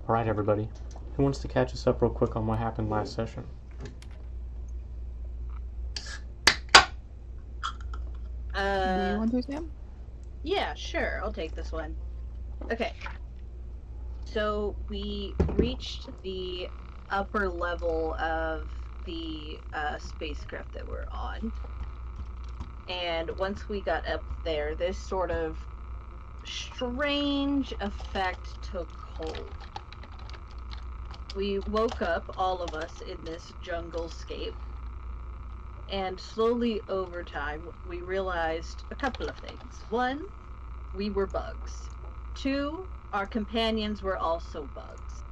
Alright, everybody. Who wants to catch us up real quick on what happened last session? Do you want to, Sam? Yeah, sure. I'll take this one. Okay. So we reached the upper level of the spacecraft that we're on. And once we got up there, this sort of strange effect took hold. We woke up, all of us, in this jungle-scape. And slowly over time, we realized a couple of things. One, we were bugs. Two, our companions were also bugs.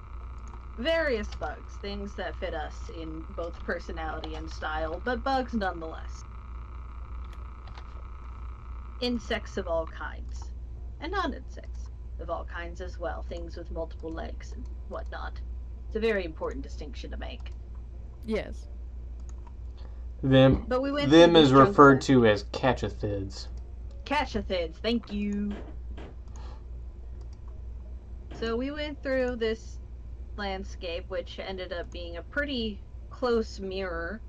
Various bugs, things that fit us in both personality and style, but bugs nonetheless. Insects of all kinds, and non-insects of all kinds as well, things with multiple legs and whatnot. It's a very important distinction to make. Yes. Them is referred to as catch-a-thids. Catch-a-thids, thank you. So we went through this landscape, which ended up being a pretty close mirror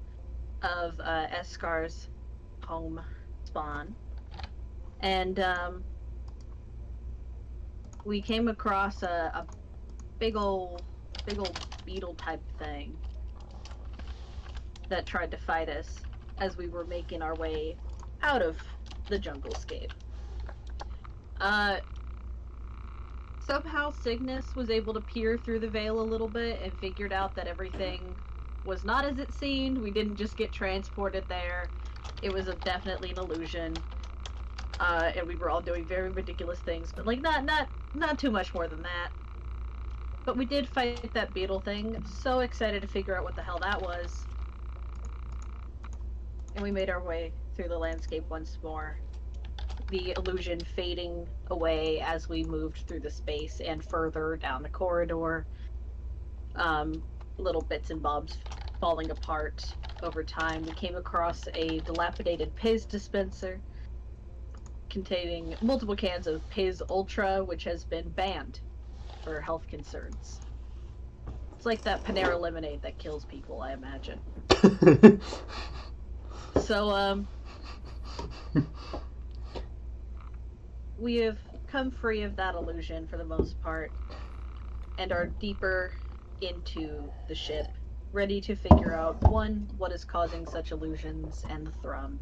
of Escar's home spawn. And we came across a big old beetle type thing that tried to fight us as we were making our way out of the jungle-scape. Somehow Cygnus was able to peer through the veil a little bit and figured out that everything was not as it seemed. We didn't just get transported there. It was definitely an illusion. And we were all doing very ridiculous things, but like not too much more than that. But we did fight that beetle thing. So excited to figure out what the hell that was. And we made our way through the landscape once more. The illusion fading away as we moved through the space and further down the corridor. Little bits and bobs falling apart over time. We came across a dilapidated Piz dispenser containing multiple cans of Piz Ultra, which has been banned for health concerns. It's like that Panera lemonade that kills people, I imagine. So, we have come free of that illusion for the most part, and are deeper into the ship, ready to figure out, one, what is causing such illusions and the thrum,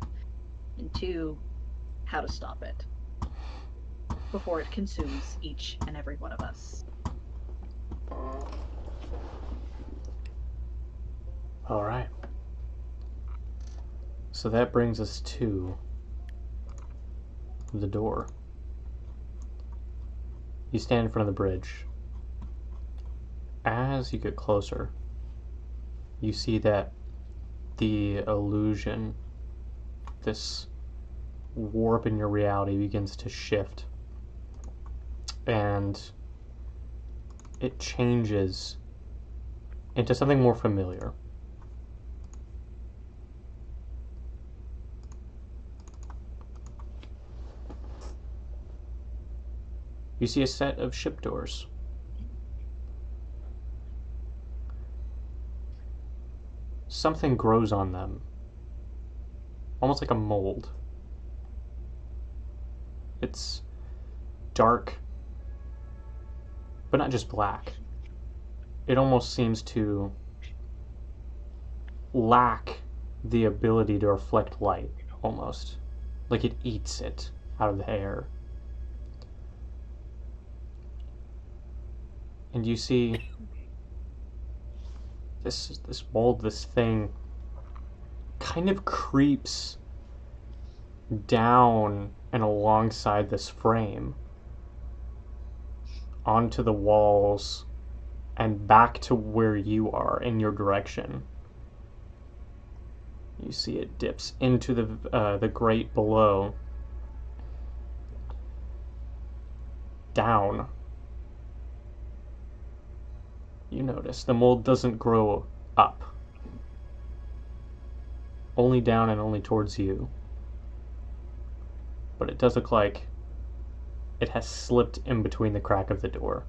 and two, how to stop it before it consumes each and every one of us. Alright. So that brings us to the door. You stand in front of the bridge. As you get closer, you see that the illusion, this warp in your reality, begins to shift. And it changes into something more familiar. You see a set of ship doors. Something grows on them, almost like a mold. It's dark, but not just black. It almost seems to lack the ability to reflect light, almost. Like it eats it out of the air. And you see this mold, this thing, kind of creeps down and alongside this frame onto the walls and back to where you are in your direction. You see it dips into the grate below, down. You notice the mold doesn't grow up, only down and only towards you. But it does look like it has slipped in between the crack of the door.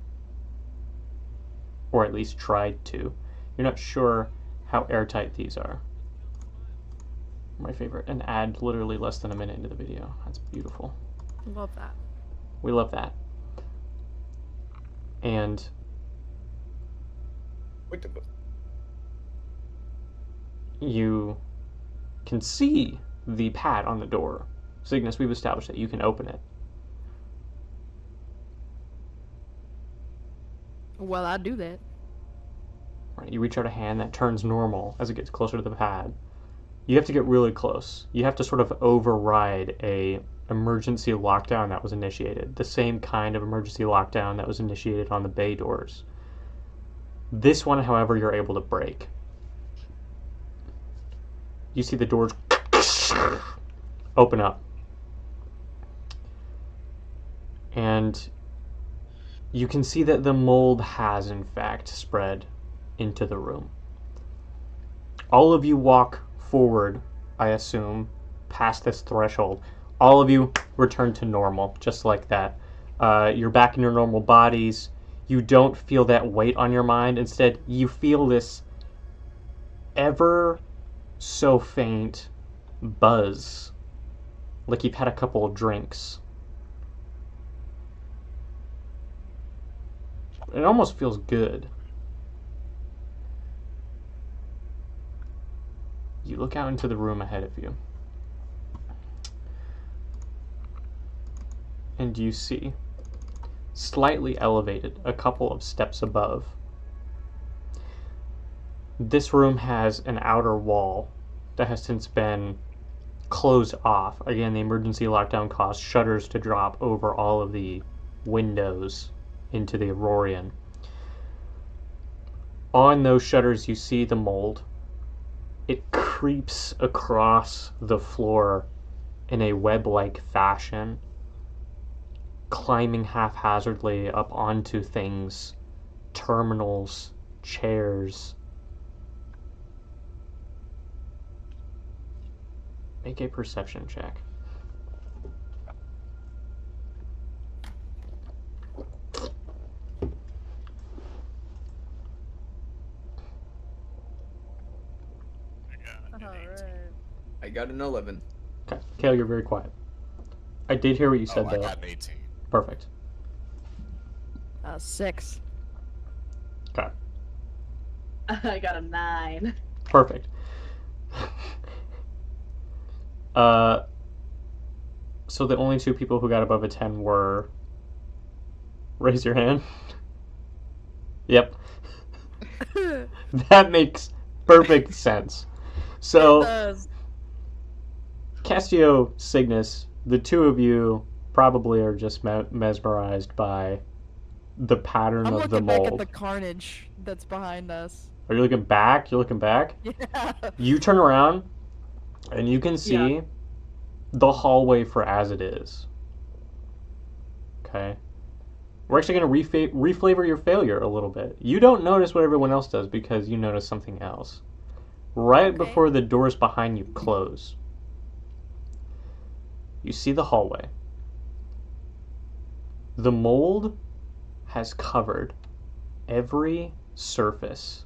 or at least tried to. You're not sure how airtight these are. My favorite. An ad literally less than a minute into the video. That's beautiful. Love that. We love that. And you can see the pad on the door. Cygnus, we've established that you can open it. Well, I do that. Right, you reach out a hand that turns normal as it gets closer to the pad. You have to get really close. You have to sort of override a emergency lockdown that was initiated. The same kind of emergency lockdown that was initiated on the bay doors. This one, however, you're able to break. You see the doors open up. And you can see that the mold has, in fact, spread into the room. All of you walk forward, I assume, past this threshold. All of you return to normal, just like that. You're back in your normal bodies. You don't feel that weight on your mind. Instead, you feel this ever so faint buzz, like you've had a couple of drinks. It almost feels good. You look out into the room ahead of you, and you see, slightly elevated, a couple of steps above, this room has an outer wall that has since been closed off. Again, the emergency lockdown caused shutters to drop over all of the windows into the Aurorian. On those shutters, you see the mold. It creeps across the floor in a web-like fashion, climbing haphazardly up onto things, terminals, chairs. Make a perception check. I got an 11. Okay. Kale, you're very quiet. I did hear what you said, though. I got an 18. Perfect. 6. Okay. I got a 9. Perfect. So the only two people who got above a 10 were... Raise your hand. Yep. That makes perfect sense. So... It does. Castio, Cygnus, the two of you probably are just mesmerized by the pattern I'm of the looking back mold. at the carnage that's behind us. Are you looking back? You're looking back? Yeah. You turn around, and you can see the hallway for as it is. Okay? We're actually going to reflavor your failure a little bit. You don't notice what everyone else does because you notice something else. Right before the doors behind you close, you see the hallway. The mold has covered every surface.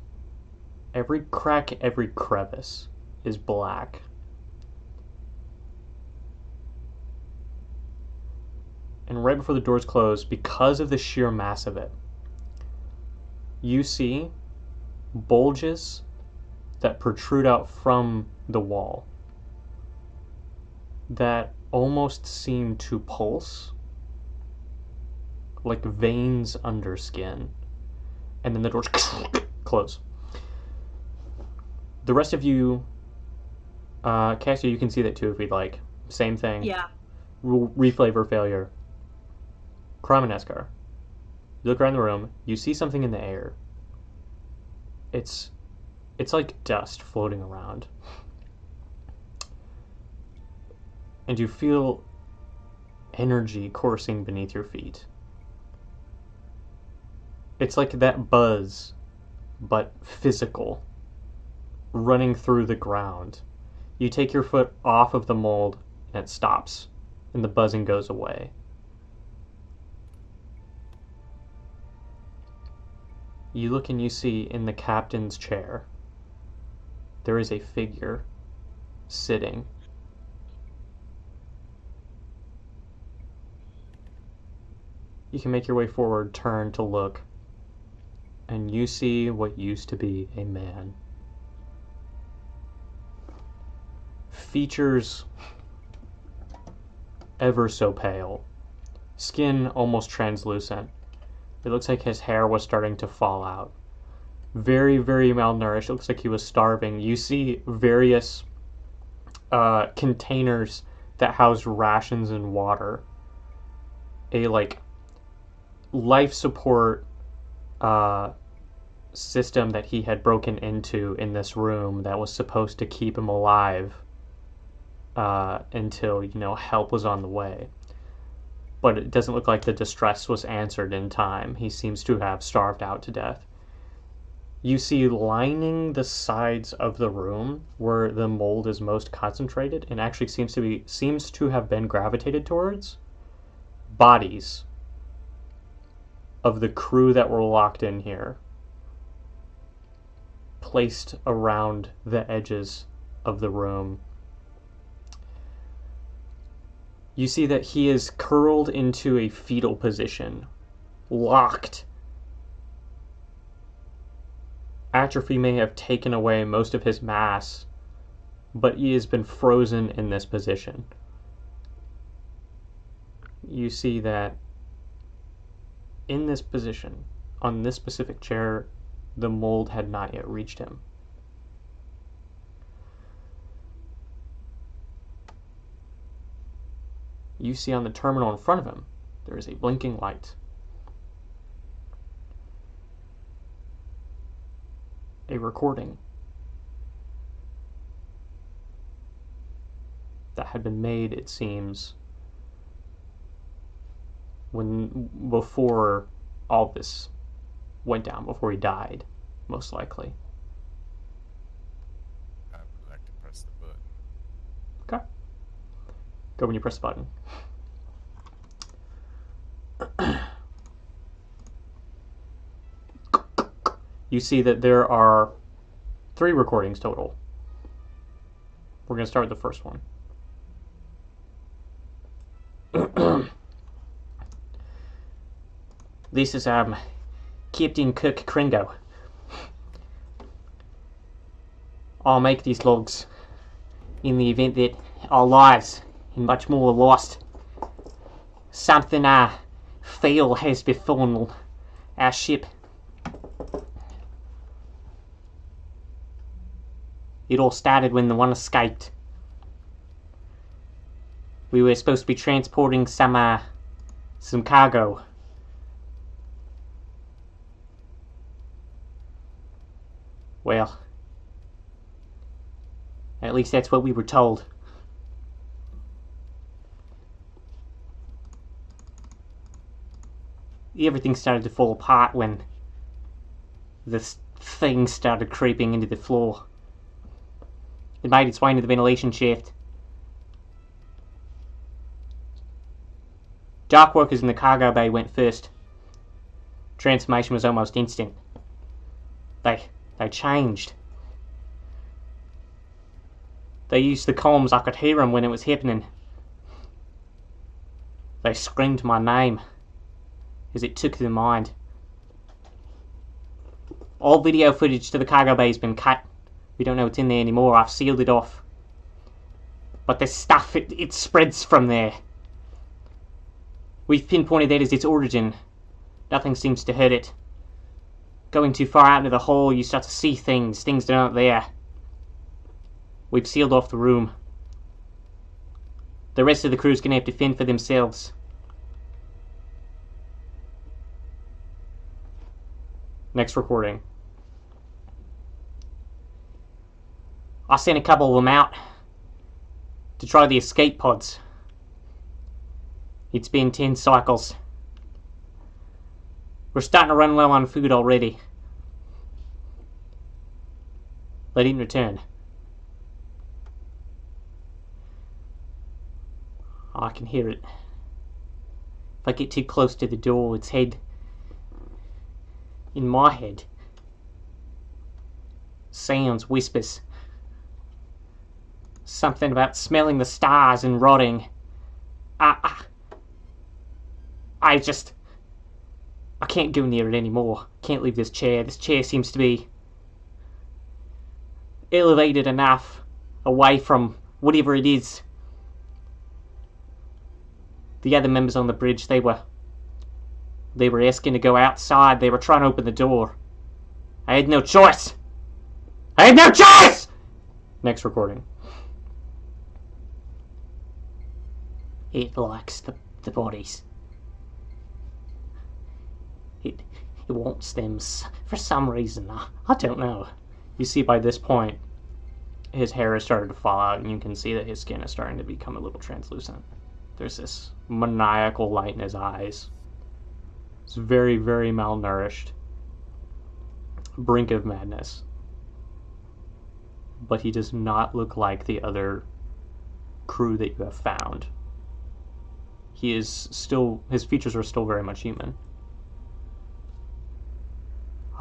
Every crack, every crevice is black. And right before the doors close, because of the sheer mass of it, you see bulges that protrude out from the wall that almost seem to pulse, like veins under skin. And then the doors close. The rest of you, Cassia, you can see that too if you'd like. Same thing. Yeah. Reflavor failure. Crime and Eskar. You look around the room, you see something in the air. It's like dust floating around. And you feel energy coursing beneath your feet. It's like that buzz, but physical, running through the ground. You take your foot off of the mold, and it stops, and the buzzing goes away. You look and you see in the captain's chair, there is a figure sitting. You can make your way forward, turn to look, and you see what used to be a man. Features ever so pale, skin almost translucent. It looks like his hair was starting to fall out. Very, very malnourished. It looks like he was starving. You see various containers that house rations and water. A life support system that he had broken into in this room that was supposed to keep him alive until help was on the way. But it doesn't look like the distress was answered in time. He seems to have starved out to death. You see lining the sides of the room where the mold is most concentrated and actually seems to have been gravitated towards bodies of the crew that were locked in here, placed around the edges of the room. You see that he is curled into a fetal position, locked. Atrophy may have taken away most of his mass, but he has been frozen in this position. You see that in this position, on this specific chair, the mold had not yet reached him. You see on the terminal in front of him, there is a blinking light. A recording that had been made, it seems, before all this went down, before he died, most likely. I would like to press the button. Okay. Go when you press the button. You see that there are 3 recordings total. We're going to start with the first one. This is Captain Kirk Kringo. I'll make these logs in the event that our lives and much more are lost. Something fatal has befallen our ship. It all started when the one escaped. We were supposed to be transporting some cargo. Well, at least that's what we were told. Everything started to fall apart when this thing started creeping into the floor. It made its way into the ventilation shaft. Dark workers in the cargo bay went first. Transformation was almost instant. They changed. They used the comms. I could hear them when it was happening. They screamed my name as it took their mind. All video footage to the cargo bay has been cut. We don't know what's in there anymore. I've sealed it off. But this stuff, it spreads from there. We've pinpointed that as its origin. Nothing seems to hurt it. Going too far out into the hole, you start to see things that aren't there. We've sealed off the room. The rest of the crew's gonna have to fend for themselves. Next recording. I sent a couple of them out to try the escape pods. It's been 10 cycles. We're starting to run low on food already. They didn't return. I can hear it. If I get too close to the door, its head In my head, sounds, whispers. Something about smelling the stars and rotting. I can't go near it anymore. Can't leave this chair. This chair seems to be elevated enough away from whatever it is. The other members on the bridge, they were asking to go outside. They were trying to open the door. I had no choice. I had no choice! Next recording. It likes the bodies. It wants them for some reason. I don't know. You see, by this point, his hair has started to fall out, and you can see that his skin is starting to become a little translucent. There's this maniacal light in his eyes. He's very, very malnourished. Brink of madness. But he does not look like the other crew that you have found. He is still, his features are still very much human.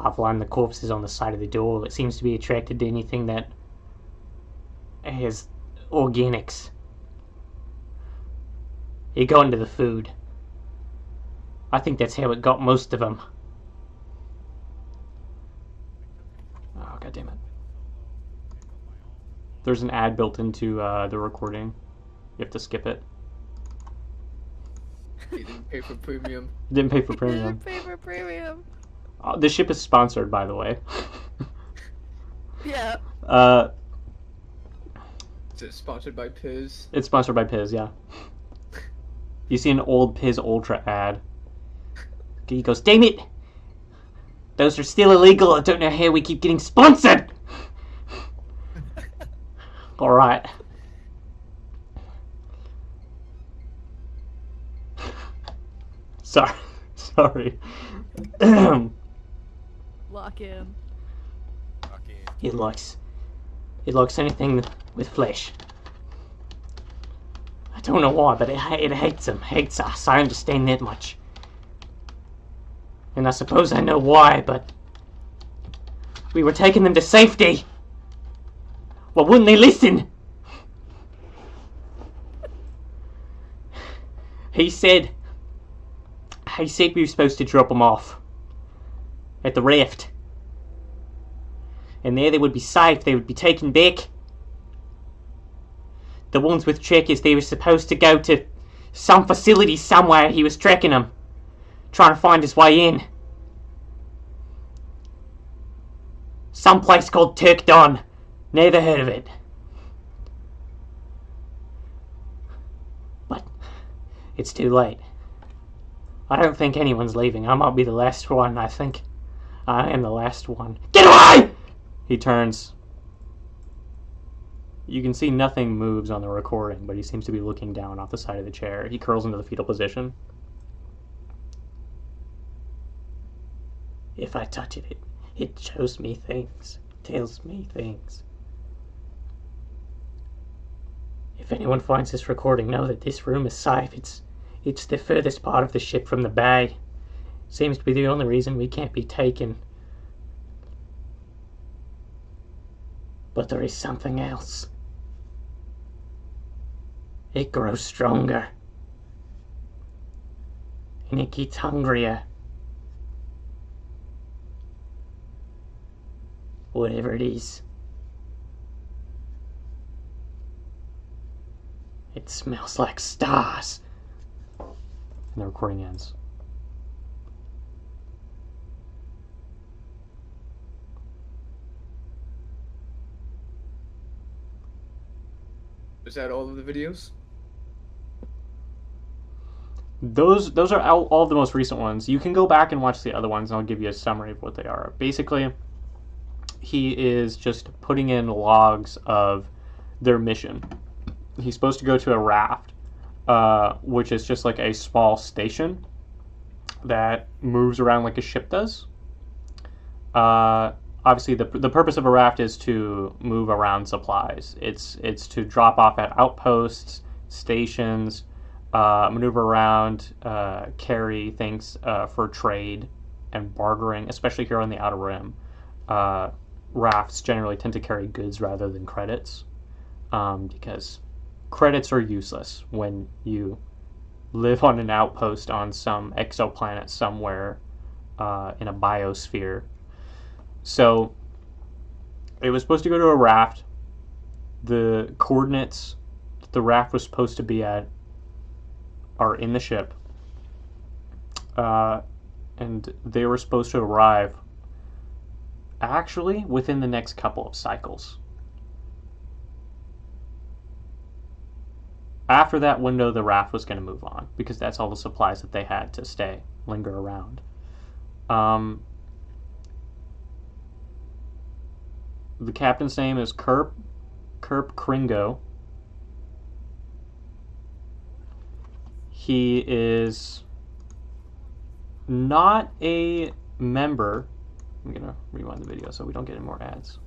I've lined the corpses on the side of the door. It seems to be attracted to anything that has organics. It got into the food. I think that's how it got most of them. Oh, God damn it. There's an ad built into the recording. You have to skip it. You didn't pay for premium. Didn't pay for premium. Pay for premium. This ship is sponsored, by the way. Yeah. Is it sponsored by Piz? It's sponsored by Piz, yeah. You see an old Piz Ultra ad. He goes, damn it! Those are still illegal. I don't know how we keep getting sponsored! Alright. Sorry. Lock in. Okay. It likes anything with flesh. I don't know why, but it hates him, hates us. I understand that much. And I suppose I know why, but we were taking them to safety. Well, wouldn't they listen? He said we were supposed to drop them off at the raft. And there they would be safe. They would be taken back. The ones with trackers, they were supposed to go to some facility somewhere. He was tracking them, trying to find his way in. Some place called Turkdon. Never heard of it. But it's too late. I don't think anyone's leaving. I might be the last one. I think I am the last one. Get away! He turns. You can see nothing moves on the recording, but he seems to be looking down off the side of the chair. He curls into the fetal position. If I touch it, it shows me things. Tells me things. If anyone finds this recording, know that this room is safe. It's the furthest part of the ship from the bay. Seems to be the only reason we can't be taken. But there is something else. It grows stronger. And it gets hungrier. Whatever it is. It smells like stars. And the recording ends. Is that all of the videos? Those are all the most recent ones. You can go back and watch the other ones, and I'll give you a summary of what they are. Basically, he is just putting in logs of their mission. He's supposed to go to a raft, which is just like a small station that moves around like a ship does. Obviously, the purpose of a raft is to move around supplies. It's to drop off at outposts, stations, maneuver around, carry things for trade, and bartering, especially here on the Outer Rim. Rafts generally tend to carry goods rather than credits, because credits are useless when you live on an outpost on some exoplanet somewhere in a biosphere. So it was supposed to go to a raft. The coordinates that the raft was supposed to be at are in the ship. And they were supposed to arrive actually within the next couple of cycles. After that window, the raft was going to move on because that's all the supplies that they had to linger around. The captain's name is Kerp Kringo. He is not a member. I'm gonna rewind the video so we don't get any more ads.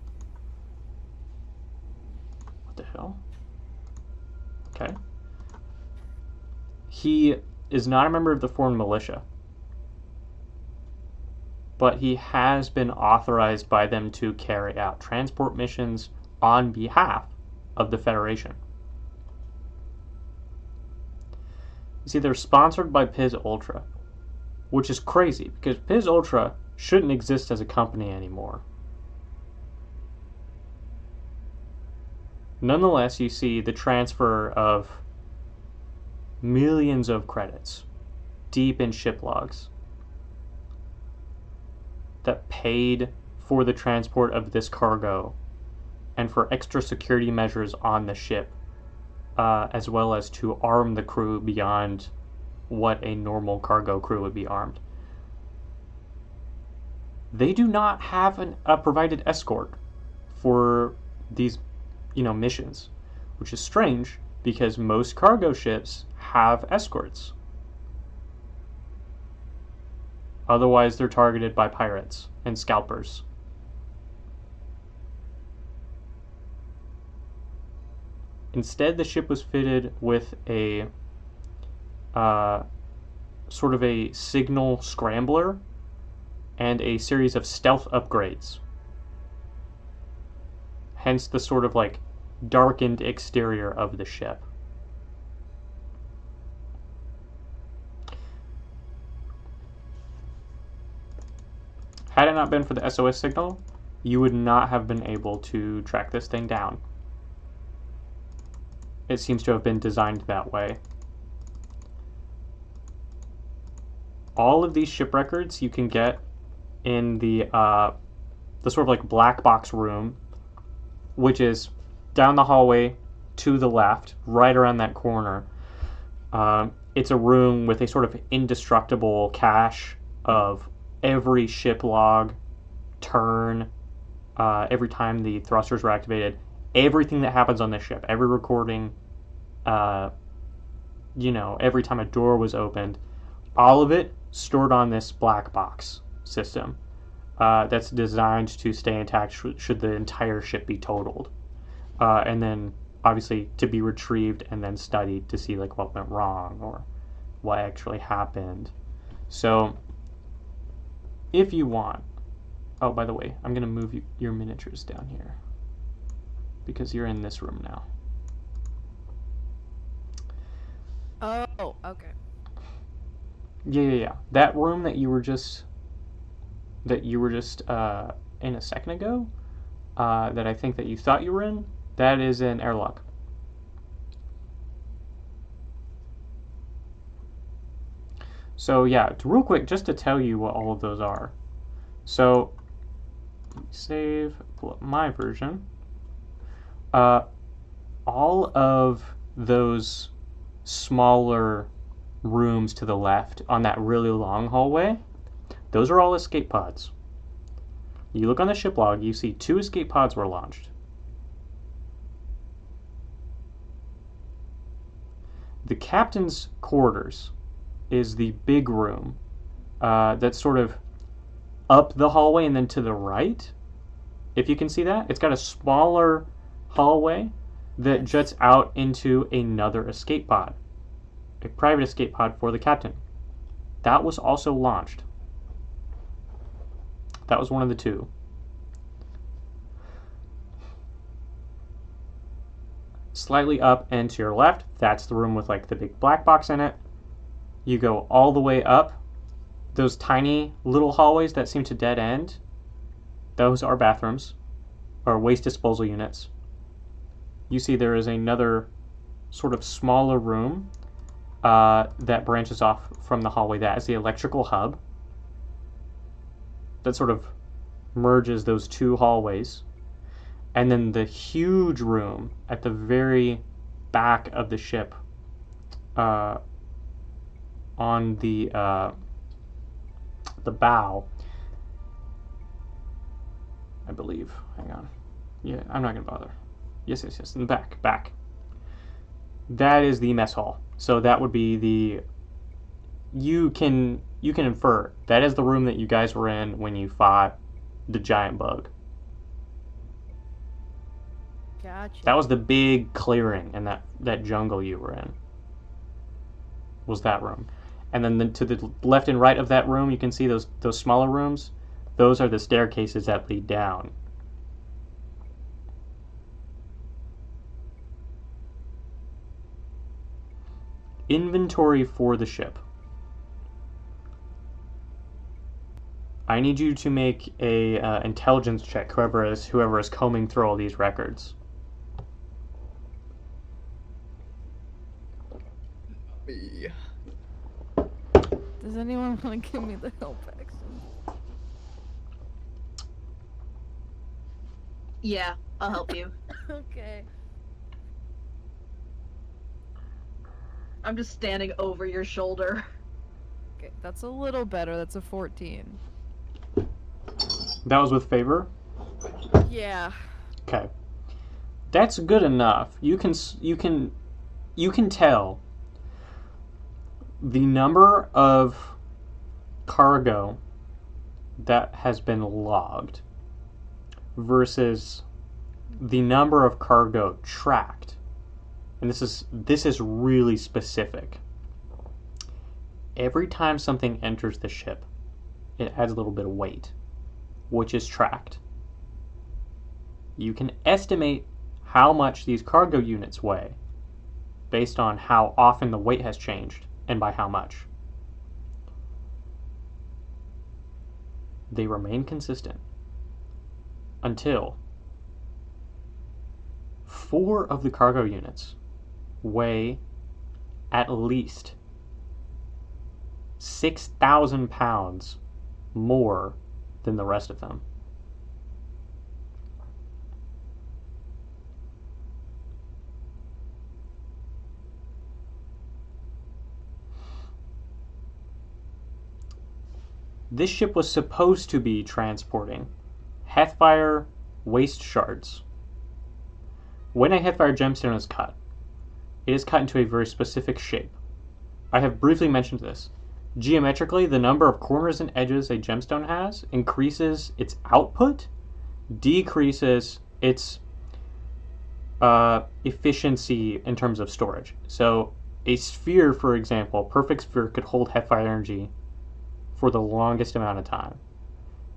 What the hell? Okay. He is not a member of the foreign militia, but he has been authorized by them to carry out transport missions on behalf of the Federation. You see, they're sponsored by Piz Ultra, which is crazy because Piz Ultra shouldn't exist as a company anymore. Nonetheless, you see the transfer of millions of credits deep in ship logs that paid for the transport of this cargo and for extra security measures on the ship, as well as to arm the crew beyond what a normal cargo crew would be armed. They do not have a provided escort for these, missions, which is strange because most cargo ships have escorts. Otherwise, they're targeted by pirates and scalpers. Instead, the ship was fitted with a sort of a signal scrambler and a series of stealth upgrades. Hence the sort of like darkened exterior of the ship. Had it not been for the SOS signal, you would not have been able to track this thing down. It seems to have been designed that way. All of these ship records you can get in the sort of like black box room, which is down the hallway to the left, right around that corner. It's a room with a sort of indestructible cache of every ship log, turn, every time the thrusters were activated, everything that happens on this ship, every recording, every time a door was opened, all of it stored on this black box system that's designed to stay intact should the entire ship be totaled. And then, obviously, to be retrieved and then studied to see like what went wrong or what actually happened. So, if you want... Oh, by the way, I'm going to move your miniatures down here because you're in this room now. Oh, okay. Yeah. That room that you were just in a second ago, that I think that you thought you were in, that is an airlock. So yeah, real quick, just to tell you what all of those are. So, let me save, pull up my version. All of those smaller rooms to the left on that really long hallway, those are all escape pods. You look on the ship log, you see 2 escape pods were launched. The captain's quarters is the big room that's sort of up the hallway and then to the right. If you can see that, it's got a smaller hallway that juts out into another escape pod, a private escape pod for the captain. That was also launched. That was one of the two. Slightly up and to your left, that's the room with like the big black box in it. You go all the way up. Those tiny little hallways that seem to dead end, those are bathrooms or waste disposal units. You see there is another sort of smaller room that branches off from the hallway. That is the electrical hub that sort of merges those two hallways. And then the huge room at the very back of the ship on the bow, I believe. Hang on. Yeah, I'm not going to bother. Yes, in the back. That is the mess hall. So that would be the... You can infer that is the room that you guys were in when you fought the giant bug. Gotcha. That was the big clearing in that jungle you were in. Was that room. And then to the left and right of that room, you can see those smaller rooms. Those are the staircases that lead down. Inventory for the ship. I need you to make a intelligence check, whoever is combing through all these records. Me. Does anyone want to give me the help action? Yeah, I'll help you. Okay. I'm just standing over your shoulder. Okay, that's a little better. That's a 14. That was with favor? Yeah. Okay. That's good enough. You can tell the number of cargo that has been logged versus the number of cargo tracked. And this is really specific. Every time something enters the ship, it adds a little bit of weight, which is tracked. You can estimate how much these cargo units weigh based on how often the weight has changed and by how much. They remain consistent until 4 of the cargo units weigh at least 6,000 pounds more than the rest of them. This ship was supposed to be transporting Heathfire waste shards. When a Heathfire gemstone is cut, it is cut into a very specific shape. I have briefly mentioned this. Geometrically, the number of corners and edges a gemstone has increases its output, decreases its efficiency in terms of storage. So a sphere, for example, a perfect sphere could hold Heathfire energy for the longest amount of time.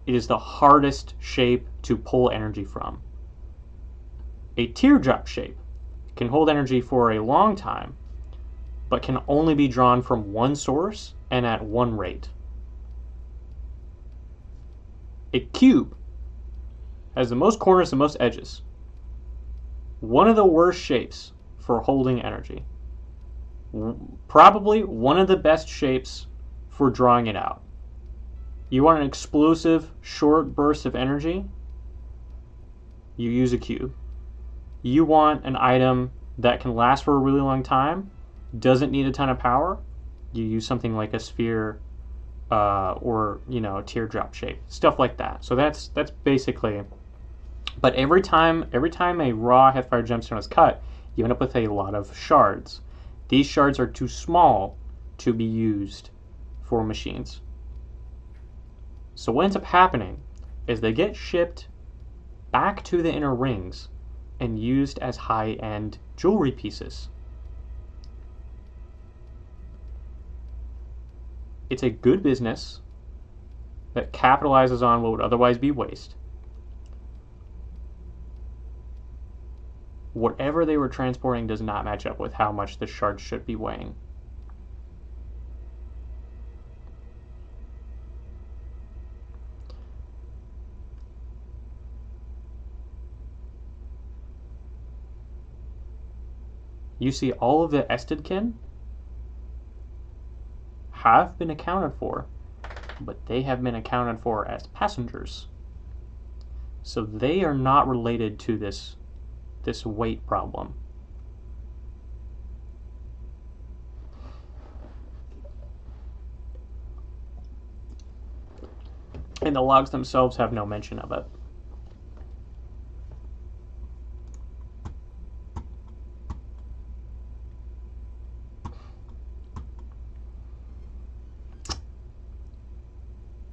It is the hardest shape to pull energy from. A teardrop shape can hold energy for a long time, but can only be drawn from one source and at one rate. A cube has the most corners and most edges. One of the worst shapes for holding energy. Probably one of the best shapes for drawing it out. You want an explosive, short burst of energy? You use a cube. You want an item that can last for a really long time, doesn't need a ton of power? You use something like a sphere or, a teardrop shape. Stuff like that. So that's basically... But every time a raw Heathfire gemstone is cut, you end up with a lot of shards. These shards are too small to be used for machines. So what ends up happening is they get shipped back to the inner rings and used as high-end jewelry pieces. It's a good business. that capitalizes on what would otherwise be waste. Whatever they were transporting does not match up with how much the shard should be weighing. You see all of the Estedkin have been accounted for, but they have been accounted for as passengers. So they are not related to this weight problem. And the logs themselves have no mention of it.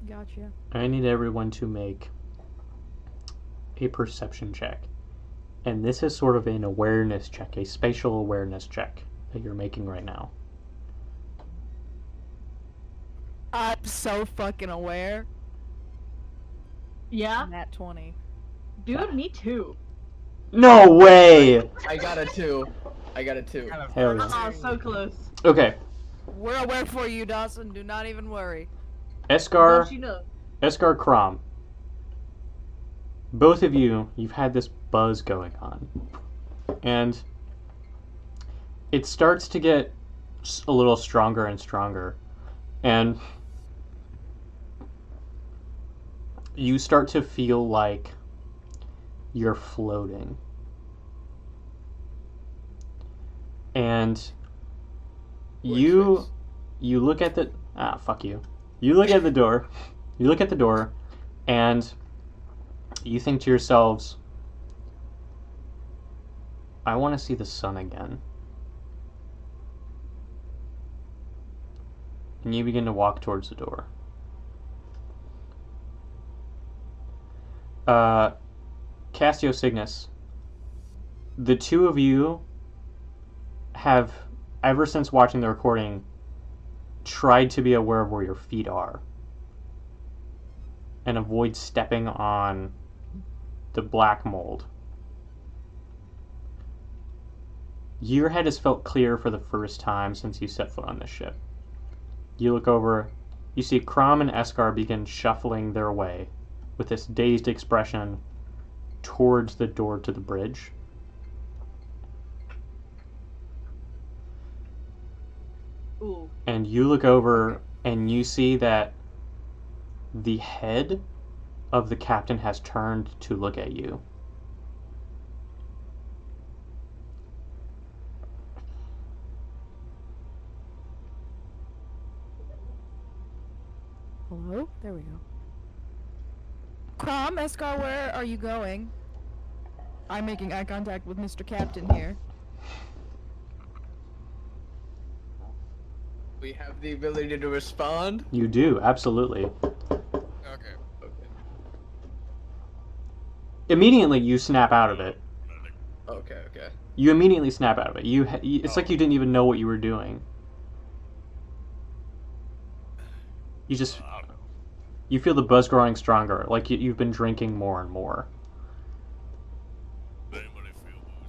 Gotcha. I need everyone to make a perception check. And this is sort of an awareness check, a spatial awareness check that you're making right now. I'm so fucking aware. Yeah? Nat 20. Dude, me too. No way! I got a 2. I got a 2. Hell yeah. Oh, so close. Okay, We're aware for you, Dawson. Do not even worry. Eskar, Don't you know? Eskar Krom. Both of you, you've had this buzz going on. And it starts to get a little stronger and stronger. And you start to feel like you're floating. And you look at the fuck you. You look at the door. You look at the door and you think to yourselves, I want to see the sun again. And you begin to walk towards the door. Castio Cygnus, the two of you have, ever since watching the recording, tried to be aware of where your feet are and avoid stepping on the black mold. Your head has felt clear for the first time since you set foot on this ship. You look over, you see Krom and Eskar begin shuffling their way with this dazed expression towards the door to the bridge. Ooh. And you look over and you see that the head of the captain has turned to look at you. Hello? There we go. Krom, Eskar, where are you going? I'm making eye contact with Mr. Captain here. We have the ability to respond. You do, absolutely. Okay. Immediately you snap out of it. Okay. You immediately snap out of it. It's like you didn't even know what you were doing. You just, I don't know. you feel the buzz growing stronger, like you've been drinking more and more. Does anybody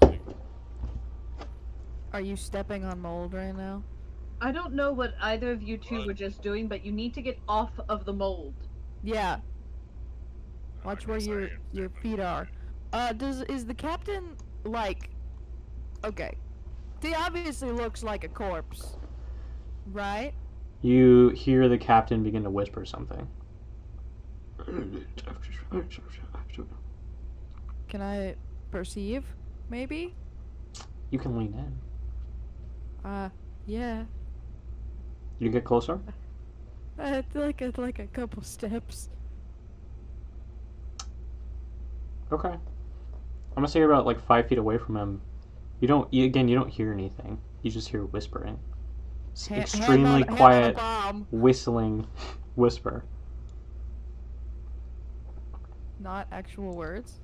feel woozy? Are you stepping on mold right now? I don't know what either of you two were just doing, but you need to get off of the mold. Yeah. I Watch where guess I your am feet are. Is the captain like? Okay, he obviously looks like a corpse, right? You hear the captain begin to whisper something. Can I perceive? Maybe. You can lean in. Yeah. You get closer? Like a couple steps. Okay. I'm gonna say you're about like 5 feet away from him. You don't hear anything. You just hear whispering. It's extremely quiet, whistling whisper. Not actual words.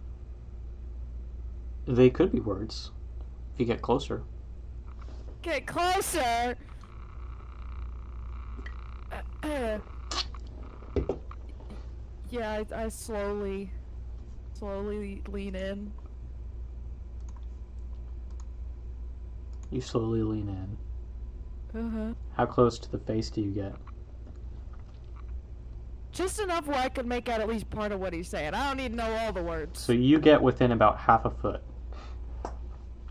They could be words if you get closer. Get closer. Yeah, I slowly lean in. You slowly lean in. Uh-huh. How close to the face do you get? Just enough where I can make out at least part of what he's saying. I don't need to know all the words. So you get within about half a foot.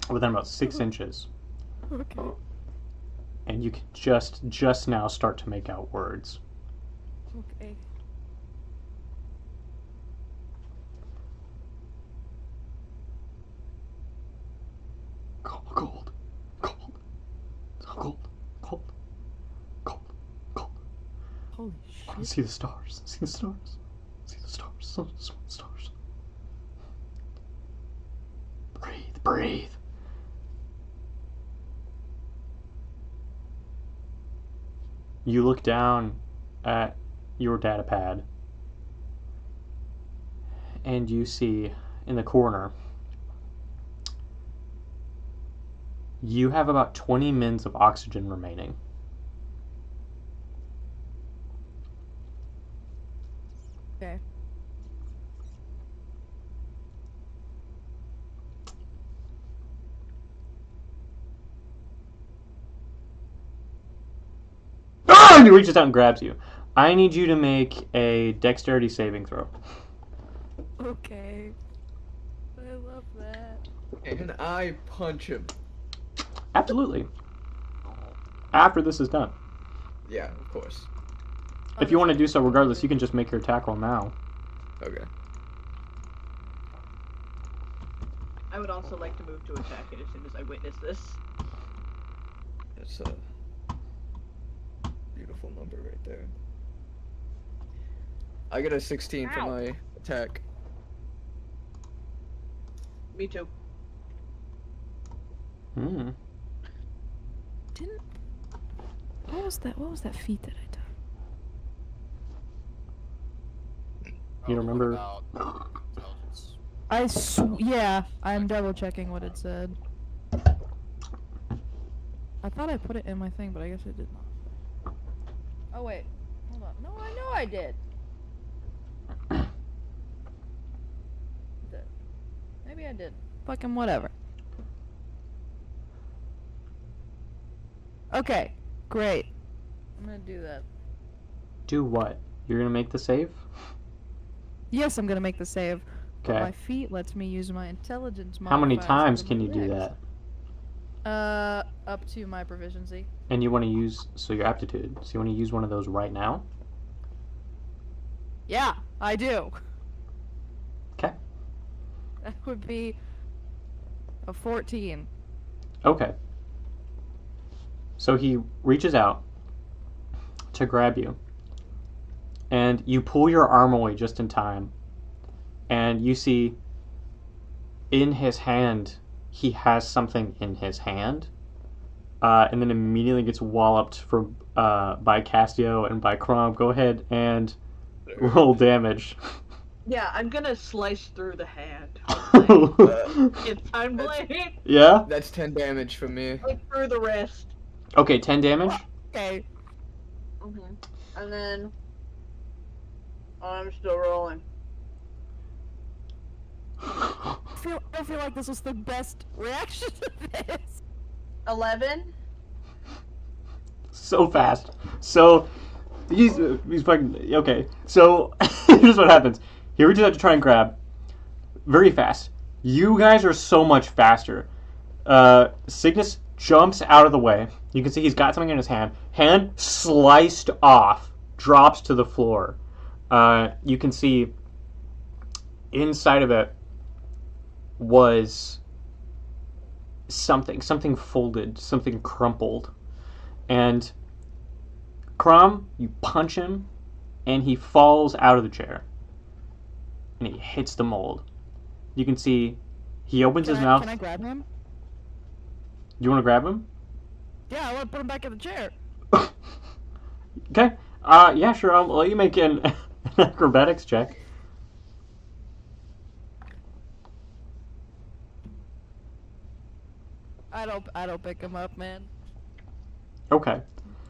Within about 6 inches. Okay. And you can just now start to make out words. Okay. Cold, cold, cold, cold, cold, cold, cold. Holy shit. See the stars. See the stars. See the stars. Stars. Breathe, breathe. You look down at your data pad and you see in the corner you have about 20 mins of oxygen remaining. Okay. Ah! And he reaches out and grabs you. I need you to make a dexterity saving throw. Okay. I love that. And I punch him. Absolutely. After this is done. Yeah, of course. If you want to do so regardless, you can just make your attack roll now. Okay. I would also like to move to attack it as soon as I witness this. That's a beautiful number right there. I get a 16 for Ow. my attack. Me too. Hmm. Didn't. What was that? What was that feat that I took? You What remember? about intelligence? Yeah, I'm double checking what it said. I thought I put it in my thing, but I guess I did not. Oh wait, hold on. No, I know I did. Maybe I did. Fucking whatever. Okay, great. I'm gonna do that. Do what? You're gonna make the save? Yes, I'm gonna make the save. But Okay. my feat lets me use my intelligence How many modifier times instead can of you do dex. that? Up to my proficiency. And you want to use, so your aptitude. So you want to use one of those right now? Yeah, I do. Okay. That would be a 14. Okay. So he reaches out to grab you. And you pull your arm away just in time. And you see in his hand, he has something in his hand. And then immediately gets walloped from by Castio and by Crom. Go ahead and roll damage. Yeah, I'm gonna slice through the hand. Uh, It's time blade. yeah? That's 10 damage from me. Like through the wrist. Okay, 10 damage. Okay. And then I'm still rolling. I feel like this was the best reaction to this. 11. So fast. So he's fucking okay. So here's what happens. He reaches out to try and grab. Very fast. You guys are so much faster. Cygnus jumps out of the way. You can see he's got something in his hand. Hand sliced off. Drops to the floor. You can see inside of it was something folded, something crumpled. And Crom, you punch him, and he falls out of the chair. And he hits the mold. You can see he opens his mouth. Can I grab him? You want to grab him? Yeah, I want to put him back in the chair. Okay. Yeah, sure. I'll let you make an acrobatics check. I don't pick him up, man. Okay.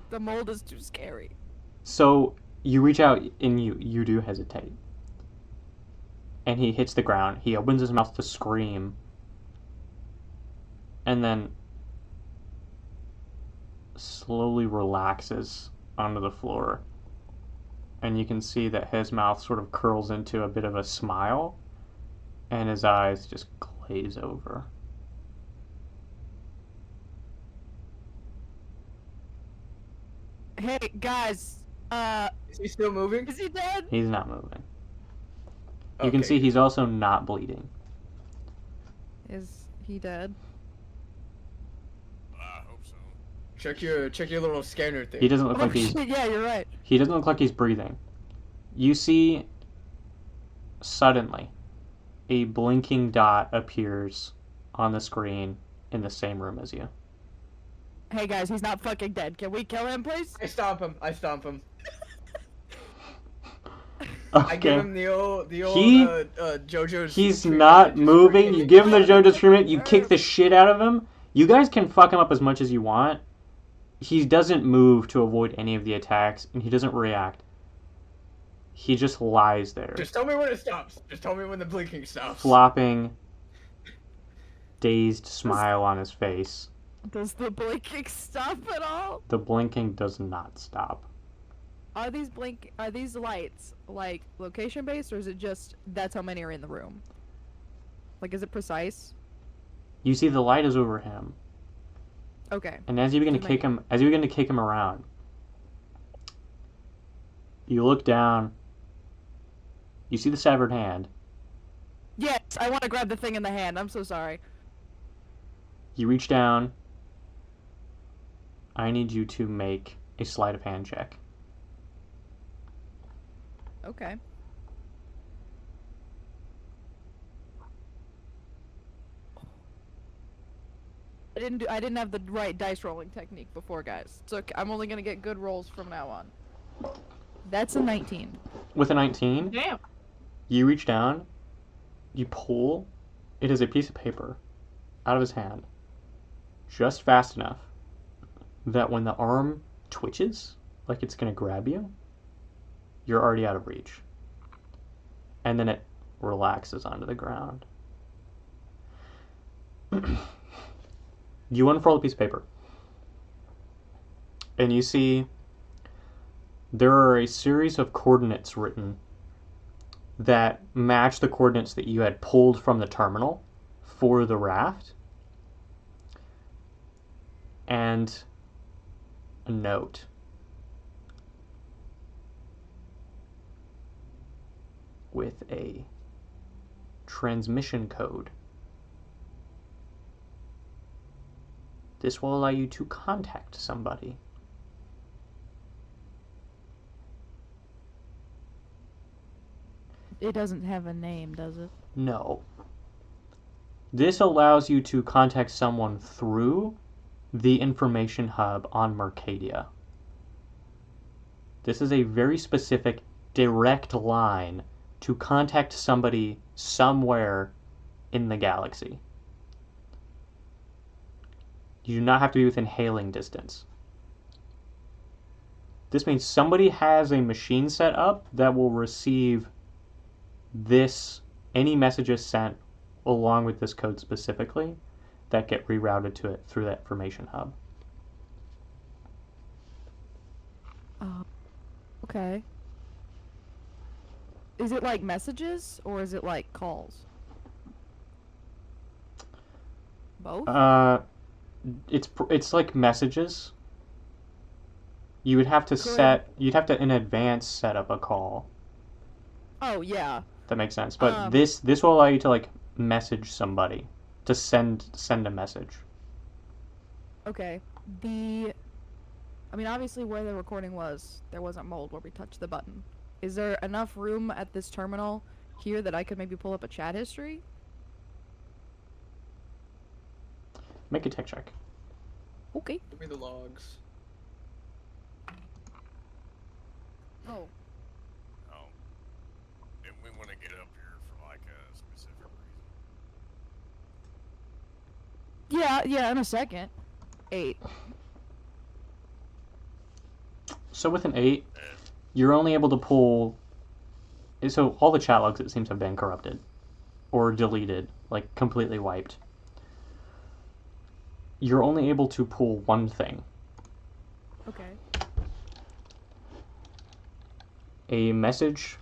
The mold is too scary. So you reach out and you do hesitate. and he hits the ground. He opens his mouth to scream, and then slowly relaxes onto the floor. And you can see that his mouth sort of curls into a bit of a smile, and his eyes just glaze over. Hey, guys. Is he still moving? Is he dead? He's not moving. You can Okay. see he's also not bleeding. Is he dead? I hope so. Check your little scanner thing. He doesn't look Oh like he's shit, yeah, you're right. he doesn't look like he's breathing. You see suddenly a blinking dot appears on the screen in the same room as you. Hey guys, he's not fucking dead. Can we kill him, please? I stomp him. I give Okay. him the old He- JoJo's. He's treatment. not I just moving. freaking- You give him the JoJo's treatment. You kick the shit out of him. You guys can fuck him up as much as you want. He doesn't move to avoid any of the attacks, and he doesn't react. He just lies there, Just tell me when it stops. Just tell me when the blinking stops. flopping, dazed smile on his face. Does the blinking stop at all? The blinking does not stop. Are these lights like location based, or is it just that's how many are in the room? Like, is it precise? You see the light is over him, Okay. and as you begin to You kick might- him around, you look down. You see the severed hand. Yes, I want to grab the thing in the hand. I'm so sorry. You reach down. I need you to make a sleight of hand check. Okay. I didn't have the right dice rolling technique before, guys. So I'm only gonna get good rolls from now on. That's a 19. With a 19, Damn. you reach down, you pull, it is a piece of paper out of his hand, just fast enough that when the arm twitches, like it's going to grab you, you're already out of reach. And then it relaxes onto the ground. You unfurl a piece of paper, and you see there are a series of coordinates written that match the coordinates that you had pulled from the terminal for the raft, and a note. With a transmission code. This will allow you to contact somebody. It doesn't have a name, does it? No. This allows you to contact someone through the information hub on Mercadia. This is a very specific, direct line to contact somebody somewhere in the galaxy. You do not have to be within hailing distance. This means somebody has a machine set up that will receive any messages sent along with this code specifically that get rerouted to it through that information hub. Okay. Is it like messages or is it like calls? Both? It's like messages. You would have to in advance set up a call. Oh yeah. That makes sense. But this will allow you to like message somebody, to send a message. Okay. I mean, obviously where the recording was, there wasn't mold where we touched the button. Is there enough room at this terminal here that I could maybe pull up a chat history? Make a tech check. Okay. Give me the logs. Oh. Oh. And we want to get up here for like a specific reason. Yeah, in a second. 8. So with an 8, you're only able to pull So all the chat logs, it seems, have been corrupted or deleted, like completely wiped. You're only able to pull one thing. Okay. A message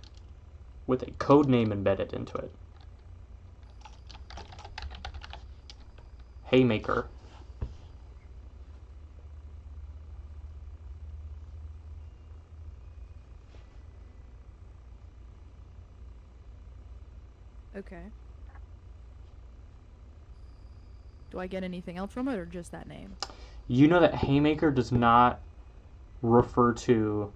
with a code name embedded into it. Haymaker. Okay. Do I get anything else from it, or just that name? You know that Haymaker does not refer to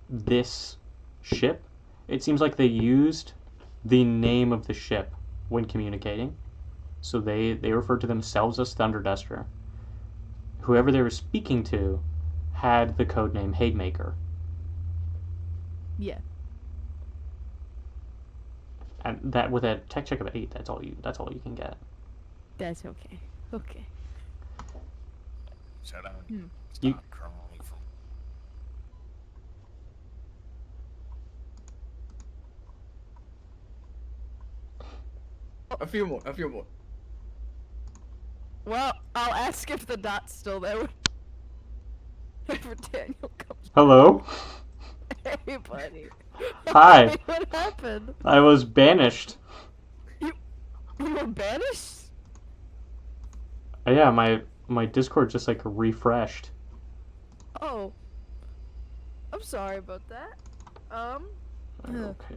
this ship. It seems like they used the name of the ship when communicating. So they refer to themselves as Thunderduster. Whoever they were speaking to had the code name Haymaker. Yeah. And that with a tech check of 8, that's all you can get. That's okay. Okay. So I don't Hmm. stop You- crawling from. A few more. A few more. Well, I'll ask if the dot's still there whenever Daniel comes. Hello? Hey, buddy. Hi. Hey, what happened? I was banished. You were banished? Yeah, my Discord just like refreshed. Oh. I'm sorry about that. Okay.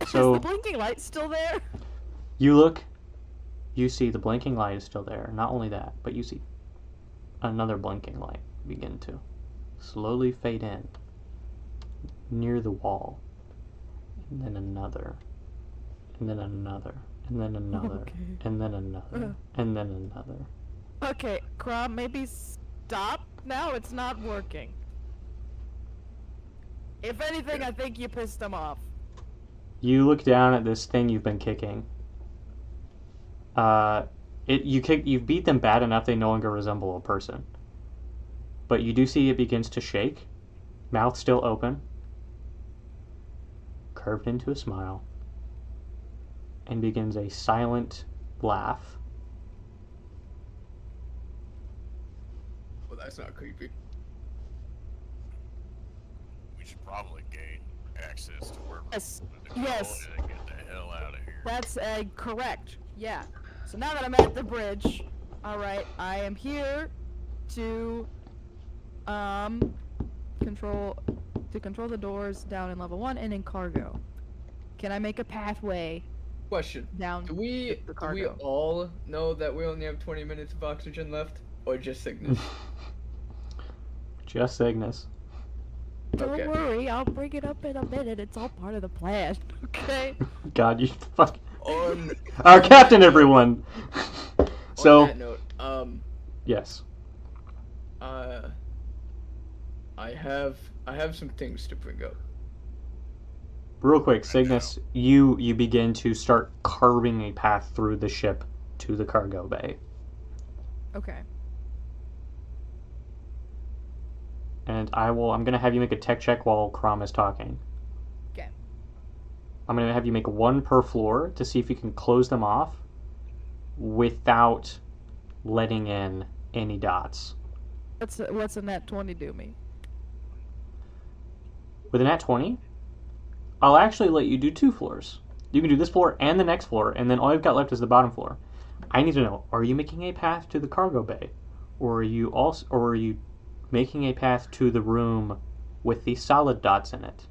Is So the blinking light still there? you look, you see the blinking light is still there. Not only that, but you see another blinking light begin to slowly fade in near the wall. And then another. And then another. And then another. Okay. And then another. And then another. Okay, Crom, maybe stop now. It's not working. If anything, I think you pissed him off. You look down at this thing you've been kicking. You've beat them bad enough they no longer resemble a person. But you do see it begins to shake, mouth still open, curved into a smile, and begins a silent laugh. Well, that's not creepy. We should probably gain access to where Yes. we wanted to go Yes. and get the hell out of here. That's correct. Yeah. So now that I'm at the bridge, all right, I am here to control the doors down in level 1 and in cargo. Can I make a pathway Question. down Do we the do we cargo? all know that we only have 20 minutes of oxygen left, or just Cygnus? Just Cygnus. Don't Okay. worry, I'll bring it up in a minute. It's all part of the plan. Okay. God, you fuck. On Our captain, everyone. So on that note, yes. I have some things to bring up. Real quick, Cygnus, you begin to start carving a path through the ship to the cargo bay. Okay. And I'm gonna have you make a tech check while Crom is talking. Okay. I'm gonna have you make one per floor to see if you can close them off without letting in any dots. What's a nat 20 do me? With an at 20, I'll actually let you do 2 floors. You can do this floor and the next floor, and then all you've got left is the bottom floor. I need to know: are you making a path to the cargo bay, or are you making a path to the room with the solid dots in it?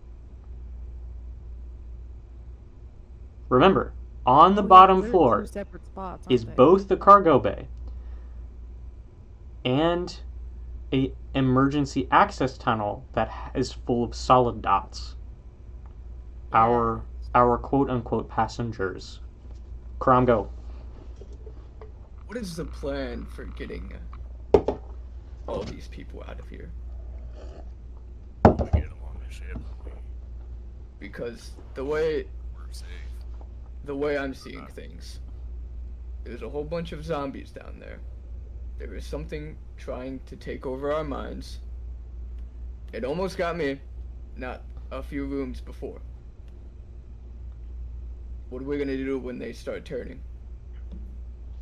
Remember, on the bottom They're floor two separate spots, is aren't they? both the cargo bay and a emergency access tunnel that is full of solid dots. Our quote unquote passengers. Crom, go. What is the plan for getting all these people out of here? We get them on the ship. Because the way We're safe. I'm seeing things, there's a whole bunch of zombies down there. There is something trying to take over our minds. It almost got me, not a few rooms before. What are we gonna do when they start turning?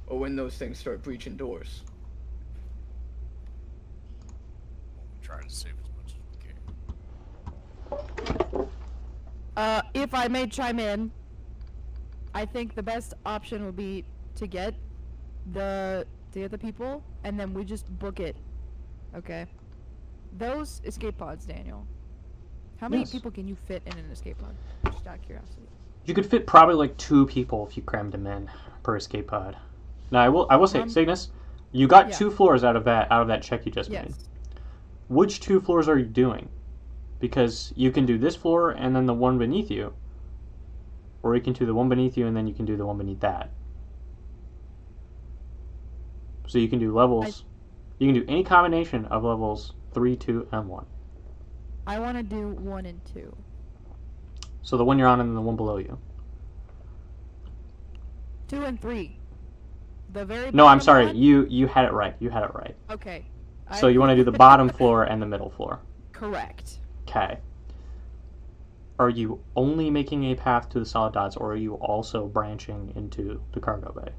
Or when those things start breaching doors? We'll try to save as much as we can. If I may chime in, I think the best option would be to get the people, and then we just book it. Okay. Those escape pods, Daniel. How many Yes. people can you fit in an escape pod? Just out of curiosity. You could fit probably like 2 people if you crammed them in per escape pod. Now I will say, Cygnus, you got Yeah. 2 floors out of that check you just made. Yes. Which 2 floors are you doing? Because you can do this floor and then the one beneath you, or you can do the one beneath you and then you can do the one beneath that. So you can do levels. You can do any combination of levels 3, 2, and 1. I want to do 1 and 2. So the one you're on and the one below you. 2 and 3. The very No, I'm bottom sorry. one? You had it right. You had it right. Okay. So you want to do the bottom floor and the middle floor. Correct. Okay. Are you only making a path to the solid dots, or are you also branching into the cargo bay?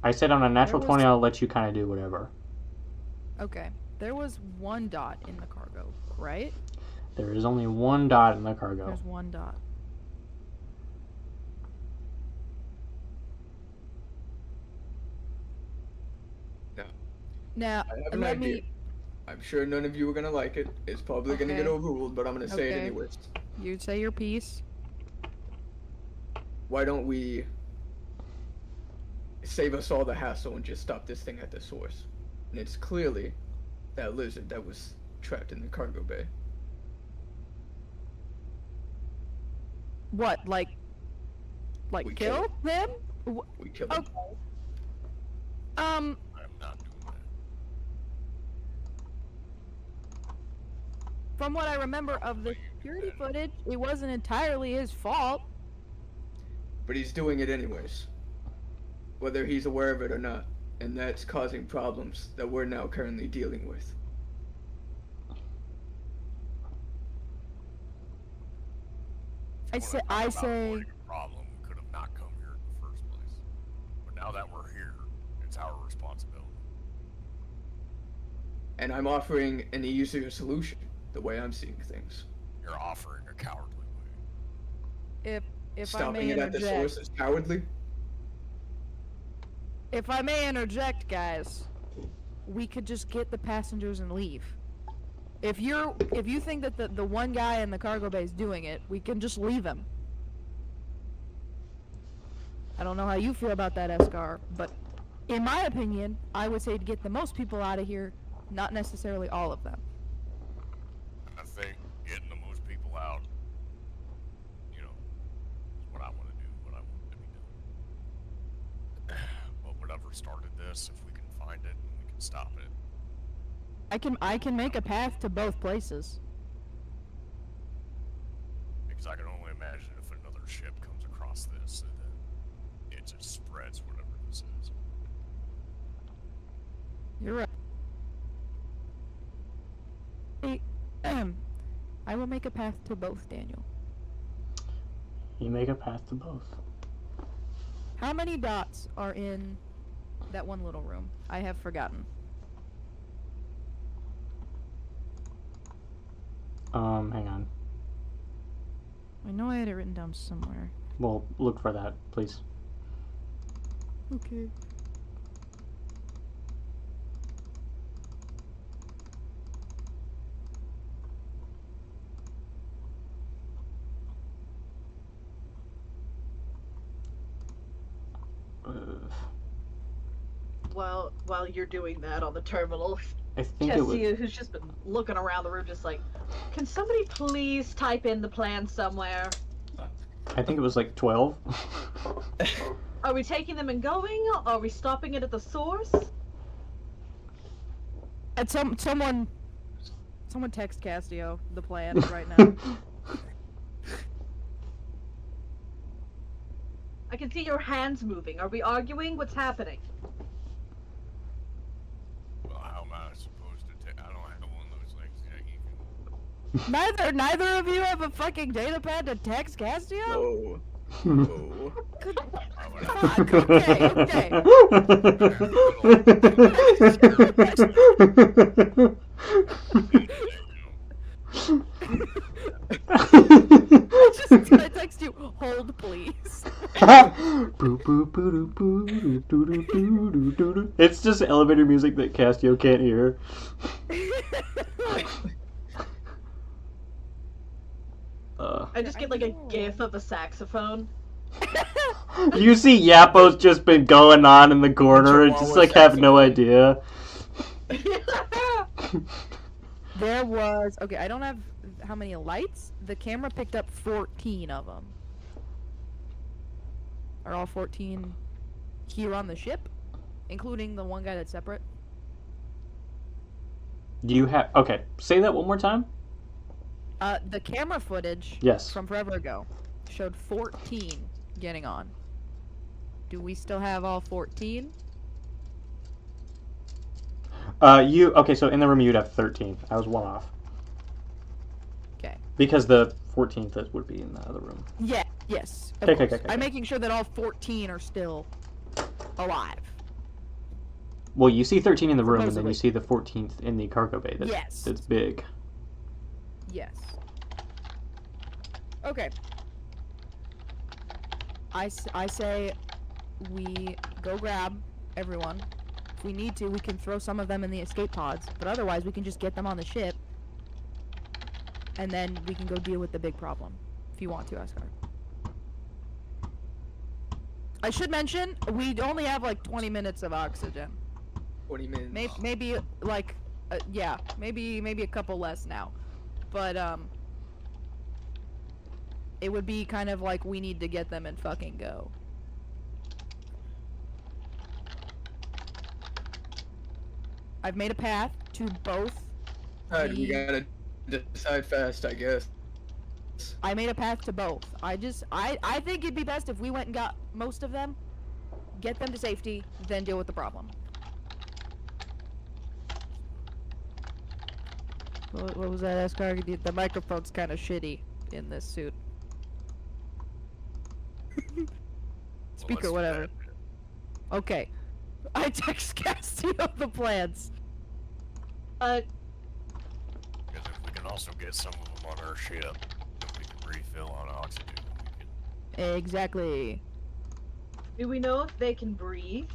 I said on a natural 20, I'll let you kind of do whatever. Okay. There was 1 dot in the cargo, right? There is only 1 dot in the cargo. There's 1 dot. No. Now, I have an let idea. me... I'm sure none of you are gonna like it. It's probably gonna get Okay. overruled, but I'm gonna say it Okay. anyways. You say your piece. Why don't we save us all the hassle and just stop this thing at the source? And it's clearly that lizard that was trapped in the cargo bay. What, like We kill kill him? We killed him. Okay. I'm not doing that. From what I remember of the security footage, it wasn't entirely his fault. But he's doing it anyways. Whether he's aware of it or not. And that's causing problems that we're now currently dealing with. I About say, avoiding a problem, we could have not come here in the first place. But now that we're here, it's our responsibility. And I'm offering an easier solution, the way I'm seeing things. You're offering a cowardly way. if I Stopping may it at the interject, source is cowardly. if I may interject, guys, we could just get the passengers and leave. If you think that the one guy in the cargo bay is doing it, we can just leave him. I don't know how you feel about that, Escar, but in my opinion, I would say to get the most people out of here, not necessarily all of them. I think getting the most people out, is what I want to do, what I want to be doing. But whatever started this, if we can find it, we can stop it. I can make a path to both places. Because I can only imagine if another ship comes across this, and then it just spreads whatever this is. You're right. Hey, I will make a path to both, Daniel. You make a path to both. How many dots are in that one little room? I have forgotten. Hang on. I know I had it written down somewhere. We'll look for that, please. Okay. While you're doing that on the terminal, I think it was. Jessia, who's just been looking around the room, just like, can somebody please type in the plan somewhere? I think it was like 12. Are we taking them and going? Are we stopping it at the source? And someone text Castio the plan right now. I can see your hands moving. Are we arguing? What's happening? Well, how am I supposed to take? I don't have one of those legs that you Neither of you have a fucking data pad to text Castio? No. No. Good I would fuck, okay. I text you, hold please. It's just elevator music that Castio can't hear. I just get like a gif of a saxophone. You see Yappo's just been going on in the corner and just like have no idea. There was, okay, I don't have how many lights. The camera picked up 14 of them. Are all 14 here on the ship? Including the one guy that's separate? Do you have... Okay, say that one more time. The camera footage Yes. from forever ago showed 14 getting on. Do we still have all 14? Okay, so in the room you'd have 13. I was one off. Okay. Because the 14th would be in the other room. Yeah, yes. of Okay, course. okay. I'm making sure that all 14 are still alive. Well, you see 13 in the room, and then Supposedly. you see the 14th in the cargo bay. That's, Yes. That's big. Yes. Okay. I say we go grab everyone. If we need to, we can throw some of them in the escape pods, but otherwise we can just get them on the ship, and then we can go deal with the big problem, if you want to, Asgard. I should mention, we only have like 20 minutes of oxygen. 20 minutes. Maybe like, yeah, maybe a couple less now, but it would be kind of like we need to get them and fucking go. I've made a path to both. Alright, we gotta decide fast, I guess. I made a path to both. I think it'd be best if we went and got most of them, get them to safety, then deal with the problem. What was that, Asgard? The microphone's kind of shitty in this suit. Speaker, whatever. Okay. I text Castio the plans. Because if we can also get some of them on our ship, then we can refill on oxygen. We can... Exactly. Do we know if they can breathe?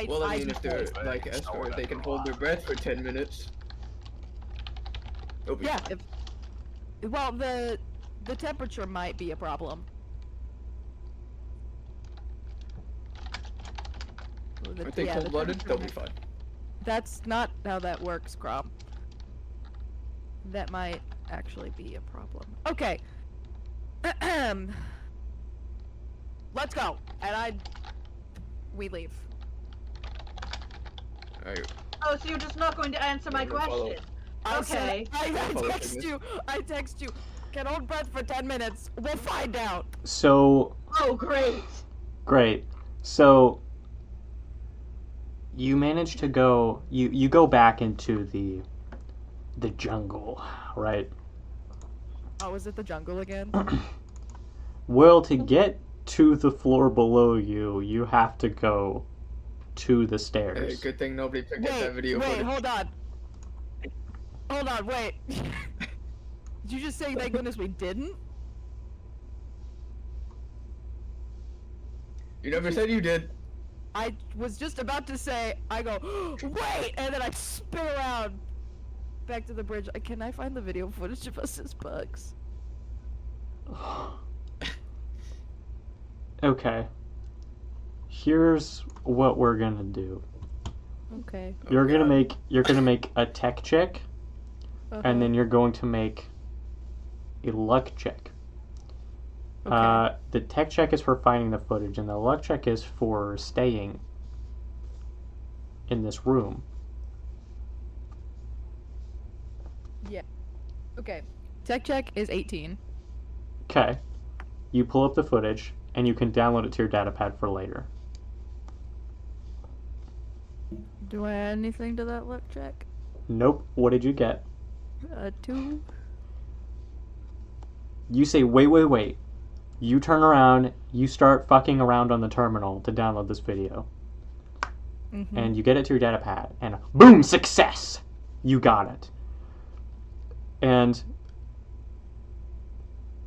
Well, I mean, if they're like escort, they can hold their breath for 10 minutes. It'll be Yeah. fine. Well, the temperature might be a problem. Aren't they the cold-blooded? temperature They'll be might- fine. That's not how that works, Crom. That might actually be a problem. Okay. Let's go. And we leave. Alright. Oh, so you're just not going to answer my Yeah, we'll follow. question? I Okay. said- I Follow text Cygnus. you. I text you. Can hold breath for 10 minutes. We'll find out. So, Oh, great. great. So, you manage to go... You go back into the jungle, right? Oh, is it the jungle again? Well, to get to the floor below you, you have to go to the Hey, stairs. good thing nobody picked up that video wait, footage. hold on. Hold on, wait. Did you just say thank goodness we didn't? You never said you did. I was just about to say, I go, wait, and then I spin around back to the bridge. Can I find the video footage of us as bugs? Okay. Here's what we're gonna do. Okay. You're gonna make a tech check, and then you're going to make a luck check. Okay. The tech check is for finding the footage, and the luck check is for staying in this room. Yeah. Okay. Tech check is 18. Okay. You pull up the footage, and you can download it to your datapad for later. Do I add anything to that luck check? Nope. What did you get? 2. You say, wait. You turn around, you start fucking around on the terminal to download this video. Mm-hmm. And you get it to your data pad, and boom, success! You got it. And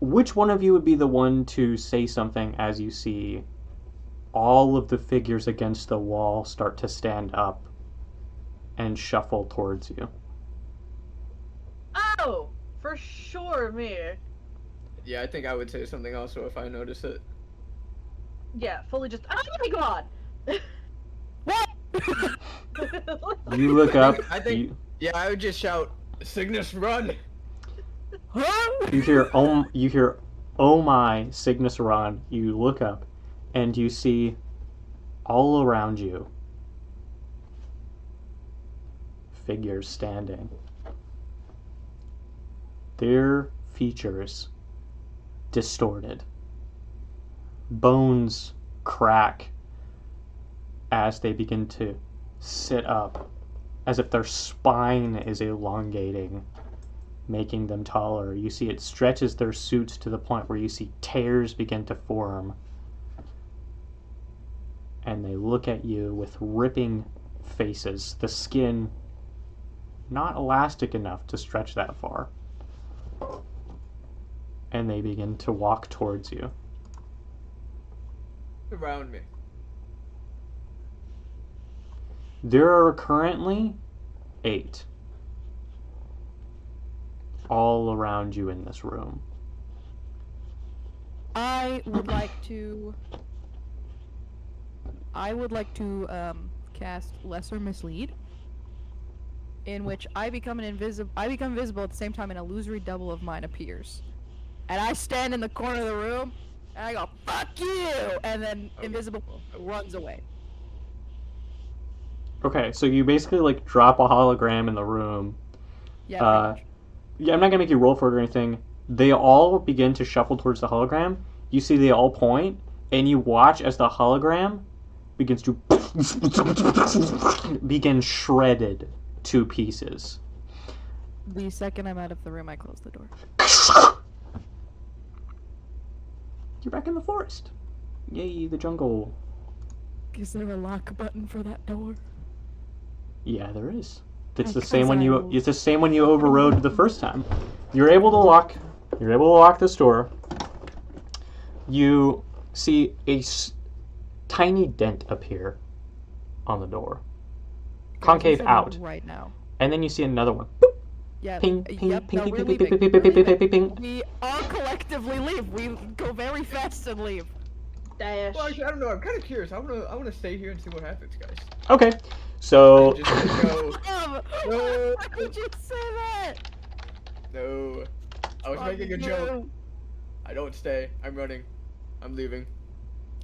which one of you would be the one to say something as you see all of the figures against the wall start to stand up and shuffle towards you? Oh, for sure, me. Yeah, I think I would say something also if I notice it. Yeah, fully just. Oh my god! What? You look up. I think yeah, I would just shout, Cygnus, run! Huh? You hear, oh my, Cygnus, run. You look up, and you see all around you figures standing. Their features distorted. Bones crack as they begin to sit up, as if their spine is elongating, making them taller. You see it stretches their suits to the point where you see tears begin to form. And they look at you with ripping faces, the skin not elastic enough to stretch that far. And they begin to walk towards you. Around me. There are currently 8 all around you in this room. I would like to cast Lesser Mislead, in which I become visible at the same time an illusory double of mine appears. And I stand in the corner of the room and I go, "Fuck you!" And then Invisible runs away. Okay, so you basically like drop a hologram in the room. Yeah, pretty much. Yeah, I'm not gonna make you roll for it or anything. They all begin to shuffle towards the hologram. You see they all point, and you watch as the hologram begins to begin shredded to pieces. The second I'm out of the room, I close the door. You're back in the forest. Yay, the jungle. Is there a lock button for that door? Yeah, there is. It's the Because same one I- it's the same one you overrode the first time. You're able to lock this door. You see a tiny dent appear on the door. Concave out. Right now. And then you see another one. Yeah. Ping, ping, Yep, ping, no, ping, we're ping, leaving. ping, ping, We're ping, ping, leaving. ping, ping. We all collectively leave. We go very fast and leave. Dash. Well, actually, I don't know. I'm kind of curious. I wanna stay here and see what happens, guys. Okay. So I'm just gonna go. No. Why did you say that? No. I was making a joke. I don't stay. I'm running. I'm leaving.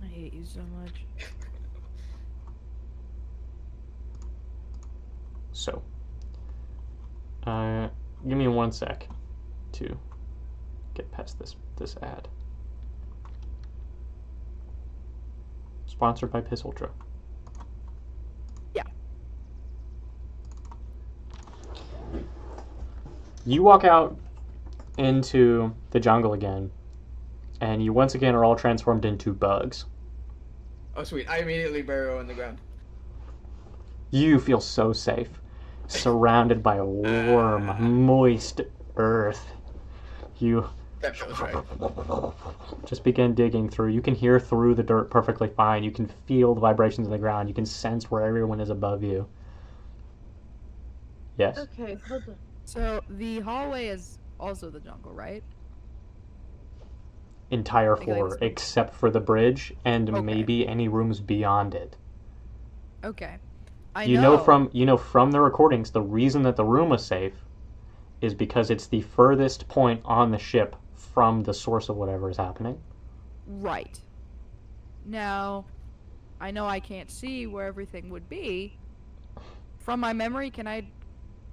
I hate you so much. So, give me 1 sec to get past this ad. Sponsored by Piss Ultra. Yeah. You walk out into the jungle again, and you once again are all transformed into bugs. Oh, sweet. I immediately burrow in the ground. You feel so safe, surrounded by a warm, moist earth. You That feels right. just begin digging through. You can hear through the dirt perfectly fine. You can feel the vibrations in the ground. You can sense where everyone is above you. Yes? Okay, hold on. So the hallway is also the jungle, right? Entire I got floor, this. except for the bridge and Okay. maybe any rooms beyond it. Okay. You know from the recordings, the reason that the room was safe is because it's the furthest point on the ship from the source of whatever is happening. Right. Now, I know I can't see where everything would be. From my memory, can I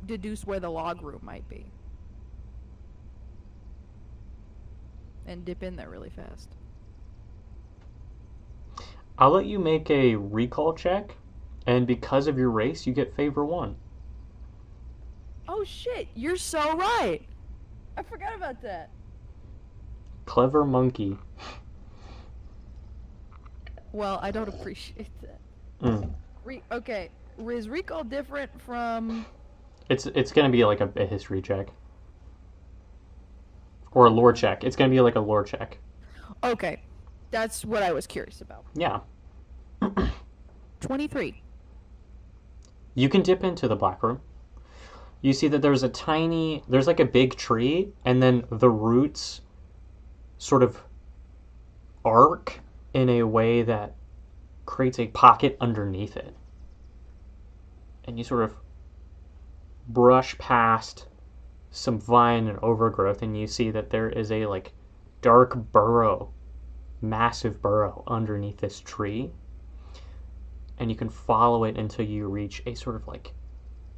deduce where the log room might be? And dip in there really fast. I'll let you make a recall check, and because of your race, you get favor 1. Oh shit, you're so right. I forgot about that. Clever monkey. Well, I don't appreciate that. Mm. Okay, is recall different from... It's gonna be like a history check. Or a lore check. It's gonna be like a lore check. Okay, that's what I was curious about. Yeah. 23. You can dip into the black room. You see that there's like a big tree, and then the roots sort of arc in a way that creates a pocket underneath it. And you sort of brush past some vine and overgrowth, and you see that there is a like dark burrow, massive burrow underneath this tree. And you can follow it until you reach a sort of like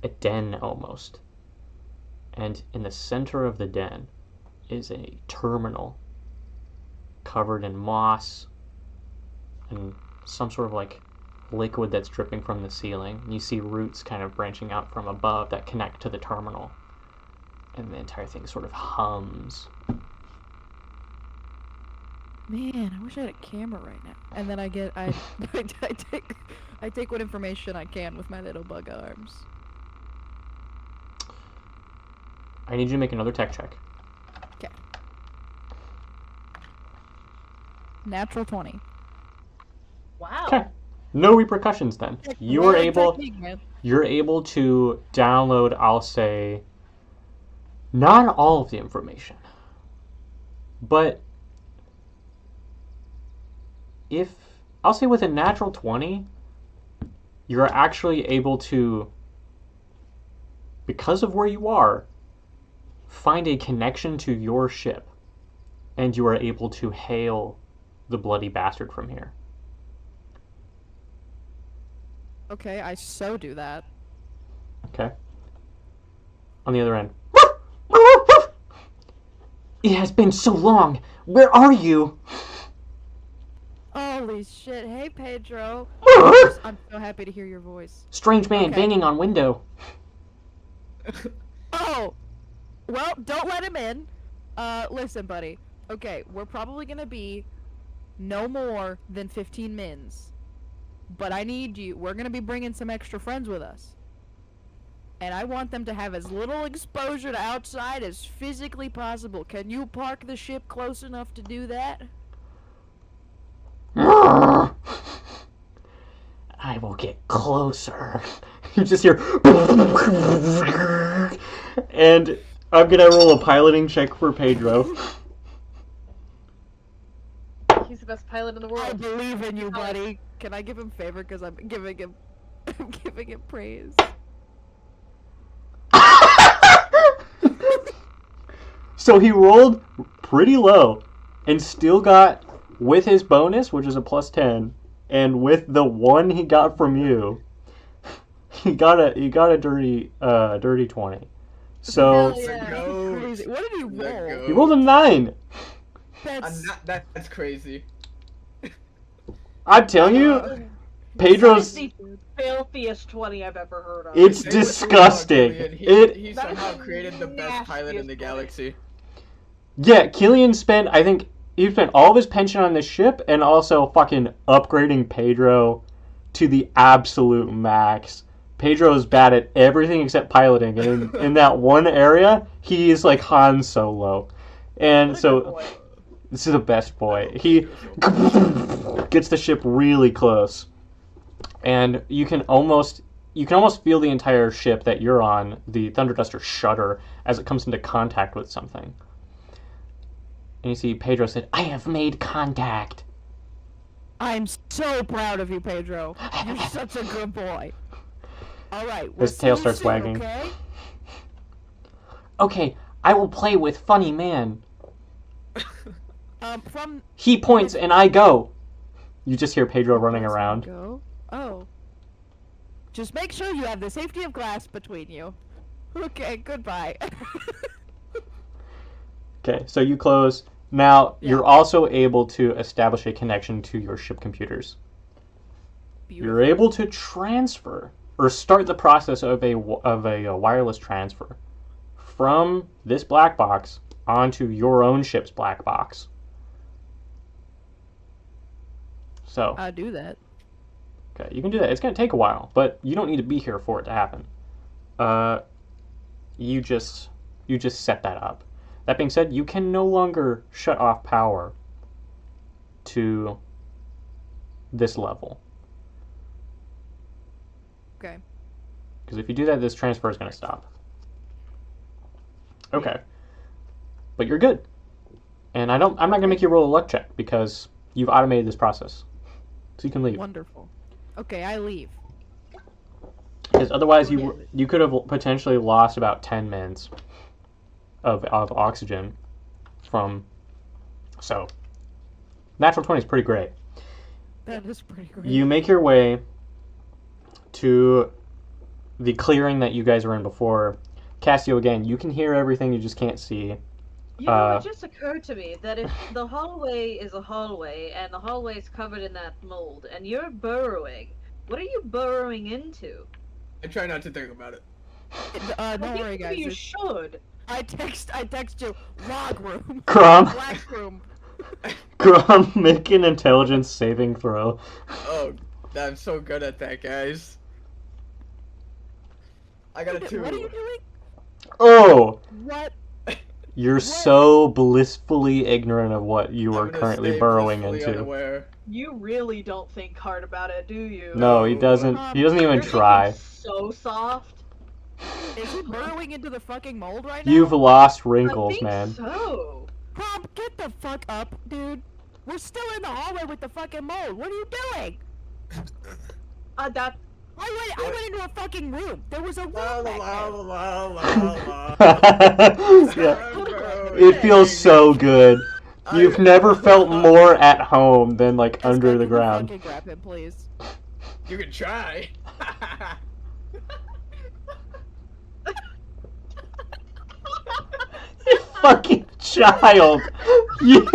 a den almost. And in the center of the den is a terminal covered in moss and some sort of like liquid that's dripping from the ceiling. And you see roots kind of branching out from above that connect to the terminal. And the entire thing sort of hums. Man, I wish I had a camera right now. And then I take what information I can with my little bug arms. I need you to make another tech check. Okay. Natural 20. Wow. Okay. No repercussions then. You're able to download, I'll say, not all of the information. But I'll say with a natural 20, you're actually able to, because of where you are, find a connection to your ship, and you are able to hail the bloody bastard from here. Okay, I so do that. Okay. On the other end. It has been so long. Where are you? Holy shit. Hey, Pedro. I'm so happy to hear your voice. Strange man Okay. banging on window. Oh! Well, don't let him in. Listen, buddy. Okay, we're probably gonna be no more than 15 mins. But I need you. We're gonna be bringing some extra friends with us. And I want them to have as little exposure to outside as physically possible. Can you park the ship close enough to do that? I will get closer. You just hear... And I'm gonna roll a piloting check for Pedro. He's the best pilot in the I world. believe in you, buddy. Can I give him favor? Because I'm giving him praise. So he rolled pretty low and still got, with his bonus, which is a plus 10, and with the 1 he got from you, he got a dirty 20. So Hell yeah. Go. Crazy. What did he Let roll? go. he rolled a 9. That's crazy. I'm telling you, Pedro's... That is the filthiest 20 I've ever heard of. It's Say what you want, disgusting. Killian. He That somehow is created the best pilot in the nastiest galaxy. Yeah, Killian spent, I think, he spent all of his pension on this ship and also fucking upgrading Pedro to the absolute max. Pedro's bad at everything except piloting, and in that one area, he's like Han Solo. And What a so, good boy. this is the best boy. He gets the ship really close. And you can almost feel the entire ship that you're on, the Thunderduster, shudder as it comes into contact with something. And you see Pedro said, "I have made contact." I'm so proud of you, Pedro. You're such a good boy. All right. We'll His tail see you starts soon, wagging. Okay? Okay, I will play with funny man. From He points and I go. You just hear Pedro running around. Go. Oh. Just make sure you have the safety of glass between you. Okay. Goodbye. Okay, so you close. Now, Yeah. you're also able to establish a connection to your ship computers. Beautiful. You're able to transfer, or start the process of a wireless transfer from this black box onto your own ship's black box. So, I do that. okay, you can do that. It's going to take a while, but you don't need to be here for it to happen. You just set that up. That being said, you can no longer shut off power to this level. Okay. Because if you do that, this transfer is going to stop. Okay. But you're good. And I'm not going to make you roll a luck check because you've automated this process. So you can leave. Wonderful. Okay, I leave. Because otherwise you could have potentially lost about 10 mins of oxygen from... So, natural 20 is pretty great. That is pretty great. You make your way to the clearing that you guys were in before. Cassio, again, you can hear everything, you just can't see. You know, it just occurred to me that if the hallway is a hallway and the hallway is covered in that mold and you're burrowing, what are you burrowing into? I try not to think about it. Don't worry, guys. You should. I text you. Log room. Grom. Black room. Grom, make an intelligence saving throw. Oh, I'm so good at that, guys. I got a 2. What are you doing? Oh! What? You're so blissfully ignorant of what you are I'm gonna currently stay burrowing blissfully into. unaware. You really don't think hard about it, do you? No, he doesn't. He doesn't even You're try. so soft. Is he burrowing into the fucking mold right now? You've lost I wrinkles, think man. so. Rob, get the fuck up, dude. We're still in the hallway with the fucking mold. What are you doing? That. I went into a fucking room. There was a room La, back la, there. la, la, la, Yeah. It feels so good. You've never felt more at home than like This under guy the can ground. Fucking grab him, please. You can try. You fucking child. You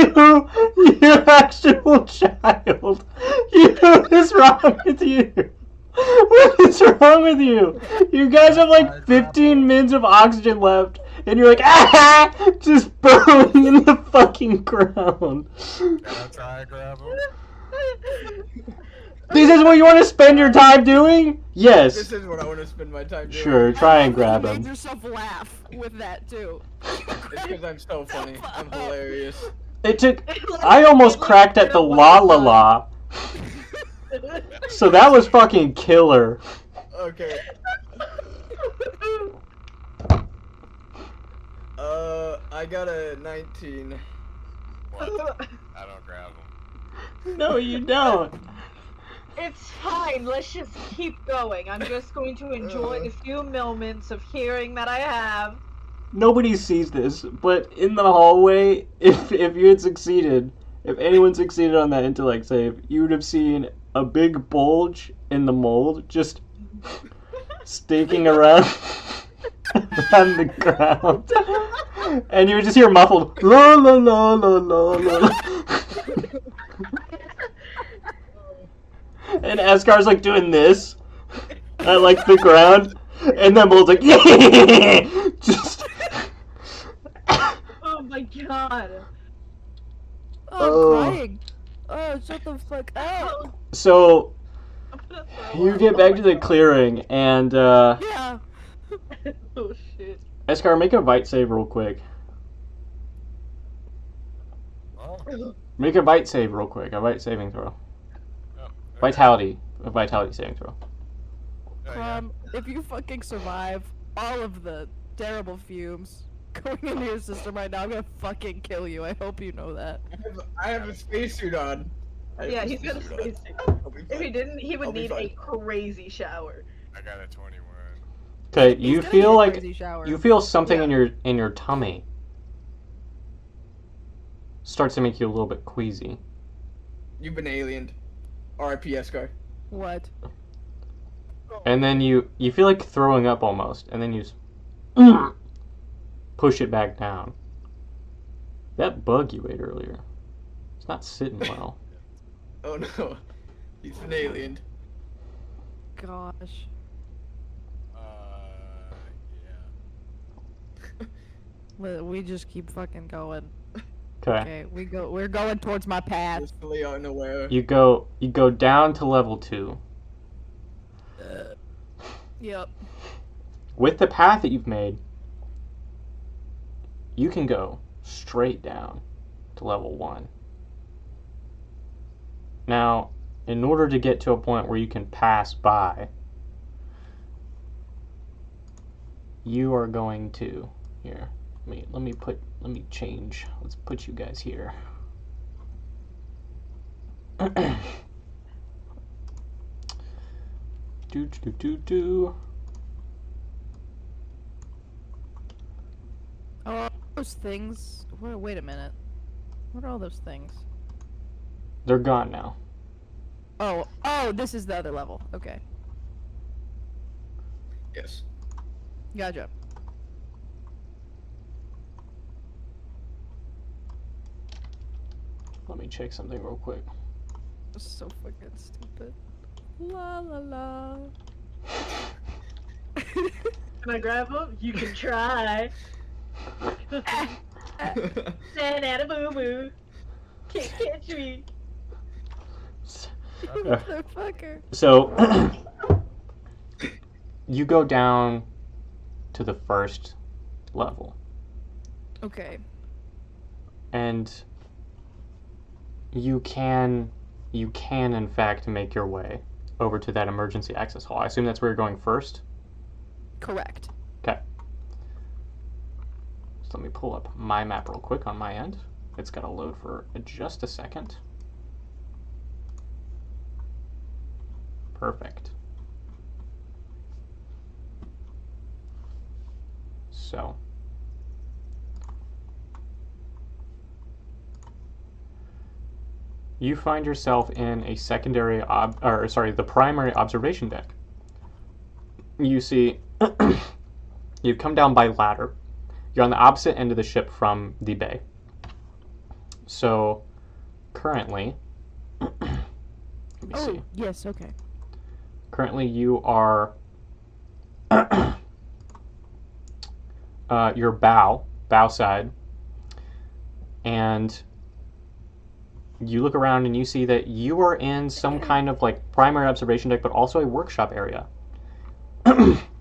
actual child. What is wrong with you? What is wrong with you? You guys have like 15 mins of oxygen left, and you're like, ah, just burrowing in the fucking ground. Can I try and grab him? This is what you want to spend your time doing? Yes. This is what I want to spend my time doing. Sure, try and grab You him. made yourself laugh with that too. It's because I'm so funny. I'm hilarious. It took. I almost cracked at the la la la. So that was fucking killer. Okay. I got a 19. What? I don't grab him. No, you don't. It's fine. Let's just keep going. I'm just going to enjoy the few moments of hearing that I have. Nobody sees this, but in the hallway, if you had succeeded, if anyone succeeded on that intellect save, you would have seen a big bulge in the mold just staking around on the ground. And you would just hear muffled la la la la la la. And Askar's like doing this at like the ground, and then Mold's like yeah, just. Oh my god. Oh, I'm crying. Oh, shut the fuck up. So I'm gonna throw you up. get back to the clearing, and Yeah. Oh shit. Eskar, make a Vite save real quick. Oh, Make a Vite save real quick. A Vite saving throw. yeah. Vitality. A Vitality saving throw. Yeah. If you fucking survive all of the terrible fumes going into your system right now, I'm gonna fucking kill you. I hope you know that. I have a spacesuit on. Yeah, he's got a spacesuit. I'll be If he fine. didn't, he would I'll be need a fine. crazy shower. I got a 21. Okay, He's you gonna feel need a like crazy shower. you feel something Yeah. in your tummy. Starts to make you a little bit queasy. You've been aliened. R.I.P. Escar. What? And then you feel like throwing up almost, and then you just push it back down. That bug you ate earlier, it's not sitting well. Oh no. He's been aliened. Gosh. Yeah. We just keep fucking going. Okay. Okay, we're going towards my path. Blissfully unaware. You go down to level 2. Yep. With the path that you've made, you can go straight down to level 1. Now, in order to get to a point where you can pass by, you are going to here. Let me change. Let's put you guys here. do. Oh, those things. Wait a minute. What are all those things? They're gone now. Oh, this is the other level. Okay, Yes. gotcha. Let me check something real quick. So fucking stupid. La la la. Can I grab him? You can try. Stand at a boo boo. Can't catch me. Motherfucker. So you go down to the first level, Okay. and you can in fact make your way over to that emergency access hall. I assume that's where you're going first. Correct. Okay. So let me pull up my map real quick on my end. It's got to load for just a second. Perfect. So you find yourself in a the primary observation deck. You see, you've come down by ladder. You're on the opposite end of the ship from the bay. So, currently, let me see. Yes, okay. Currently, you are your bow side, and you look around and you see that you are in some kind of like primary observation deck, but also a workshop area.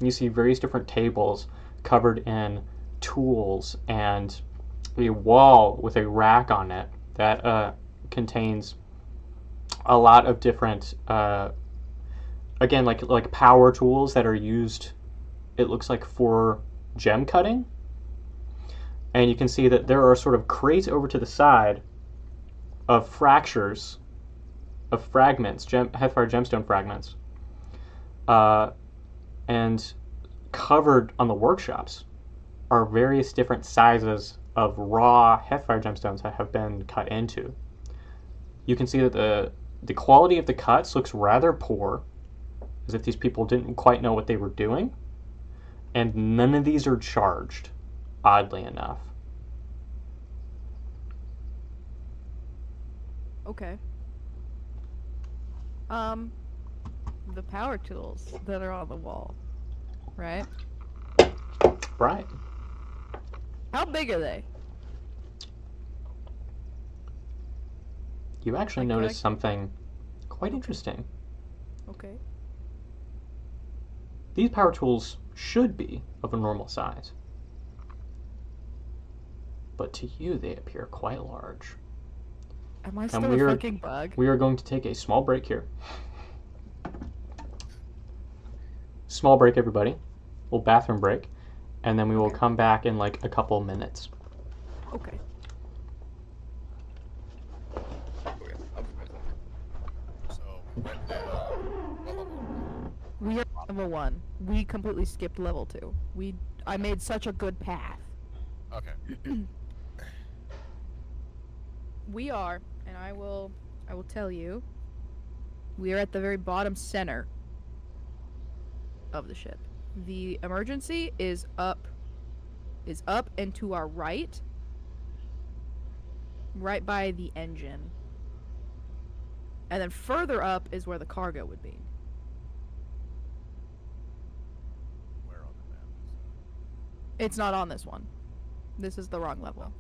You see various different tables covered in tools and a wall with a rack on it that contains a lot of different again like power tools that are used, it looks like, for gem cutting. And you can see that there are sort of crates over to the side of fractures of fragments, Heathfire gemstone fragments, and covered on the workshops are various different sizes of raw Heathfire gemstones that have been cut into. You can see that the quality of the cuts looks rather poor, as if these people didn't quite know what they were doing, and none of these are charged, oddly enough. Okay. The power tools that are on the wall, right? Right. How big are they? You actually Like, notice something quite interesting. Okay. These power tools should be of a normal size, but to you they appear quite large. Am I And still a fucking bug? we are going to take a small break here. Small break, everybody. Little bathroom break. And then we will Okay. come back in like a couple minutes. Okay. Okay, I'll be right back. So, when did, level We are level 1. We completely skipped level 2. I made such a good path. Okay. We are, and I will tell you, we are at the very bottom center of the ship. The emergency is up and to our right by the engine. And then further up is where the cargo would be. Where on the map is It's not on this one. This is the wrong level.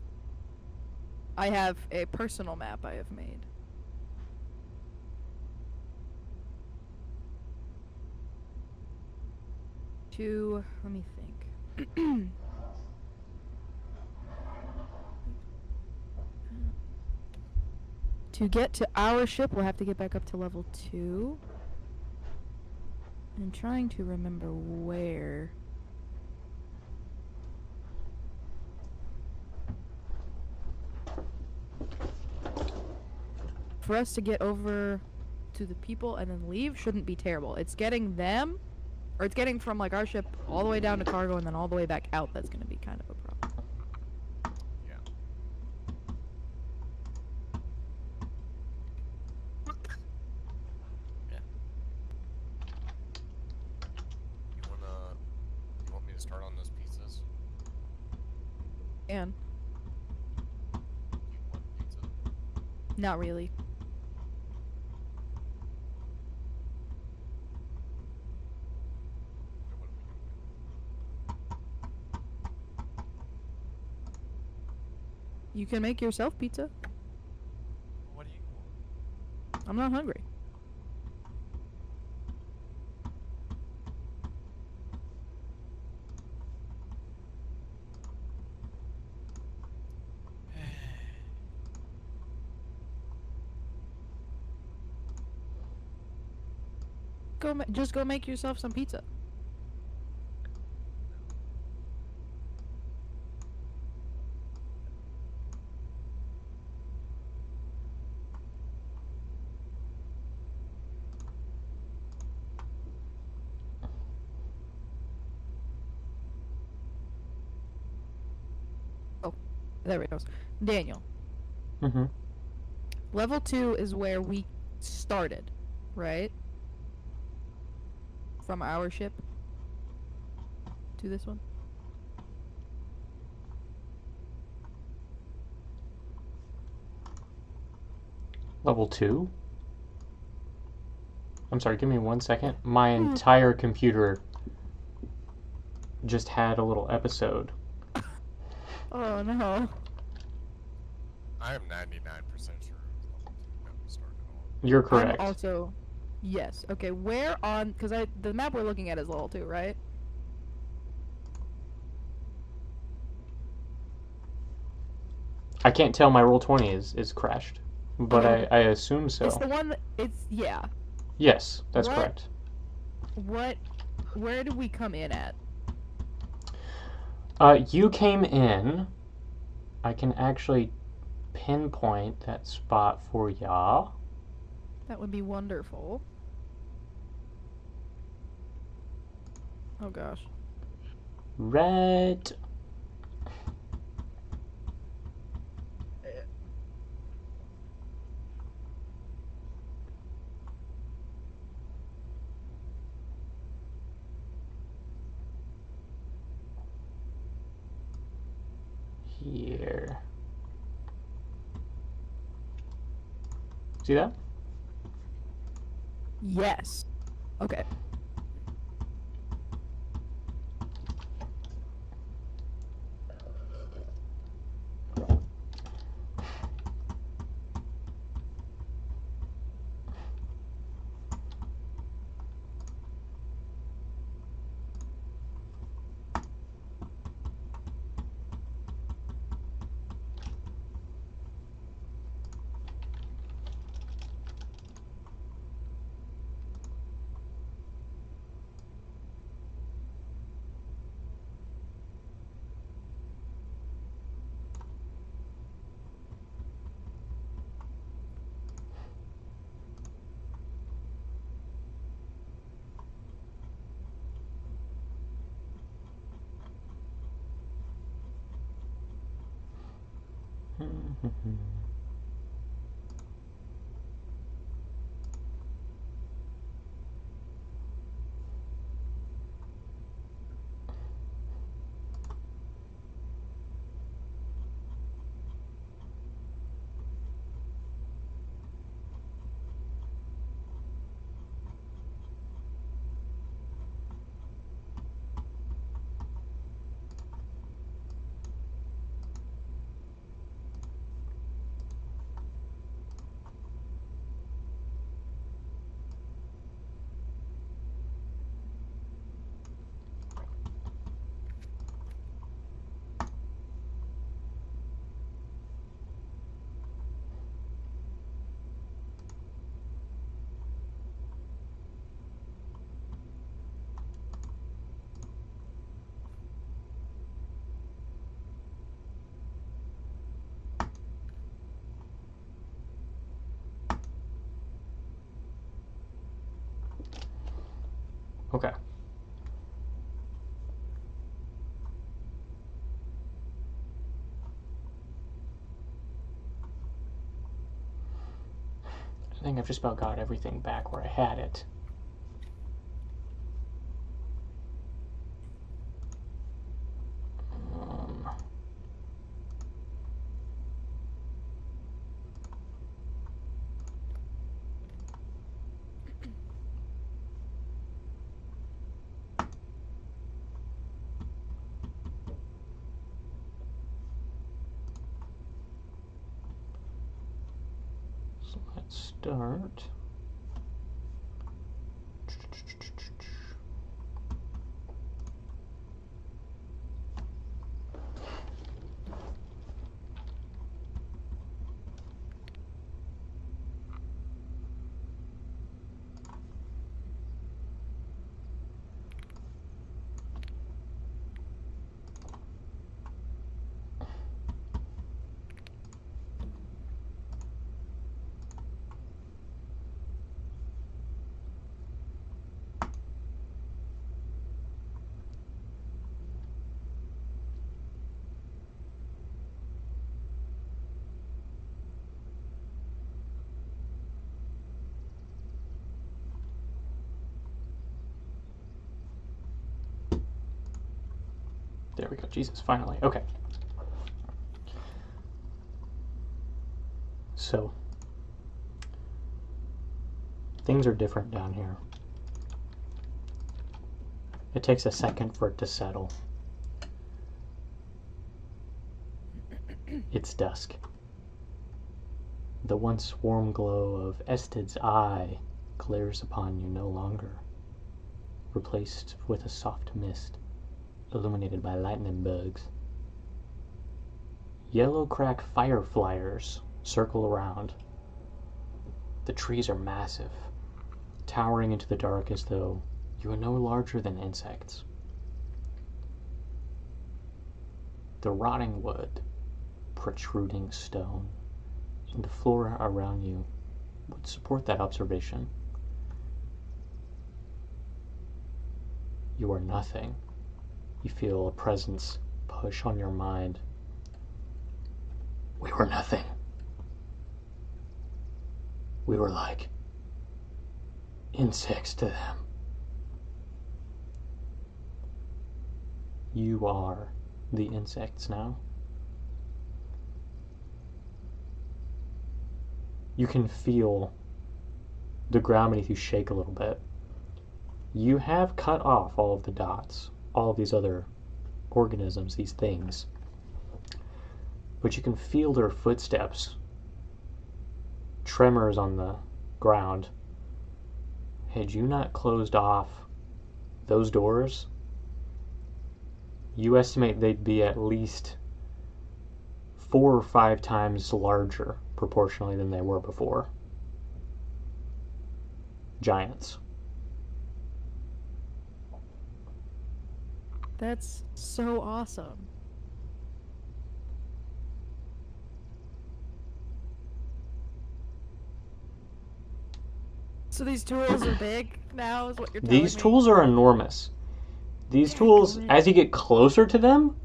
I have a personal map I have made. Let me think. To get to our ship, we'll have to get back up to level 2. I'm trying to remember where. For us to get over to the people and then leave shouldn't be terrible. It's getting them, or it's getting from like our ship all the way down to cargo and then all the way back out that's going to be kind of a problem. Yeah. Yeah. You want me to start on those pieces? And You want pizza? not really. Then what are we doing? You can make yourself pizza. What do you want? I'm not hungry. Just go make yourself some pizza. Oh, there it goes. Daniel, Mm-hmm. level 2 is where we started, right? From our ship to this one. Level 2? I'm sorry, give me 1 second. My entire computer just had a little episode. Oh no. I am 99% sure it was level 2 that we started on. You're correct. I'm also yes. Okay, where on cuz the map we're looking at is level 2, right? I can't tell, my Roll20 is crashed. But Okay. I assume so. It's the one it's yeah. Yes, that's What? correct. Where did we come in at? You came in. I can actually pinpoint that spot for ya. That would be wonderful. Oh gosh. Right. Here. See that? Yes. Okay. Okay. I think I've just about got everything back where I had it. So let's start. There we go. Jesus, finally. Okay. So, things are different down here. It takes a second for it to settle. It's dusk. The once warm glow of Estid's eye glares upon you no longer, replaced with a soft mist illuminated by lightning bugs. Yellow crack fireflies circle around. The trees are massive, towering into the dark as though you are no larger than insects. The rotting wood, protruding stone, and the flora around you would support that observation. You are nothing. You feel a presence push on your mind. We were nothing. We were like insects to them. You are the insects now. You can feel the ground beneath you shake a little bit. You have cut off all of the dots, all of these other organisms, these things. But you can feel their footsteps, tremors on the ground. Had you not closed off those doors, you estimate they'd be at least 4 or 5 times larger proportionally than they were before. Giants. That's so awesome. So these tools are big now, is what you're telling me? These tools are enormous. These tools, as you get closer to them,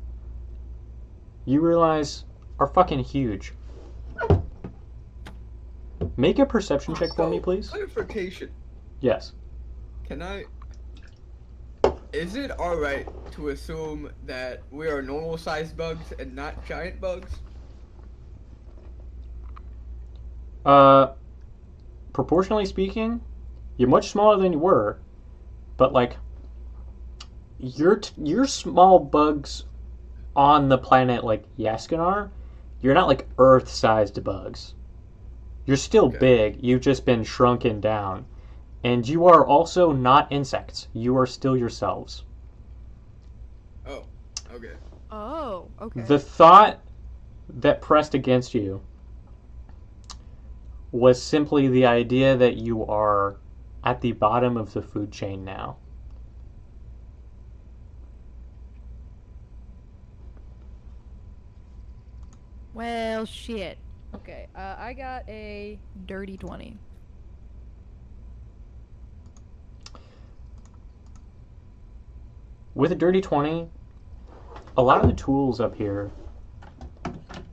you realize are fucking huge. Make a perception check for me, please. Clarification. Yes. Can I... Is it alright to assume that we are normal-sized bugs and not giant bugs? Proportionally speaking, you're much smaller than you were, but like, you're small bugs on the planet like Yaskinar. You're not like Earth-sized bugs. You're still big. You've just been shrunken down. And you are also not insects. You are still yourselves. Oh, okay. Oh, okay. The thought that pressed against you was simply the idea that you are at the bottom of the food chain now. Well, shit. Okay, I got a dirty 20. With a dirty 20, a lot of the tools up here,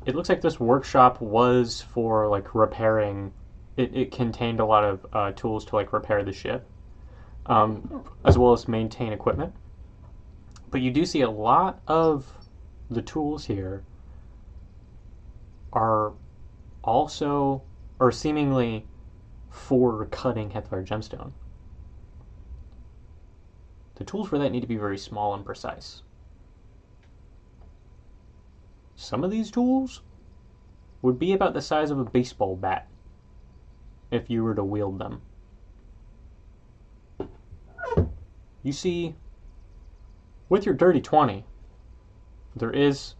it looks like this workshop was for like repairing. It contained a lot of tools to like repair the ship, as well as maintain equipment. But you do see a lot of the tools here are also, or seemingly, for cutting Hetlar gemstone. The tools for that need to be very small and precise. Some of these tools would be about the size of a baseball bat if you were to wield them. You see, with your dirty 20, there is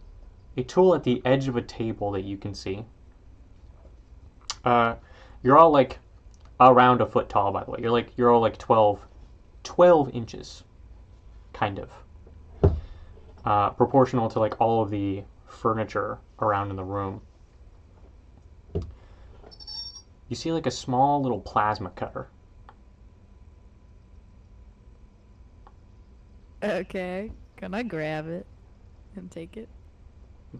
a tool at the edge of a table that you can see. You're all like around a foot tall, by the way. You're all like 12 inches, kind of. Proportional to like all of the furniture around in the room. You see like a small little plasma cutter. Okay. Can I grab it and take it?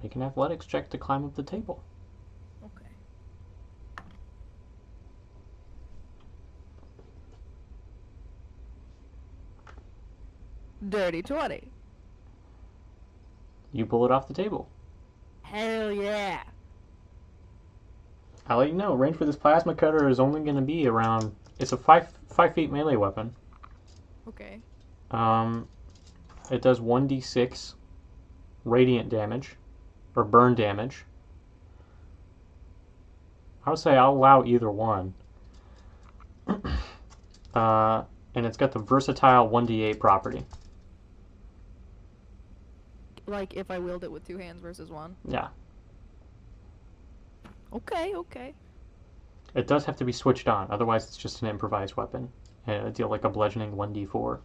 Make an athletics check to climb up the table. Okay. Dirty 20. You pull it off the table. Hell yeah. I'll let you know, range for this plasma cutter is only going to be around, it's a 5 feet melee weapon. Okay. It does 1d6 radiant damage, or burn damage. I would say I'll allow either one. And it's got the versatile 1d8 property. Like if I wield it with two hands versus one? Yeah. Okay, okay. It does have to be switched on, otherwise it's just an improvised weapon. And it'll deal like a bludgeoning 1d4.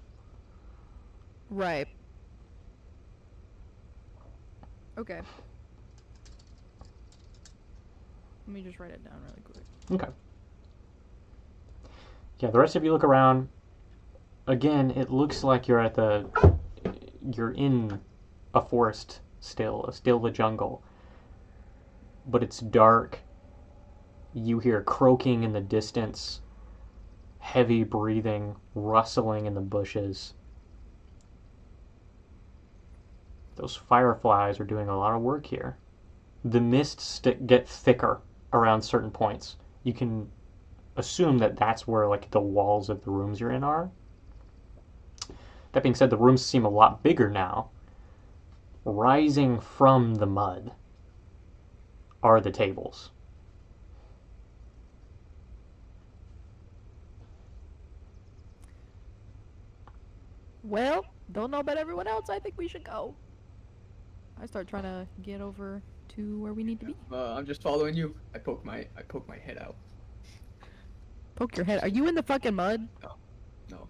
Right. Okay. Let me just write it down really quick. Okay. Yeah, the rest of you look around. Again, it looks like you're in a forest still the jungle. But it's dark. You hear croaking in the distance, heavy breathing, rustling in the bushes. Those fireflies are doing a lot of work here. The mists get thicker around certain points. You can assume that that's where like the walls of the rooms you're in are. That being said, the rooms seem a lot bigger now. Rising from the mud are the tables. Well, don't know about everyone else. I think we should go. I start trying to get over to where we need to be. I'm just following you. I poke my head out. Poke your head. Are you in the fucking mud? No.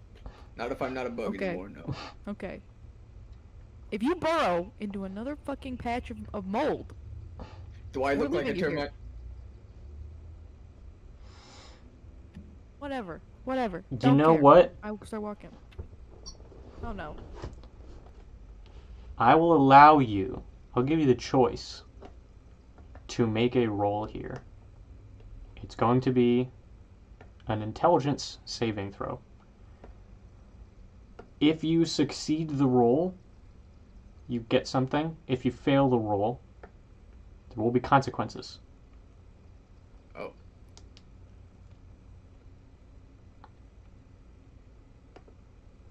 Not if I'm not a bug Okay. anymore, no. Okay. If you burrow into another fucking patch of mold. Do I We're look like a leaving you here. termite? Whatever. You Don't know care. what? I will start walking. Oh no. I will allow you, I'll give you the choice to make a roll here. It's going to be an intelligence saving throw. If you succeed the roll, you get something. If you fail the roll, there will be consequences. Oh.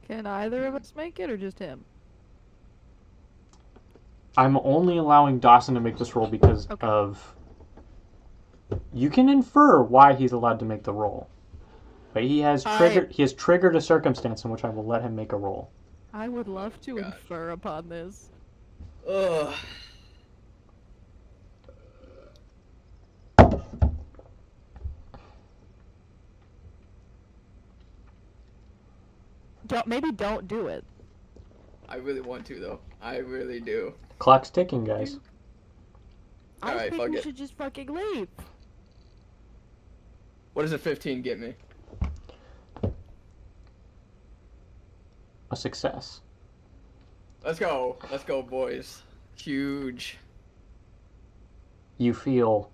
Can either of us make it or just him? I'm only allowing Dawson to make this roll because Okay. of... You can infer why he's allowed to make the roll. But he has triggered a circumstance in which I will let him make a roll. I would love to God. infer upon this. Ugh. Maybe don't do it. I really want to though. I really do. Clock's ticking, guys. I Alright, think fuck we it. should just fucking leave. What does a 15 get me? A success. Let's go. Let's go, boys. Huge. You feel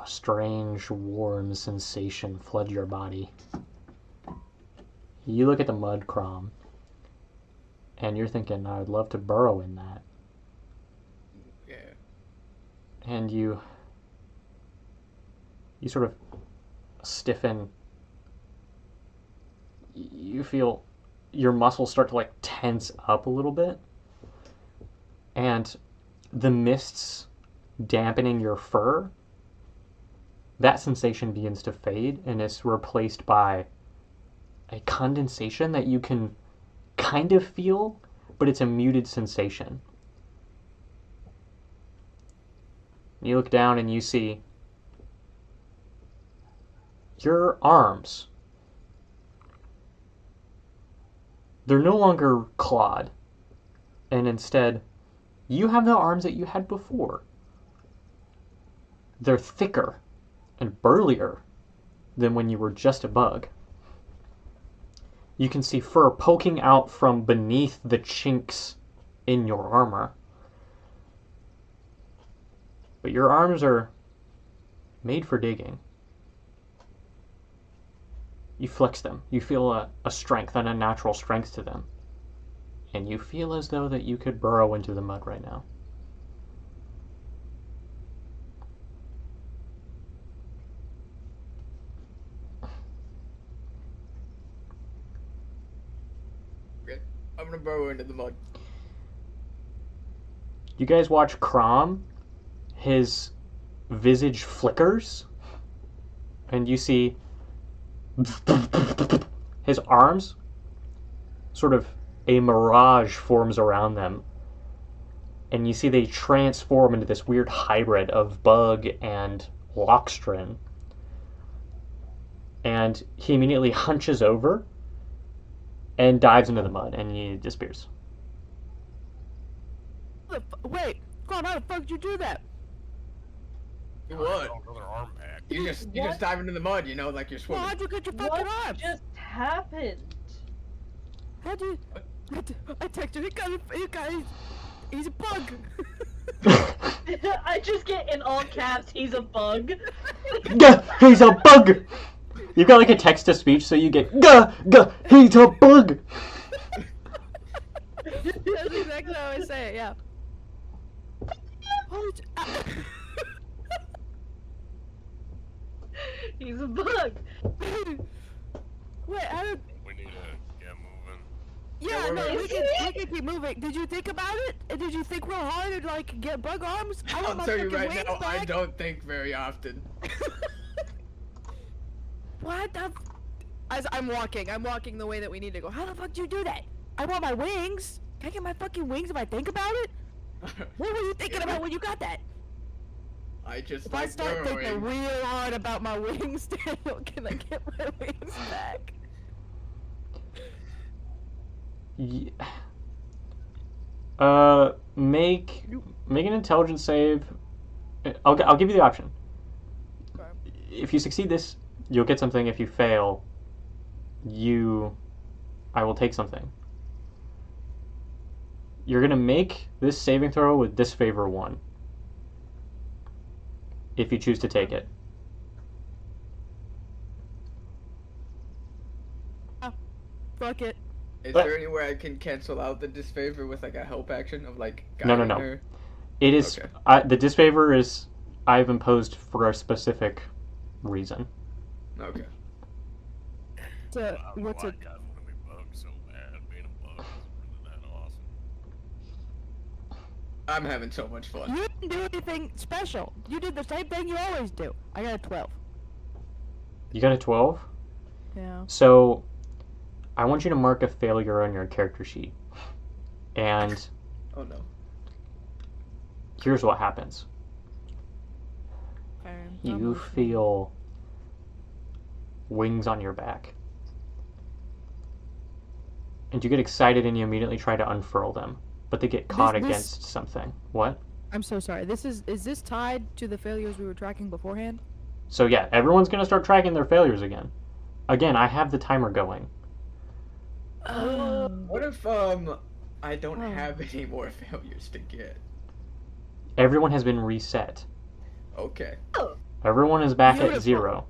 a strange, warm sensation flood your body. You look at the mud, Crom, and you're thinking, I would love to burrow in that. Yeah. And you sort of stiffen. You feel your muscles start to like tense up a little bit, and the mists dampening your fur, that sensation begins to fade and is replaced by a condensation that you can kind of feel, but it's a muted sensation. You look down and you see your arms. They're no longer clawed, and instead, you have the arms that you had before. They're thicker and burlier than when you were just a bug. You can see fur poking out from beneath the chinks in your armor. But your arms are made for digging. You flex them. You feel a strength, an unnatural strength to them. And you feel as though that you could burrow into the mud right now. Okay. I'm gonna burrow into the mud. You guys watch Crom. His visage flickers. And you see his arms, sort of a mirage forms around them, and you see they transform into this weird hybrid of bug and Lockstrin. And he immediately hunches over and dives into the mud, and he disappears. Wait, come on, how the fuck did you do that? What? Another arm back. You just dive into the mud, you know, like you're Well, swimming. how'd you get your fucking What arms? just happened? How'd you? I texted him. He's a bug. I just get in all caps, he's a bug. Gah, he's a bug! You've got like a text to speech, so you get, gah, gah, he's a bug! That's exactly how I say it, yeah. He's a bug. Wait, how did... We need to get moving. Yeah, we're no, ready. we can keep moving. Did you think about it? Did you think real hard and like get bug arms? I want I'll my tell you fucking right wings now, I back. don't think very often. What the? As I'm walking the way that we need to go. How the fuck do you do that? I want my wings. Can I get my fucking wings if I think about it? What were you thinking about when you got that? I just If I like start thinking burrowing. real hard about my wings, Daniel, can I get my wings back? Make an intelligence save. I'll give you the option. Okay. If you succeed this, you'll get something. If you fail, I will take something. You're gonna make this saving throw with disfavor 1. If you choose to take it. Fuck it. Is But- there any way I can cancel out the disfavor with like a help action of like No, guiding no. her? It is Okay. the disfavor is I've imposed for a specific reason. Okay. So, I don't know what's why it? guys want to be bugs so bad. Being a bug isn't really that awesome. I'm having so much fun. You didn't do anything special. You did the same thing you always do. I got a 12. You got a 12? Yeah. So I want you to mark a failure on your character sheet. And Oh no. here's what happens. Okay, You feel wings on your back. And you get excited and you immediately try to unfurl them. But they get caught This- against something. What? I'm so sorry. Is this tied to the failures we were tracking beforehand? So yeah, everyone's going to start tracking their failures again. Again, I have the timer going. What if I don't Oh. have any more failures to get. Everyone has been reset. Okay. Everyone is back at Beautiful. 0.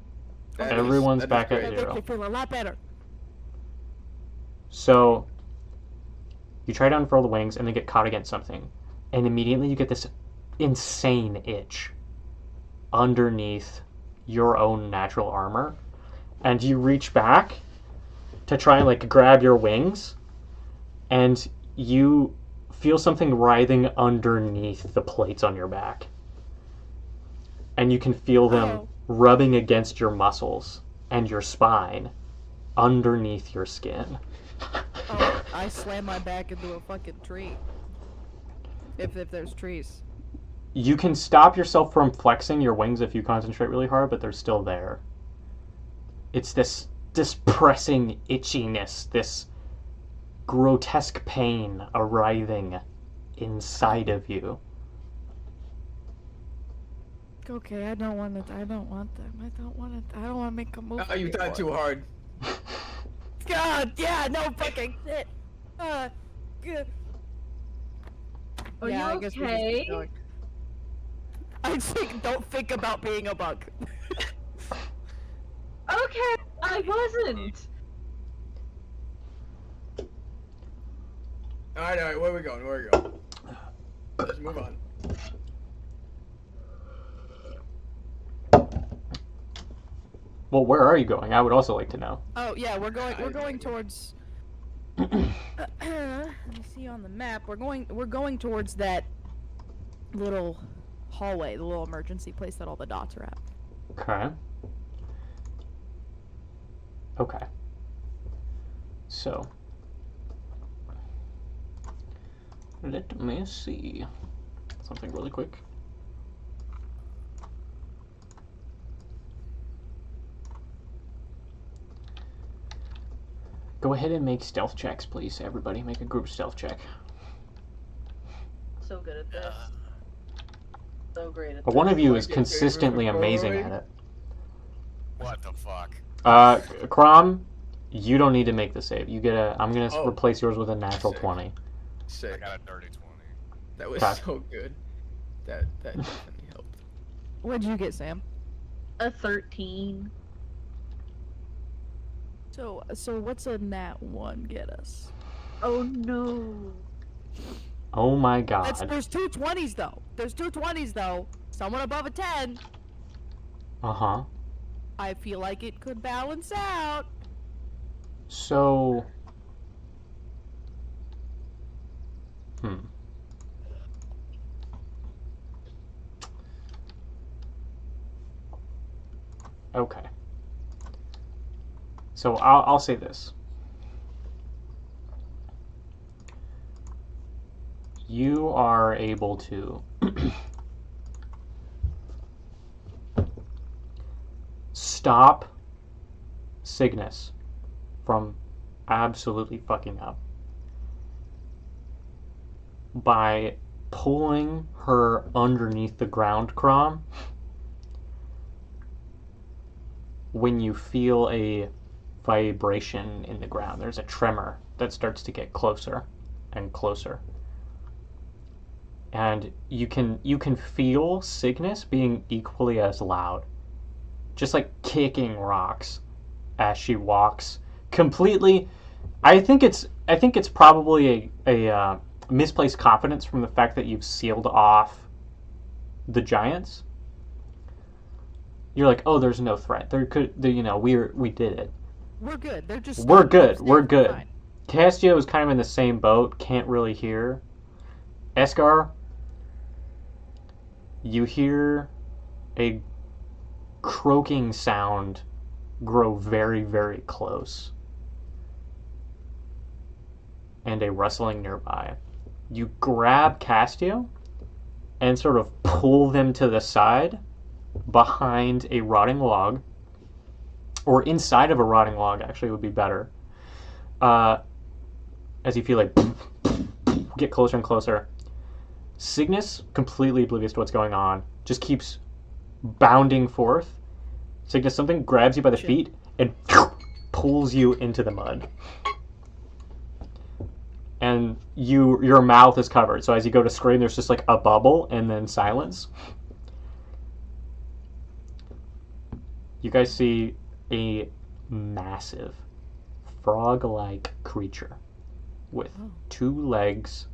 That Everyone's is back at great. That makes 0. me feel a lot better. So, you try to unfurl the wings and they get caught against something. And immediately you get this insane itch underneath your own natural armor. And you reach back to try and like grab your wings. And you feel something writhing underneath the plates on your back. And you can feel them Oh. rubbing against your muscles and your spine underneath your skin. Oh, I slam my back into a fucking tree. If there's trees. You can stop yourself from flexing your wings if you concentrate really hard, but they're still there. It's this pressing itchiness, this grotesque pain arriving inside of you. Okay, I don't want them. I don't want to make a move. Oh, you thought too hard. God, yeah, no fucking shit. Good. Are Yeah, you I guess we just okay? keep going. I think don't think about being a bug. Okay, I wasn't. Alright, where are we going? Where are we going? Let's move on. Well, where are you going? I would also like to know. Oh yeah, we're going towards. Let me see on the map. We're going towards that little hallway, the little emergency place that all the dots are at. Okay. Okay. So, let me see something really quick. Go ahead and make stealth checks, please. Everybody, make a group stealth check. So good at this. So great at But this. one of you Like is your consistently favorite amazing boy? at it. What the fuck? Crom, you don't need to make the save. You get a. I'm gonna Oh. replace yours with a natural Sick. 20. I Sick. got a dirty 20. That was Okay. so good. That definitely helped. What'd you get, Sam? A 13. So what's a nat 1 get us? Oh no. Oh my god. There's two 20s though. There's two 20s though. Someone above a 10. Uh huh. I feel like it could balance out. So. Okay. So I'll say this. You are able to stop Cygnus from absolutely fucking up by pulling her underneath the ground, Crom, when you feel a vibration in the ground. There's a tremor that starts to get closer and closer. And you can feel Cygnus being equally as loud. Just like kicking rocks as she walks completely. I think it's probably a misplaced confidence from the fact that you've sealed off the giants. You're like, oh, there's no threat. We did it. We're good. They're just. We're stuck good. upstairs. We're good. Fine. Castio is kind of in the same boat. Can't really hear. Escar, you hear a croaking sound grow very, very close. And a rustling nearby. You grab Castio and sort of pull them to the side behind a rotting log. Or inside of a rotting log, actually, would be better. As you feel like get closer and closer. Cygnus, completely oblivious to what's going on, just keeps bounding forth. Cygnus, something grabs you by the Shit. feet, and pulls you into the mud. and your mouth is covered. So as you go to scream, there's just like a bubble and then silence. You guys see a massive frog-like creature with 2 legs,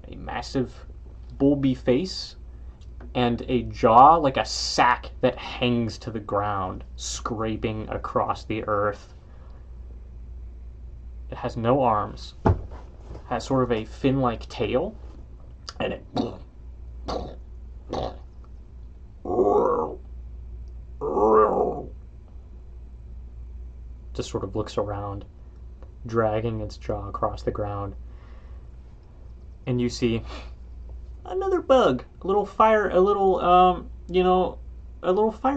a massive bulby face, and a jaw like a sack that hangs to the ground, scraping across the earth. It has no arms, has sort of a fin-like tail, and it just sort of looks around, dragging its jaw across the ground. And you see another bug, a little fire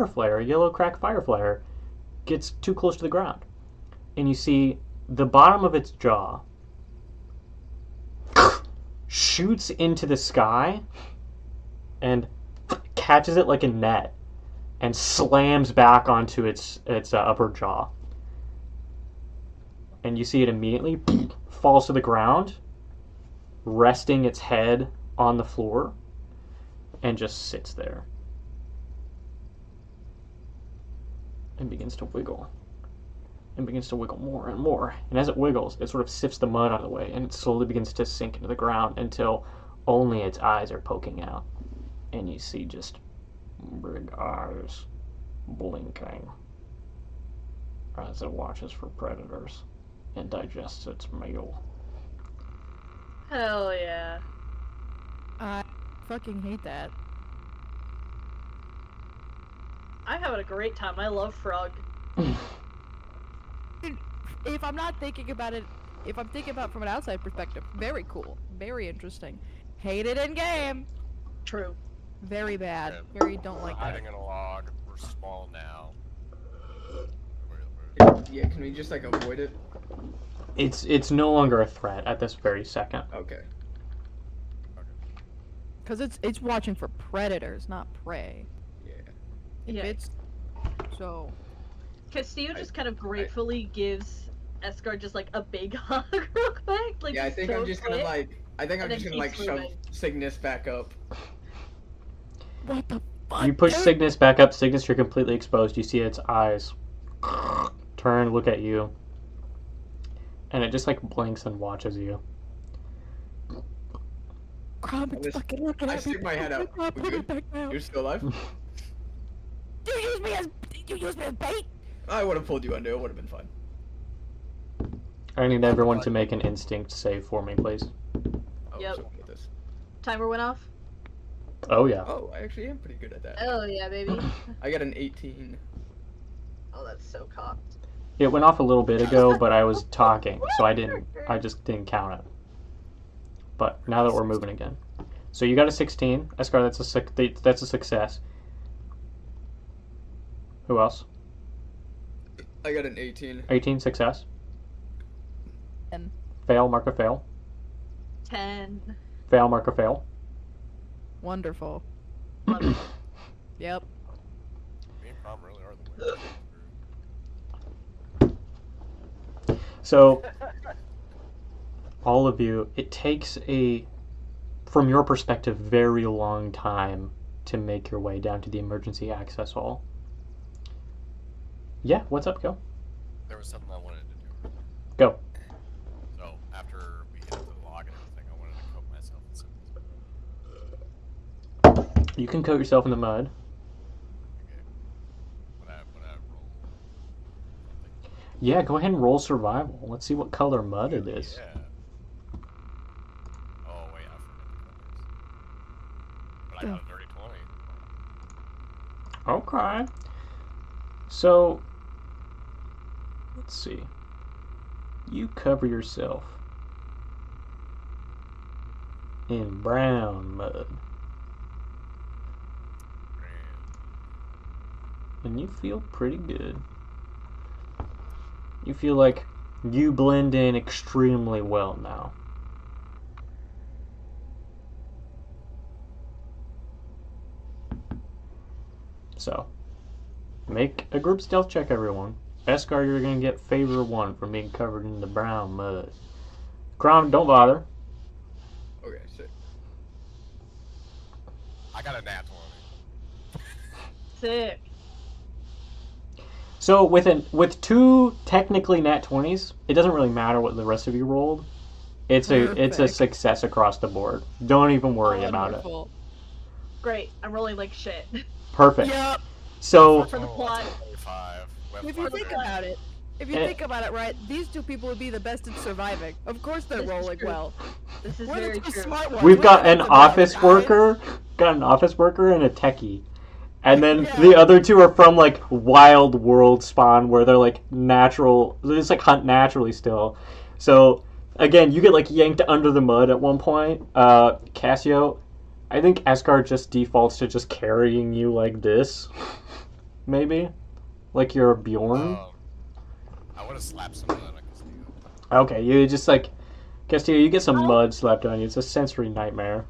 flare, a yellow crack fire flare, gets too close to the ground. And you see the bottom of its jaw shoots into the sky and catches it like a net and slams back onto its upper jaw. And you see it immediately falls to the ground, resting its head on the floor, and just sits there and begins to wiggle. And begins to wiggle more and more. And as it wiggles, it sort of sifts the mud out of the way, and it slowly begins to sink into the ground until only its eyes are poking out. And you see just big eyes blinking as it watches for predators and digests its meal. Hell yeah. I fucking hate that. I'm having a great time. I love frog. If I'm not thinking about it, if I'm thinking about it from an outside perspective, very cool, very interesting. Hate it in game. True. Very bad. Yeah, Very don't like we're that. hiding in a log. We're small now. Yeah, can we just like avoid it? It's no longer a threat at this very second. Okay. Cause it's watching for predators, not prey. Yeah. If Yeah. it's so. Castillo just kind of gratefully gives Escar just like a big hug real quick. Like, Yeah, I think so I'm just gonna quick. I'm and just then gonna keeps shove moving. Cygnus back up. What the fuck? You push dude? Cygnus back up. Cygnus, you're completely exposed. You see its eyes turn, look at you, and it just like blinks and watches you. Crumb, it's just- fucking looking I at me. stick my head out. Crumb, We put good? it back down. You're still alive? You use me as bait? I would have pulled you under. It would have been fun. I need everyone to make an instinct save for me, please. Oh, Yep. so good at this. Timer went off. Oh yeah. Oh, I actually am pretty good at that. Oh yeah, baby. I got an 18. Oh, that's so cocked. It went off a little bit ago, but I was talking, so I just didn't count it. But now that we're moving again, so you got a 16, Escar. That's a success. Who else? I got an 18. 18 success. 10. Fail, mark a fail. 10. Fail, mark a fail. Wonderful. Wonderful. Yep. Me and Prom really are the winners. So, all of you, it takes from your perspective, very long time to make your way down to the emergency access hall. Yeah, what's up, go? There was something I wanted to do. Go. So after we hit the log and everything, I wanted to coat myself in some. You can coat yourself in the mud. Okay. Would I roll something? Yeah, go ahead and roll survival. Let's see what color mud it is. Yeah. Oh wait, I forgot the colors. But I got a dirty 20. Okay. So, let's see. You cover yourself in brown mud. And you feel pretty good. You feel like you blend in extremely well now. So, make a group stealth check, everyone. Eskar, you're gonna get favor 1 from being covered in the brown mud. Crom, don't bother. Okay, sick. I got a nat 20. Sick. So with 2 technically nat 20s, it doesn't really matter what the rest of you rolled. It's a Perfect. success across the board. Don't even worry about it. Wonderful. Great. I'm rolling like shit. Perfect. Yep. So For the plot. 25. If you think about it, right, these 2 people would be the best at surviving. Of course they're This is rolling true. well. This is We're very the 2 true. smart ones. we've We're got the an best office guys. worker, and a techie. And then Yeah. the other 2 are from like wild world spawn where they're like natural. They just like hunt naturally still. So again, you get like yanked under the mud at one point. Cassio, I think Eskar just defaults to just carrying you like this. Maybe. Like you're a Bjorn. I would have slapped some of them. Okay, you just like Castillo, you get some I'll- mud slapped on you. It's a sensory nightmare.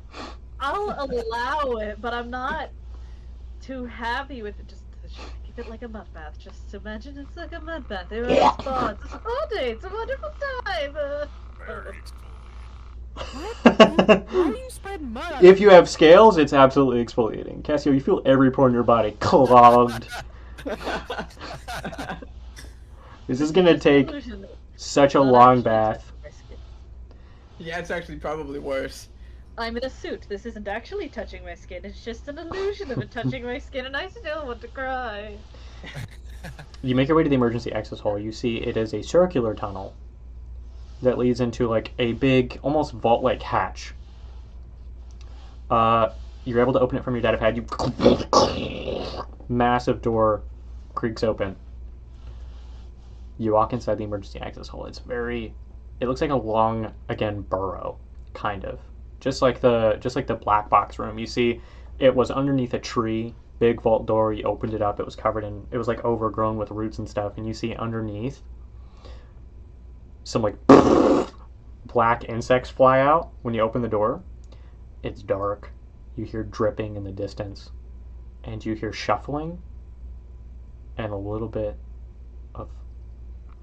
I'll allow it, but I'm not too happy with it. Just keep it like a mud bath. Just imagine it's like a mud bath. There are spots. It's a party. It's a wonderful time. Very exfoliating. Why do you spread mud on If you have scales, it's absolutely exfoliating. Cassio, you feel every pore in your body clogged. This is gonna take such a Not long actually bath. touching my skin. Yeah, it's actually probably worse. I'm in a suit. This isn't actually touching my skin. It's just an illusion of it touching my skin, and I still want to cry. You make your way to the emergency access hall. You see it is a circular tunnel that leads into like a big, almost vault-like hatch. You're able to open it from your data pad. You massive door creaks open. You walk inside the emergency access hall. It looks like a long, again, burrow, kind of. Just like the black box room. You see, it was underneath a tree, big vault door. You opened it up. It was like overgrown with roots and stuff. And you see underneath some like black insects fly out when you open the door. It's dark. You hear dripping in the distance, and you hear shuffling and a little bit of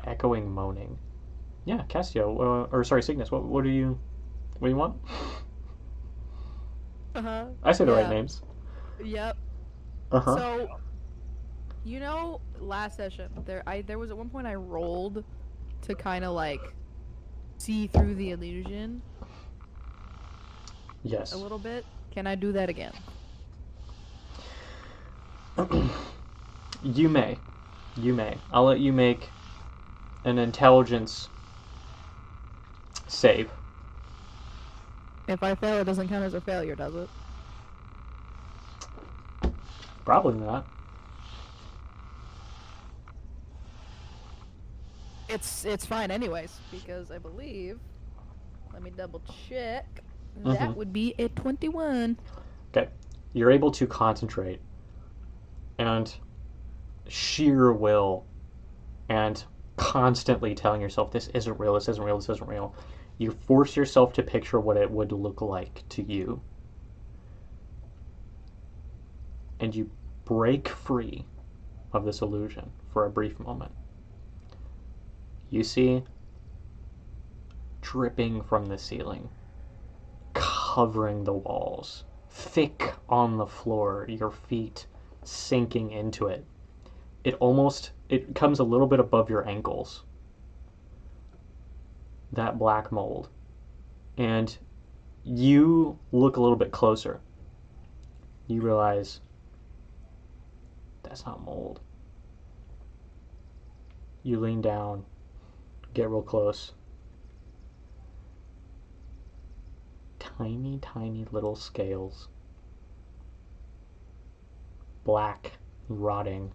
echoing moaning. Yeah, Cassio, Cygnus. What do you want? Uh-huh. I say the right Yeah. names. Yep. Uh-huh. So, last session there was at one point I rolled to kind of like see through the illusion Yes. a little bit. Can I do that again? You may. I'll let you make an intelligence save. If I fail, it doesn't count as a failure, does it? Probably not. It's fine anyways, because I believe, let me double check, that Mhm. would be a 21. Okay. You're able to concentrate and sheer will and constantly telling yourself this isn't real, this isn't real, this isn't real. You force yourself to picture what it would look like to you. And you break free of this illusion for a brief moment. You see, dripping from the ceiling, covering the walls, thick on the floor, your feet sinking into it. It comes a little bit above your ankles. That black mold. And you look a little bit closer. You realize that's not mold. You lean down, get real close. Tiny, tiny little scales. Black, rotting.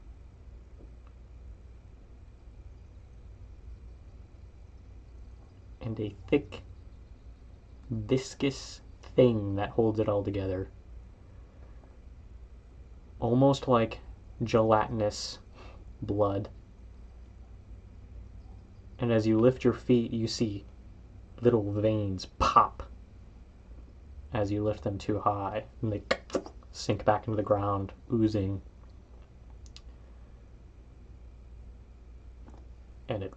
And a thick, viscous thing that holds it all together. Almost like gelatinous blood. And as you lift your feet, you see little veins pop as you lift them too high, and they sink back into the ground, oozing. and it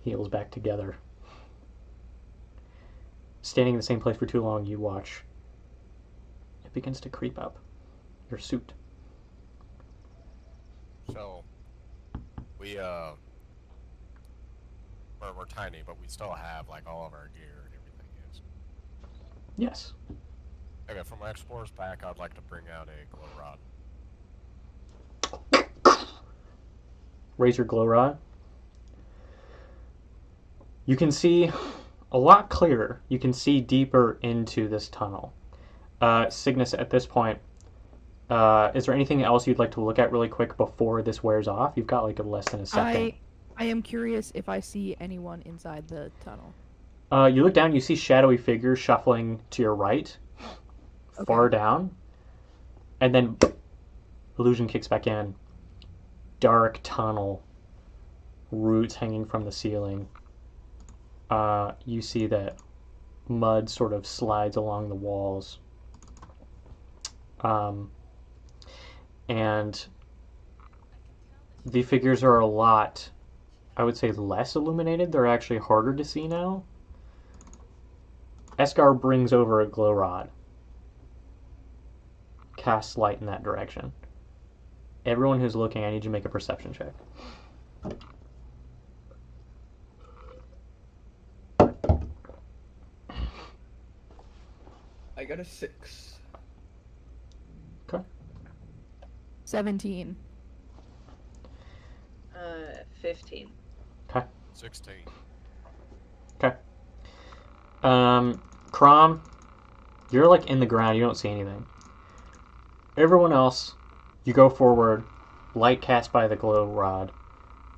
heals back together. Standing in the same place for too long, you watch. It begins to creep up your suit. So, we're tiny, but we still have, like, all of our gear and everything is. Yes. Okay, for my explorer's pack, I'd like to bring out a glow rod. Raise your glow rod. You can see a lot clearer. You can see deeper into this tunnel. Cygnus, at this point, is there anything else you'd like to look at really quick before this wears off? You've got like less than a second. I am curious if I see anyone inside the tunnel. You look down, you see shadowy figures shuffling to your right, far down, and then illusion kicks back in. Dark tunnel, roots hanging from the ceiling. You see that mud sort of slides along the walls. And the figures are a lot, I would say, less illuminated. They're actually harder to see now. Eskar brings over a glow rod. Casts light in that direction. Everyone who's looking, I need you to make a perception check. I got a 6. Okay. 17. 15. Okay. 16. Okay. Crom, you're like in the ground. You don't see anything. Everyone else, you go forward, light cast by the glow rod,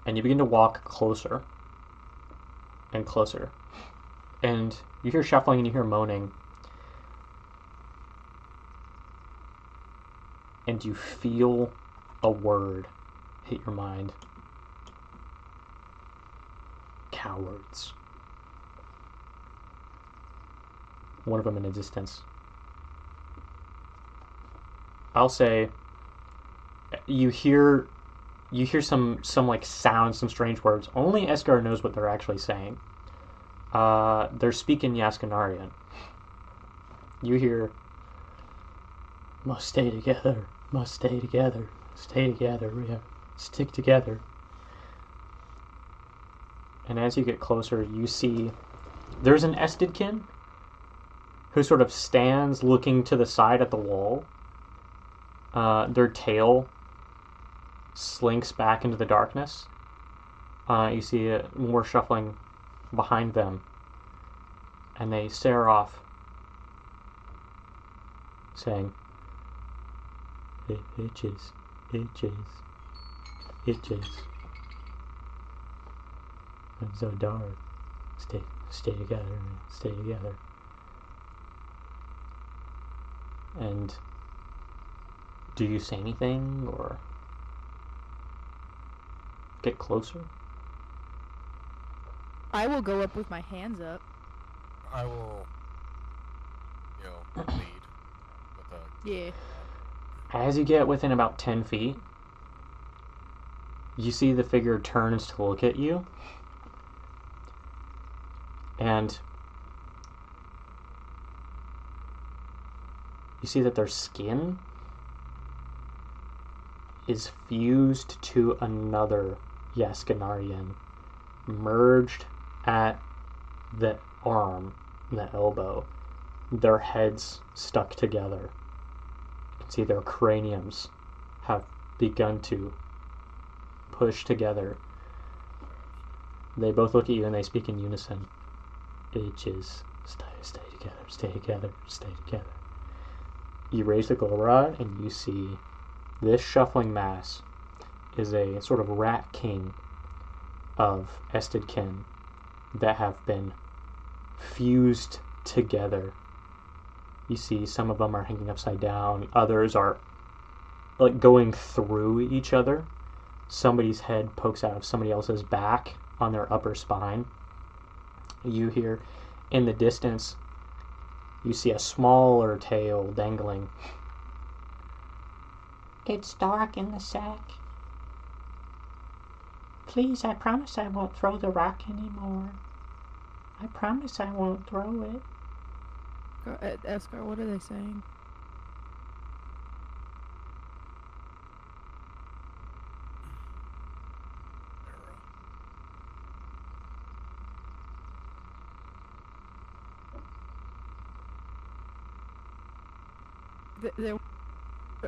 and you begin to walk closer and closer. And you hear shuffling and you hear moaning. And you feel a word hit your mind. Cowards. One of them in the distance. I'll say you hear some like sounds, some strange words. Only Eskar knows what they're actually saying. They're speaking Yaskanarian. You hear, must stay together, must stay together, stay together, yeah, stick together. And as you get closer, you see there's an Estidkin who sort of stands looking to the side at the wall. Their tail slinks back into the darkness. You see more shuffling behind them. And they stare off, saying, "It itches, itches, itches. It's so dark. Stay together, stay together." And do you say anything or get closer? I will go up with my hands up. I will, lead with a... Yeah. As you get within about 10 feet, you see the figure turns to look at you. And you see that their skin is fused to another Yaskanarian, merged at the arm, the elbow, their heads stuck together. You can see their craniums have begun to push together. They both look at you and they speak in unison. Itches, stay together, stay together, stay together. You raise the glow rod and you see this shuffling mass is a sort of rat king of Estidkin that have been fused together. You see some of them are hanging upside down, others are like going through each other. Somebody's head pokes out of somebody else's back on their upper spine. You hear in the distance, you see a smaller tail dangling. It's dark in the sack. Please, I promise I won't throw the rock anymore. I promise I won't throw it. Escar, what are they saying?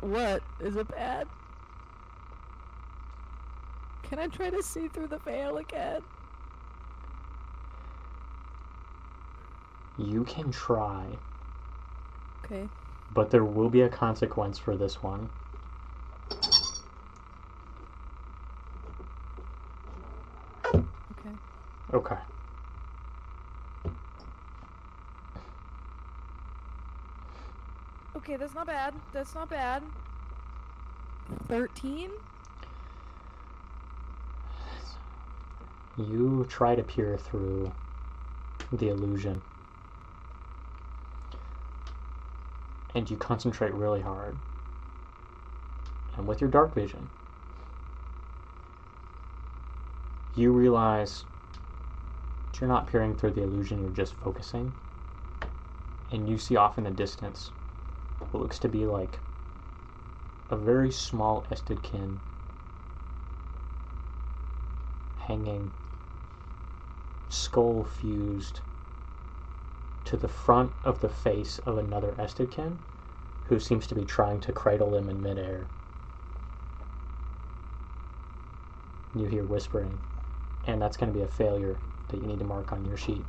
What? Is it bad? Can I try to see through the veil again? You can try, Okay. but there will be a consequence for this one. Okay. Okay. Okay, that's not bad. That's not bad. 13? You try to peer through the illusion. And you concentrate really hard. And with your dark vision, you realize you're not peering through the illusion, you're just focusing. And you see off in the distance what looks to be like a very small Estidkin hanging, skull fused to the front of the face of another Estidkin who seems to be trying to cradle him in midair. You hear whispering, and that's going to be a failure that you need to mark on your sheet.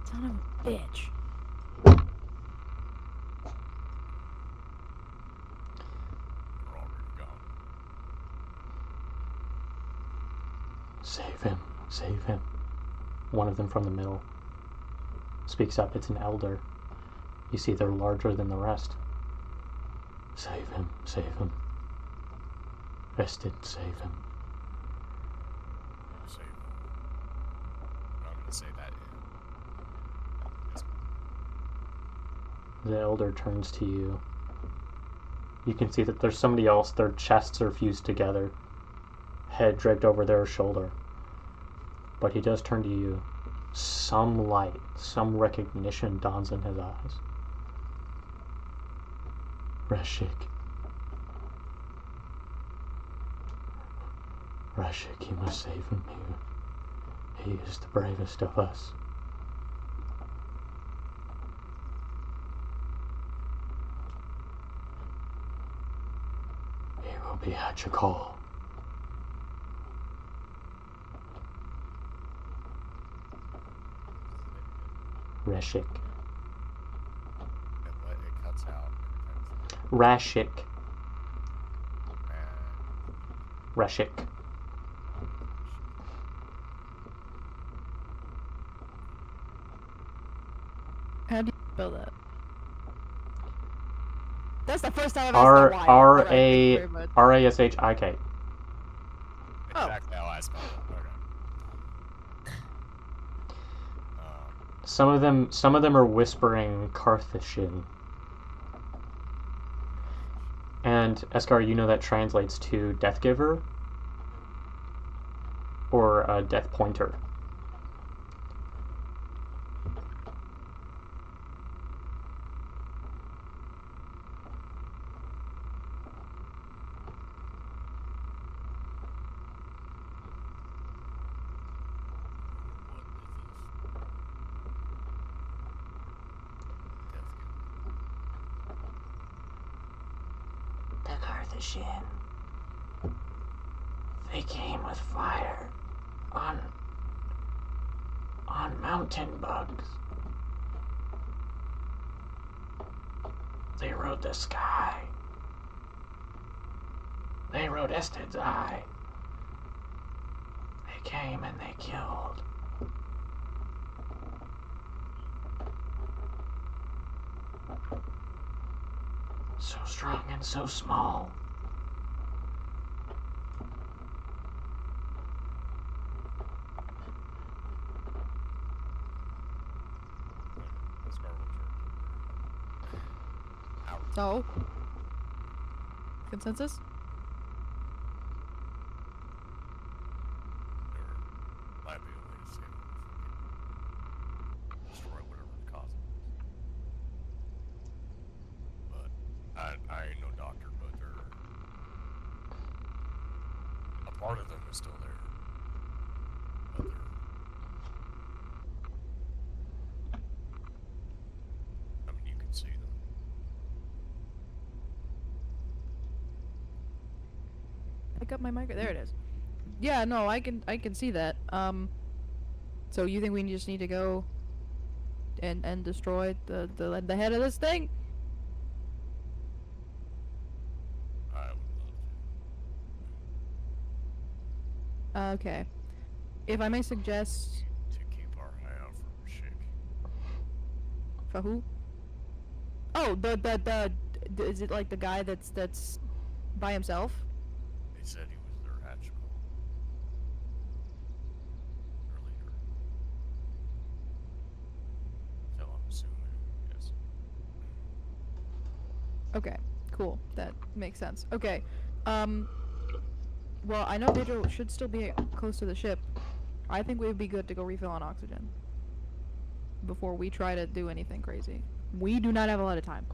Son of a bitch. They're already gone. Save him, save him. One of them from the middle speaks up. It's an elder. You see they're larger than the rest. Save him, save him. Estid, save him. Save them. I'm not gonna say that The elder turns to you. You can see that there's somebody else. Their chests are fused together, head draped over their shoulder. But he does turn to you. Some light, some recognition dawns in his eyes. Rashik. Rashik, you must save him here. He is the bravest of us. He will be at your call. Rashik. it cuts out. Rashik. And Rashik. How do you spell that? That's the first time I've asked that why. Alright, thank you very much. R-A-S-H-I-K. Oh. exactly how I spelled it. Okay. Some of them are whispering Carthaginian. And Eskar, you know that translates to Death Giver or Death Pointer. The Carthaginian. They came with fire on mountain bugs. They rode the sky. They rode Estid's eye. They came and they killed. So strong and so small. The Scar will turn. Out. So? Consensus? part of them is still there. But they're... I mean, you can see them. Pick up my mic. There it is. Yeah, no, I can see that. So you think we just need to go and destroy the head of this thing? I would love Okay. If I may suggest, to keep our eye out for Shake. for who? Oh, the is it like the guy that's by himself? They said he was their hatch call. Earlier. So I'm assuming, yes. Okay, cool. That makes sense. Okay. Well, I know Pedro should still be close to the ship. I think we would be good to go refill on oxygen before we try to do anything crazy. We do not have a lot of time.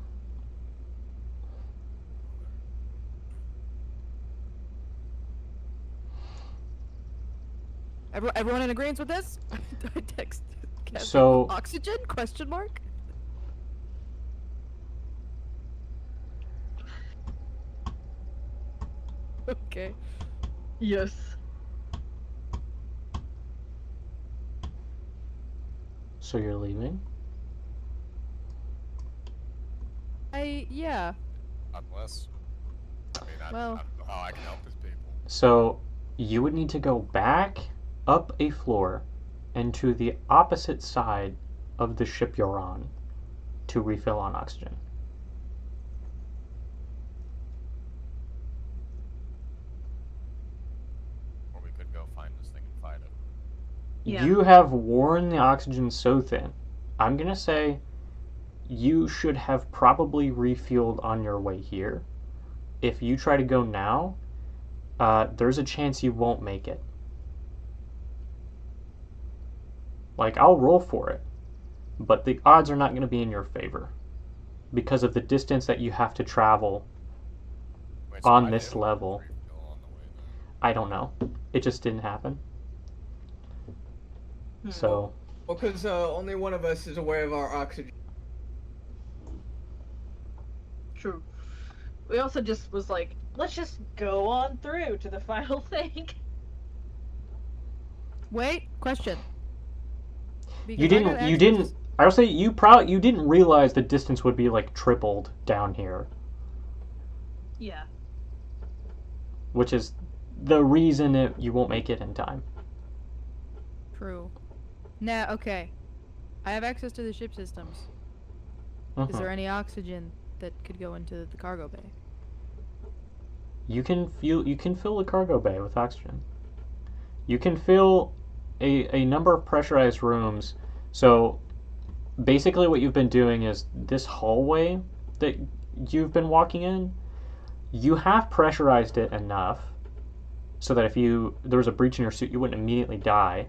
Everyone in agreement with this? I text Kevin. So- Oxygen? Question mark? Okay. Yes. So you're leaving? Yeah. Unless, I mean, I Well- don't know how I can help these people. So you would need to go back up a floor and to the opposite side of the ship you're on to refill on oxygen. Or we could go find this thing and fight it. Yeah. You have worn the oxygen so thin. I'm going to say you should have probably refueled on your way here. If you try to go now, there's a chance you won't make it. Like, I'll roll for it, but the odds are not going to be in your favor because of the distance that you have to travel. Wait, On I this didn't level. refill on the way then. I don't know. It just didn't happen. Hmm. So, Well, because only one of us is aware of our oxygen. True. We also just was like, let's just go on through to the final thing. Wait, question. you Because I got didn't access to didn't I would say you didn't realize the distance would be like tripled down here, Yeah. which is the reason you won't make it in time. True. Now, okay. I have access to the ship systems. Is Mhm. there any oxygen that could go into the cargo bay? You can fill the cargo bay with oxygen. You can fill a number of pressurized rooms. So basically what you've been doing is this hallway that you've been walking in, you have pressurized it enough so that if there was a breach in your suit, you wouldn't immediately die.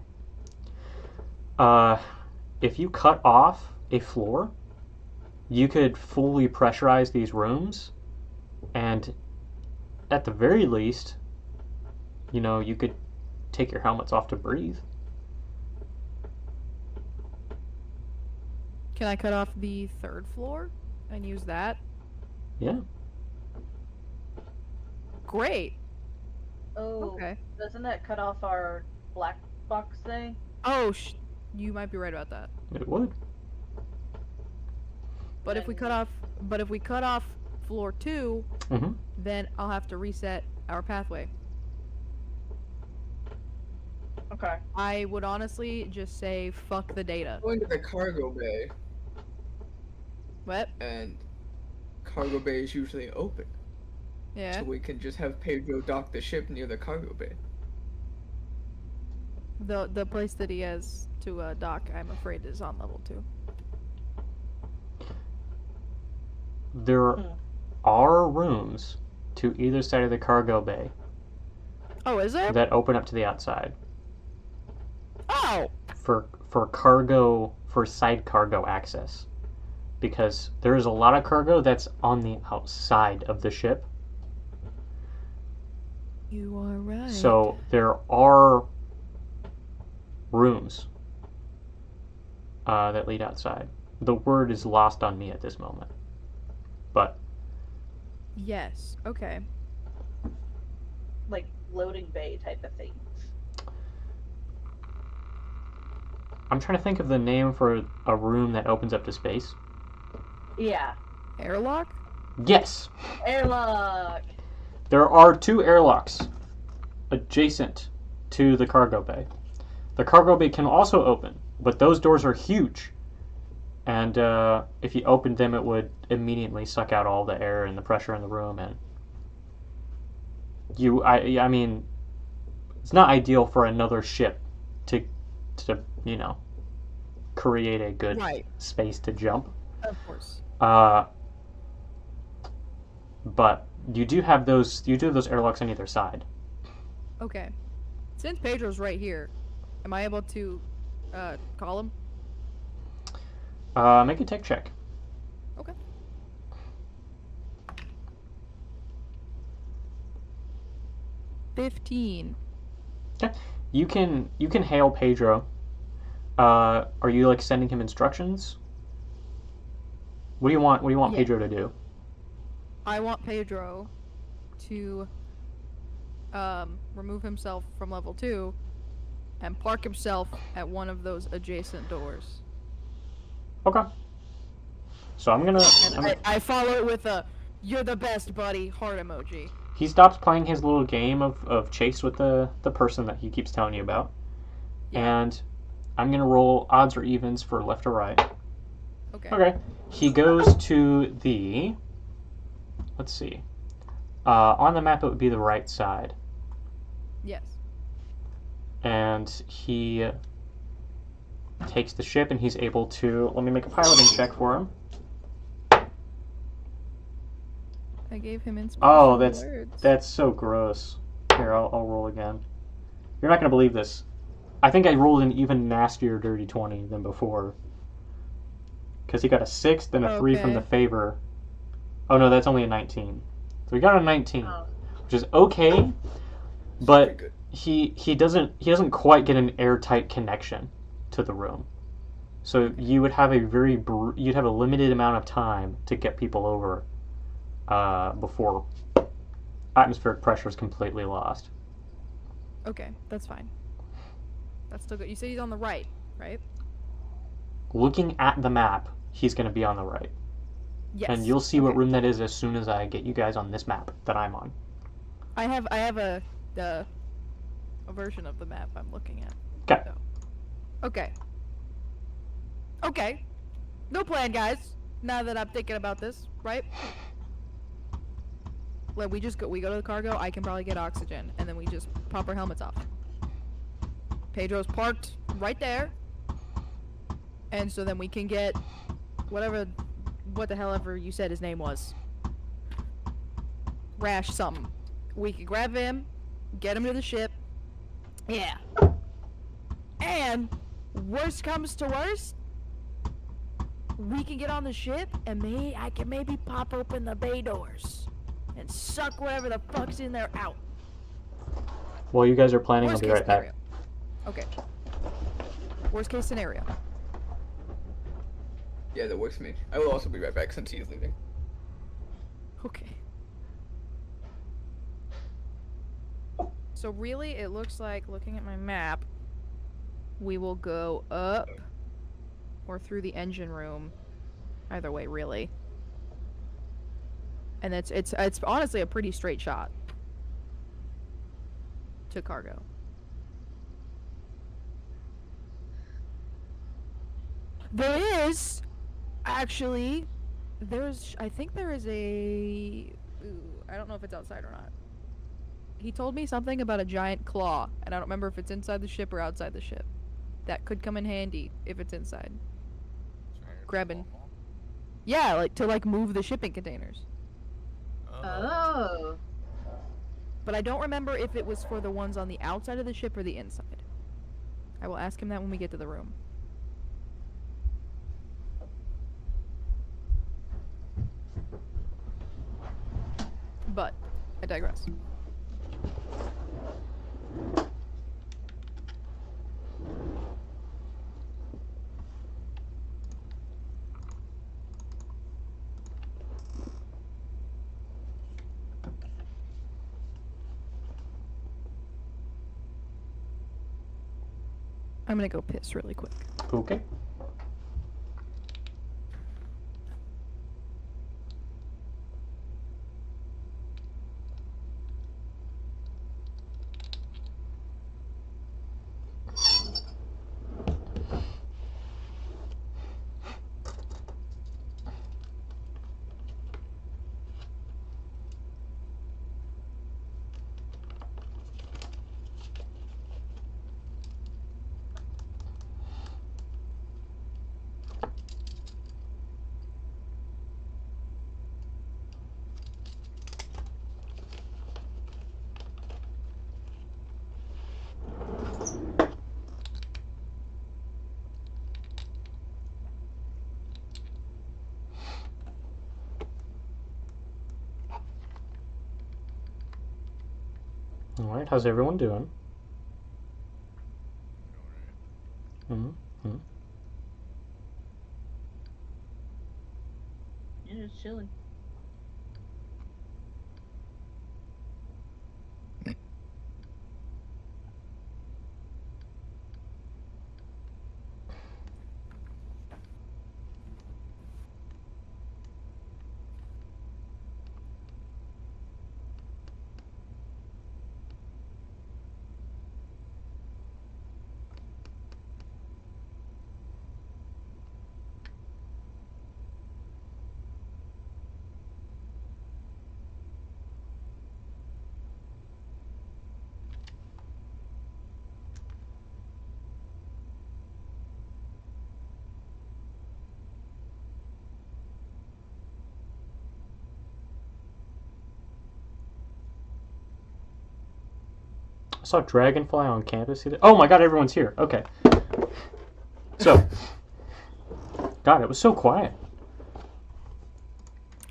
If you cut off a floor, you could fully pressurize these rooms, and at the very least, you could take your helmets off to breathe. Can I cut off the third floor and use that? Yeah. Great. Oh, Okay. doesn't that cut off our black box thing? Oh, you might be right about that. It would. But if we cut off floor 2, Mhm. then I'll have to reset our pathway. Okay. I would honestly just say fuck the data. Going to the cargo bay, What? and cargo bay is usually open, Yeah. so we can just have Pedro dock the ship near the cargo bay. The place that he has to dock, I'm afraid, is on level 2. There Hmm. are rooms to either side of the cargo bay Oh, is there? that open up to the outside Oh! for side cargo access, because there is a lot of cargo that's on the outside of the ship. You are right. Right. So there are rooms that lead outside. The word is lost on me at this moment. But Yes. Okay. Like loading bay type of things. I'm trying to think of the name for a room that opens up to space. Yeah. Airlock? Yes! Airlock. There are 2 airlocks adjacent to the cargo bay. The cargo bay can also open, but those doors are huge. And if you opened them, it would immediately suck out all the air and the pressure in the room. And I mean, it's not ideal for another ship to create a good Right. space to jump. Of course. But you do have those airlocks on either side. Okay. Since Pedro's right here, am I able to call him? Make a tech check. Okay. $15. Okay. You can hail Pedro. Are you like sending him instructions? What do you want Yeah. Pedro to do? I want Pedro to remove himself from level 2 and park himself at one of those adjacent doors. Okay. So I'm gonna. And I follow it with a "You're the best, buddy" heart emoji. He stops playing his little game of chase with the person that he keeps telling you about. Yeah. And I'm going to roll odds or evens for left or right. Okay. Okay. He goes to the... Let's see. On the map, it would be the right side. Yes. And he takes the ship, and he's able to... Let me make a piloting check for him. I gave him inspiration. Oh, words. that's so gross. Here, I'll roll again. You're not going to believe this. I think I rolled an even nastier dirty 20 than before. Because he got a 6, then a 3 from the Okay. favor. Oh no, that's only a 19. So he got a 19, Oh. which is okay, Pretty but good. he doesn't quite get an airtight connection to the room. So you would have you'd have a limited amount of time to get people over before atmospheric pressure is completely lost. Okay, that's fine. That's still good. You said he's on the right, right? Looking at the map, he's going to be on the right. Yes. And you'll see what Okay. room that is as soon as I get you guys on this map that I'm on. I have a version of the map I'm looking at. Okay. So. Okay. Okay. No plan, guys. Now that I'm thinking about this, right? Like we go to the cargo. I can probably get oxygen, and then we just pop our helmets off. Pedro's parked right there, and so then we can get what the hell ever you said his name was. Rash something. We can grab him, get him to the ship. Yeah. And worst comes to worst, we can get on the ship and I can maybe pop open the bay doors and suck whatever the fuck's in there out. While you guys are planning, I'll Worst be case right back. scenario. Okay. Worst case scenario. Yeah, that works for me. I will also be right back since he's leaving. Okay. So really, it looks like, looking at my map, we will go up or through the engine room. Either way, really. And it's honestly a pretty straight shot to cargo. There is actually I think there is a I don't know if it's outside or not. He told me something about a giant claw, and I don't remember if it's inside the ship or outside the ship. That could come in handy if it's inside. Grabbing. Yeah, like to move the shipping containers. Oh. But I don't remember if it was for the ones on the outside of the ship or the inside. I will ask him that when we get to the room. But I digress. I'm gonna go piss really quick. Okay. All right. How's everyone doing? Mm-hmm. Yeah, it's chilling. I saw a dragonfly on campus. Oh my god, everyone's here. Okay. So, God, it was so quiet.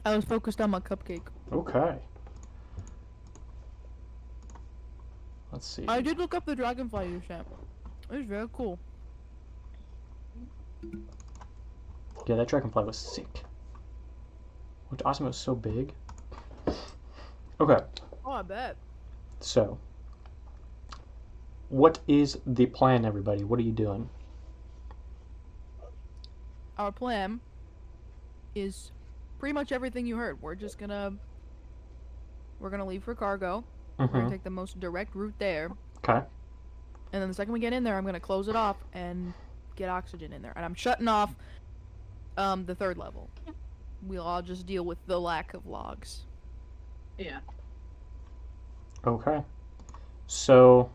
I was focused on my cupcake. Okay. Let's see. I did look up the dragonfly you sent. It was very cool. Yeah, that dragonfly was sick. Looked awesome. It was so big. Okay. Oh, I bet. So, what is the plan, everybody? What are you doing? Our plan is pretty much everything you heard. We're gonna leave for cargo. We're gonna Mm-hmm. take the most direct route there. Okay. And then the second we get in there, I'm gonna close it off and get oxygen in there. And I'm shutting off the third level. We'll all just deal with the lack of logs. Yeah. Okay. So,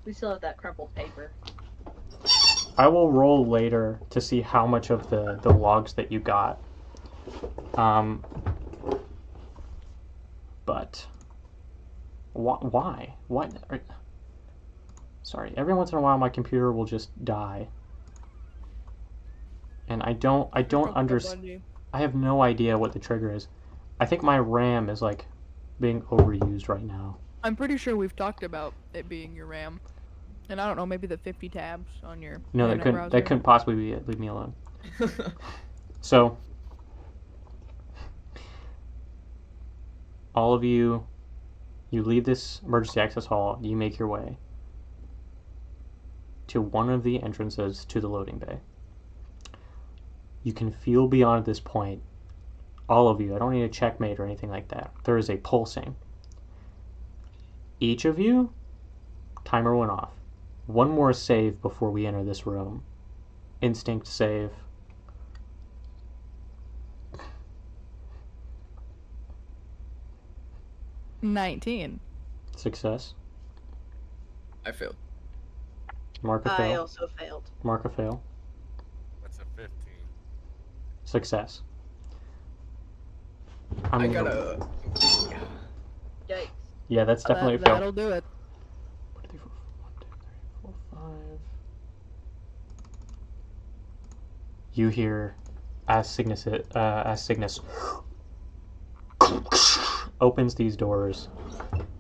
We still have that crumpled paper. I will roll later to see how much of the logs that you got. But why? Sorry. Every once in a while, my computer will just die, and I don't understand. I have no idea what the trigger is. I think my RAM is like being overused right now. I'm pretty sure we've talked about it being your RAM. And I don't know, maybe the 50 tabs on your No, internet browser. that couldn't possibly be it. Leave me alone. So, all of you leave this emergency access hall. You make your way to one of the entrances to the loading bay. You can feel beyond this point, all of you. I don't need a checkmate or anything like that. There is a pulsing. Each of you, timer went off. One more save before we enter this room. Instinct save. $19. Success. I failed. Mark a I fail. also failed. Mark a fail. That's a 15. Success. I gonna- got a. Yikes. Yeah, that's definitely a fail. That'll do it. 1, 2, 3, 4, 5. You hear as Cygnus opens these doors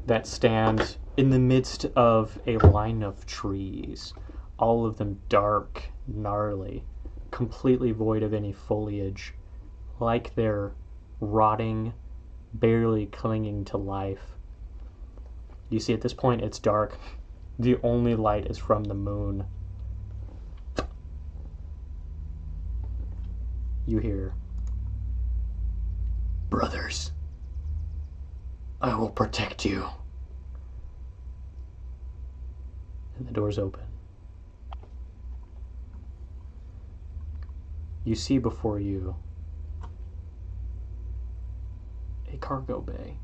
that stand in the midst of a line of trees, all of them dark, gnarly, completely void of any foliage, like they're rotting, barely clinging to life. You see, at this point, it's dark. The only light is from the moon. You hear, "Brothers, I will protect you." And the doors open. You see before you a cargo bay.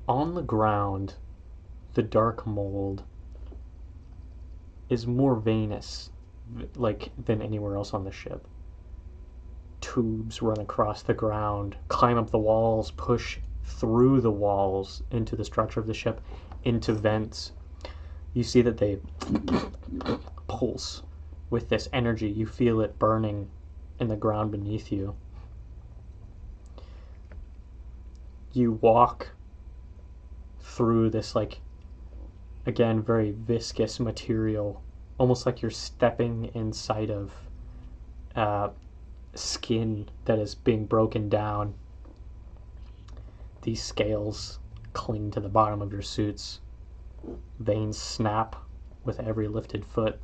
On the ground, the dark mold is more veinous, than anywhere else on the ship. Tubes run across the ground, climb up the walls, push through the walls into the structure of the ship, into vents. You see that they pulse with this energy. You feel it burning in the ground beneath you. You walk through this, again, very viscous material, almost like you're stepping inside of skin that is being broken down. These scales cling to the bottom of your suits. Veins snap with every lifted foot.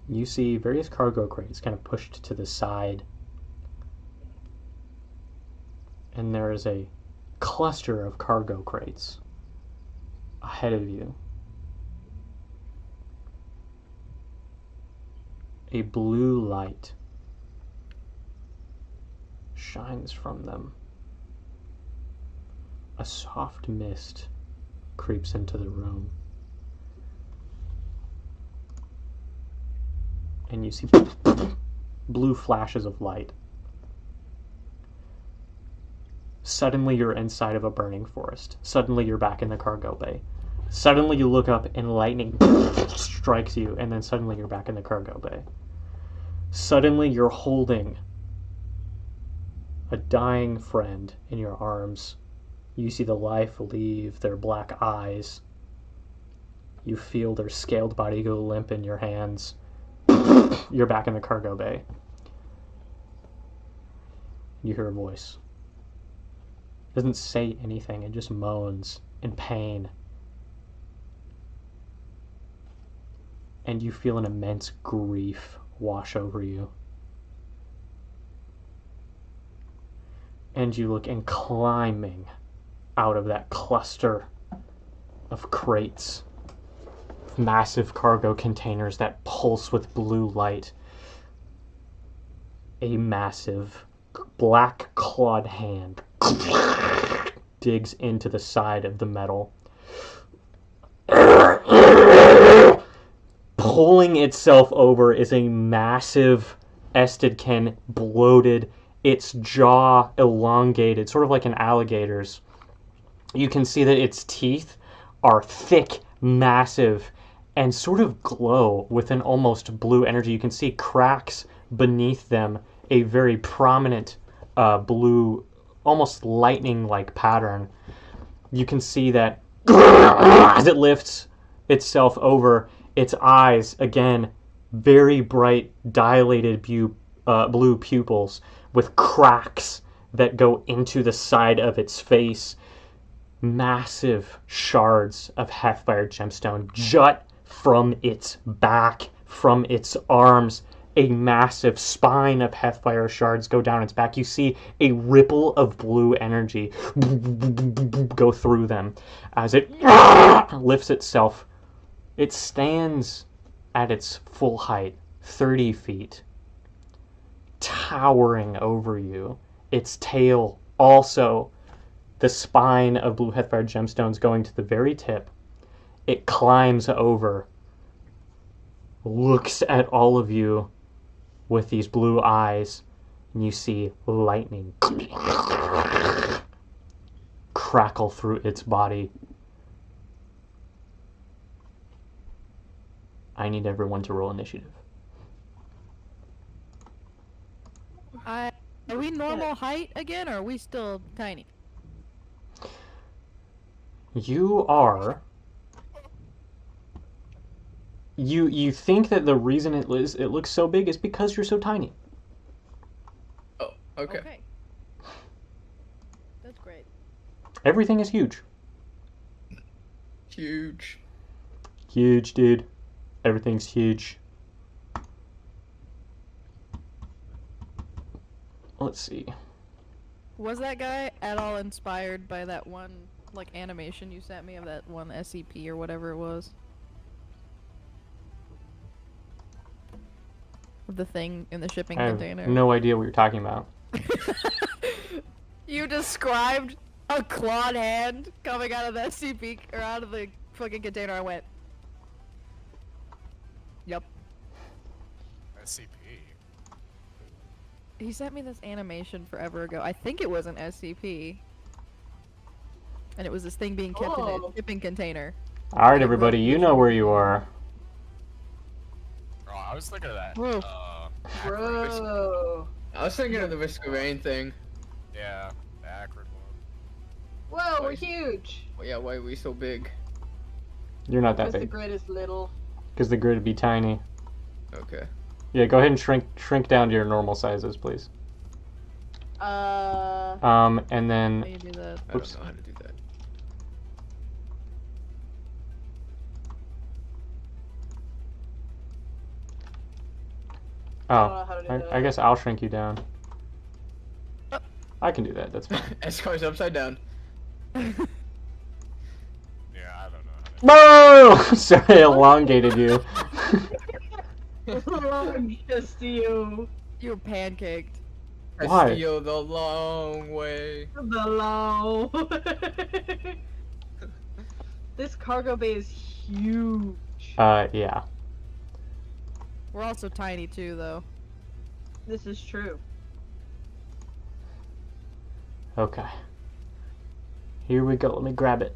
You see various cargo crates kind of pushed to the side. And there is a cluster of cargo crates ahead of you. A blue light shines from them. A soft mist creeps into the room. And you see blue flashes of light. Suddenly you're inside of a burning forest. Suddenly you're back in the cargo bay. Suddenly you look up and lightning strikes you, and then suddenly you're back in the cargo bay. Suddenly you're holding a dying friend in your arms. You see the life leave their black eyes. You feel their scaled body go limp in your hands. You're back in the cargo bay. You hear a voice. It doesn't say anything, it just moans in pain. And you feel an immense grief wash over you. And you look, and climbing out of that cluster of crates, massive cargo containers that pulse with blue light, a massive black clawed hand digs into the side of the metal, pulling itself over is a massive Estidkin, bloated, its jaw elongated, sort of like an alligator's. You can see that its teeth are thick, massive, and sort of glow with an almost blue energy. You can see cracks beneath them, a very prominent blue, almost lightning-like pattern. You can see that as it lifts itself over, its eyes, again, very bright, dilated blue pupils with cracks that go into the side of its face. Massive shards of Hethfire gemstone jut from its back, from its arms. A massive spine of Hethfire shards go down its back. You see a ripple of blue energy go through them as it lifts itself. It stands at its full height, 30 feet, towering over you. Its tail also, the spine of blue Hethfire gemstones going to the very tip. It climbs over, looks at all of you with these blue eyes, and you see lightning crackle through its body. I need everyone to roll initiative. Are we normal height again, or are we still tiny? You are. You think that the reason it looks so big is because you're so tiny. Oh, okay. That's Everything is huge. Huge. Huge, dude. Everything's huge. Let's see. Was that guy at all inspired by that one, like, animation you sent me of that one SCP or whatever it was? Of the thing in the shipping I have container. no idea what you're talking about. You described a clawed hand coming out of the SCP, or out of the fucking container. I went, yep. SCP. He sent me this animation forever ago. I think it was an SCP. And it was this thing being kept in Oh. a shipping container. Alright, everybody, you know where you are. Oh, I was thinking of that. Whoa. Acrid. Bro. I was thinking of the Risk of Rain thing. Yeah, the acrid one. Whoa, we're huge. Oh yeah, why are we so big? You're not that Because the big. grid is little. Because the grid would be tiny. Okay. Yeah, go ahead and shrink down to your normal sizes, please. And then... How you do that? I Oops. don't know how to do that. I don't Oh, know how to do that. I guess I'll shrink you down. I can do that, that's fine. Escar's upside down. Yeah, I don't know how to. No! Sorry, I elongated you. Just you. You were pancaked. Why? Castillo the long way. The low. This cargo bay is huge. Yeah. We're also tiny too, though. This is true. Okay. Here we go, let me grab it.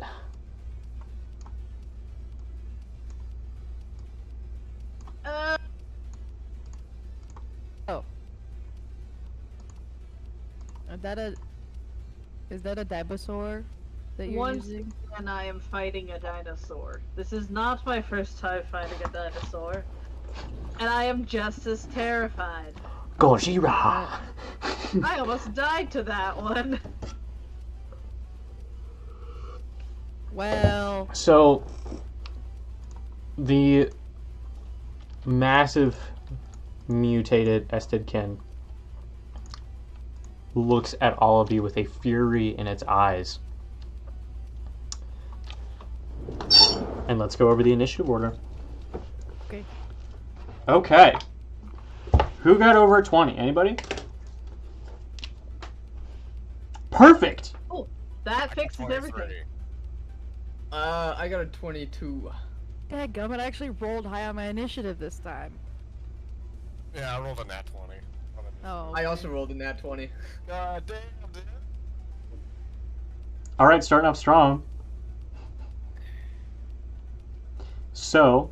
Is that a dinosaur that you're Once using? again, I am fighting a dinosaur. This is not my first time fighting a dinosaur. And I am just as terrified. Gojira! I almost died to that one. Well, So, the massive mutated Estidkin looks at all of you with a fury in its eyes. And let's go over the initiative order. okay. Okay. Who got over 20? Anybody? Perfect! That fixes 23. everything. I got a 22. Dadgummit, I actually rolled high on my initiative this time. Yeah, I rolled a nat 20. Oh. I also rolled a nat 20. God damn, dude. Alright, starting off strong. So,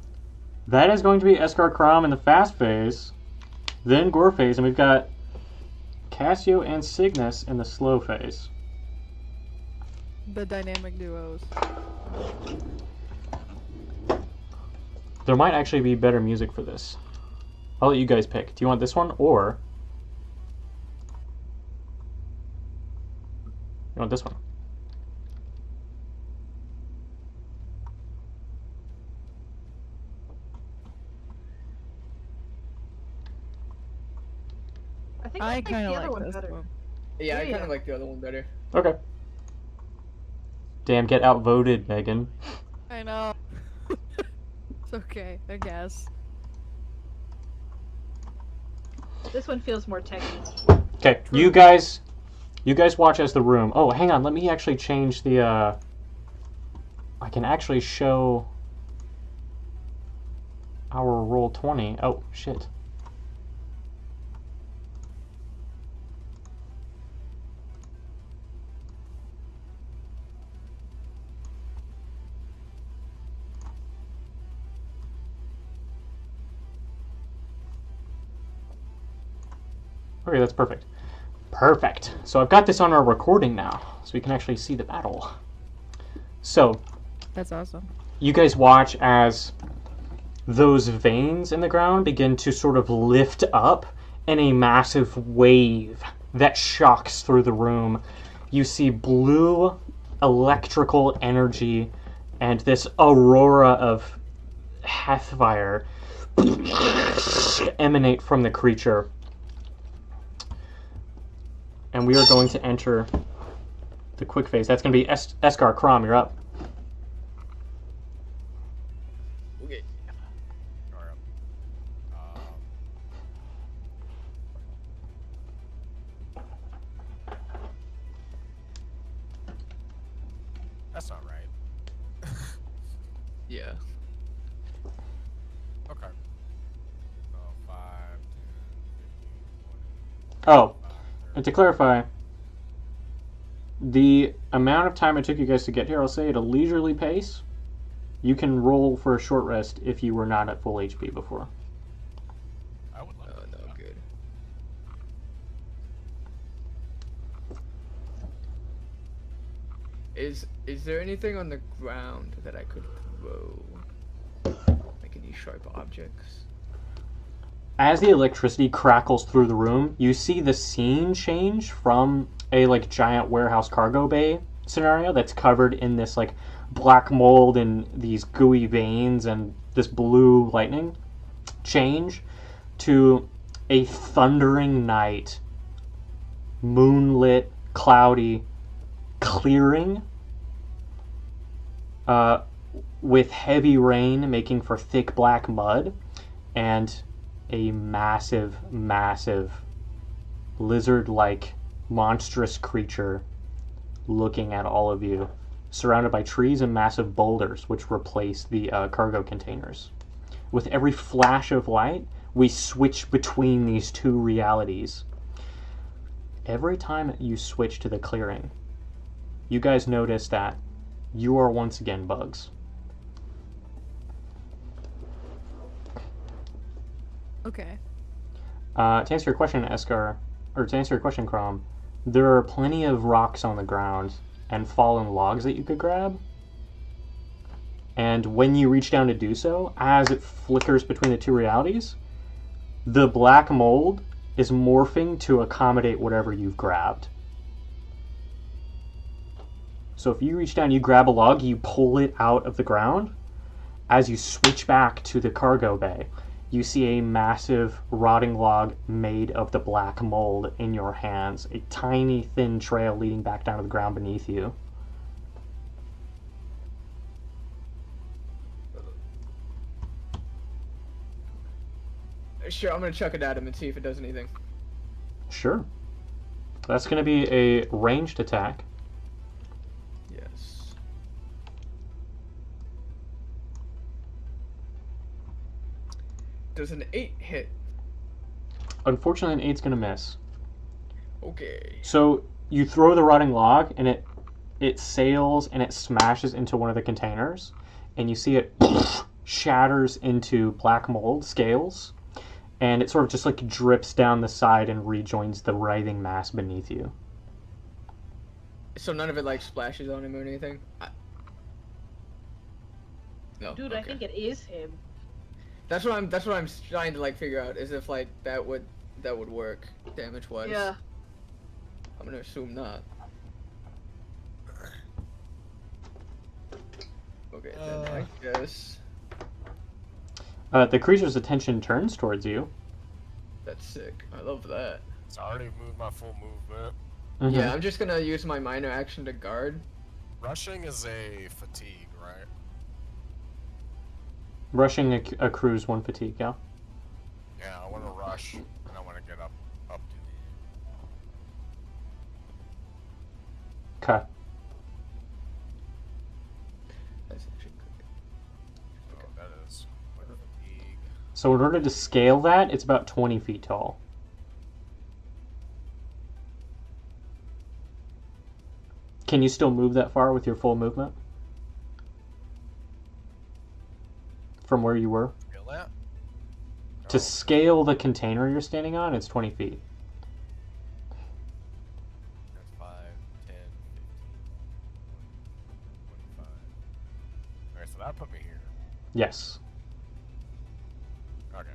that is going to be Eskar Krom in the fast phase, then Gore phase, and we've got Cassio and Cygnus in the slow phase. The dynamic duos. There might actually be better music for this. I'll let you guys pick. Do you want this one, or you want this one? I think I like kind the of other like one this better. one. Yeah, I Yeah. kind of like the other one better. Okay. Damn, get outvoted, Megan. I know. It's okay, I guess. This one feels more techy. Okay, you guys watch as the room. Oh, hang on, let me actually change the, I can actually show our roll 20. Oh, shit. Okay, that's perfect. Perfect. So I've got this on our recording now, so we can actually see the battle. So, That's awesome. you guys watch as those veins in the ground begin to sort of lift up in a massive wave that shocks through the room. You see blue electrical energy and this aurora of heathfire emanate from the creature. And we are going to enter the quick phase. That's going to be Eskar. Crom, you're up. Okay. Alright. That's not right. Yeah. Okay. So 5, 10, 15, 20, Oh, 25, and to clarify, the amount of time it took you guys to get here, I'll say at a leisurely pace, you can roll for a short rest if you were not at full HP before. I would like Oh, no, good. Is there anything on the ground that I could throw? Like any sharp objects? As the electricity crackles through the room, you see the scene change from a like giant warehouse cargo bay scenario that's covered in this like black mold and these gooey veins and this blue lightning change to a thundering night, moonlit, cloudy clearing with heavy rain making for thick black mud and a massive, massive lizard-like monstrous creature looking at all of you, surrounded by trees and massive boulders which replace the cargo containers. With every flash of light, we switch between these two realities. Every time you switch to the clearing, you guys notice that you are once again bugs. Okay. To answer your question, Eskar, or to answer your question, Crom, there are plenty of rocks on the ground and fallen logs that you could grab. And when you reach down to do so, as it flickers between the two realities, the black mold is morphing to accommodate whatever you've grabbed. So if you reach down, you grab a log, you pull it out of the ground. As you switch back to the cargo bay, you see a massive rotting log made of the black mold in your hands, a tiny thin trail leading back down to the ground beneath you. Sure, I'm gonna chuck it at him and see if it does anything. Sure. That's going to be a ranged attack. Yes. Does an 8 hit? Unfortunately, an 8's going to miss. Okay. So you throw the rotting log, and it sails and it smashes into one of the containers, and you see it shatters into black mold scales, and it sort of just like drips down the side and rejoins the writhing mass beneath you. So none of it like splashes on him or anything? No. Dude, okay. I think it is him. That's what I'm trying to like figure out is if like that would work damage wise. Yeah. I'm gonna assume not. Okay, then I guess The creature's attention turns towards you. that's sick. I love that. It's already moved my full movement. Mhm. Yeah, I'm just gonna use my minor action to guard. Rushing is a fatigue, right? Rushing accrues 1 fatigue, yeah? Yeah, I want to rush, and I want to get up to the... Okay. That's actually good. Oh, that is like fatigue. So in order to scale that, it's about 20 feet tall. Can you still move that far with your full movement? From where you were? Feel that? To Oh, scale the container you're standing on, it's 20 feet. that's 5, 10, 15, 25. Alright, so that put me here. Yes. Okay.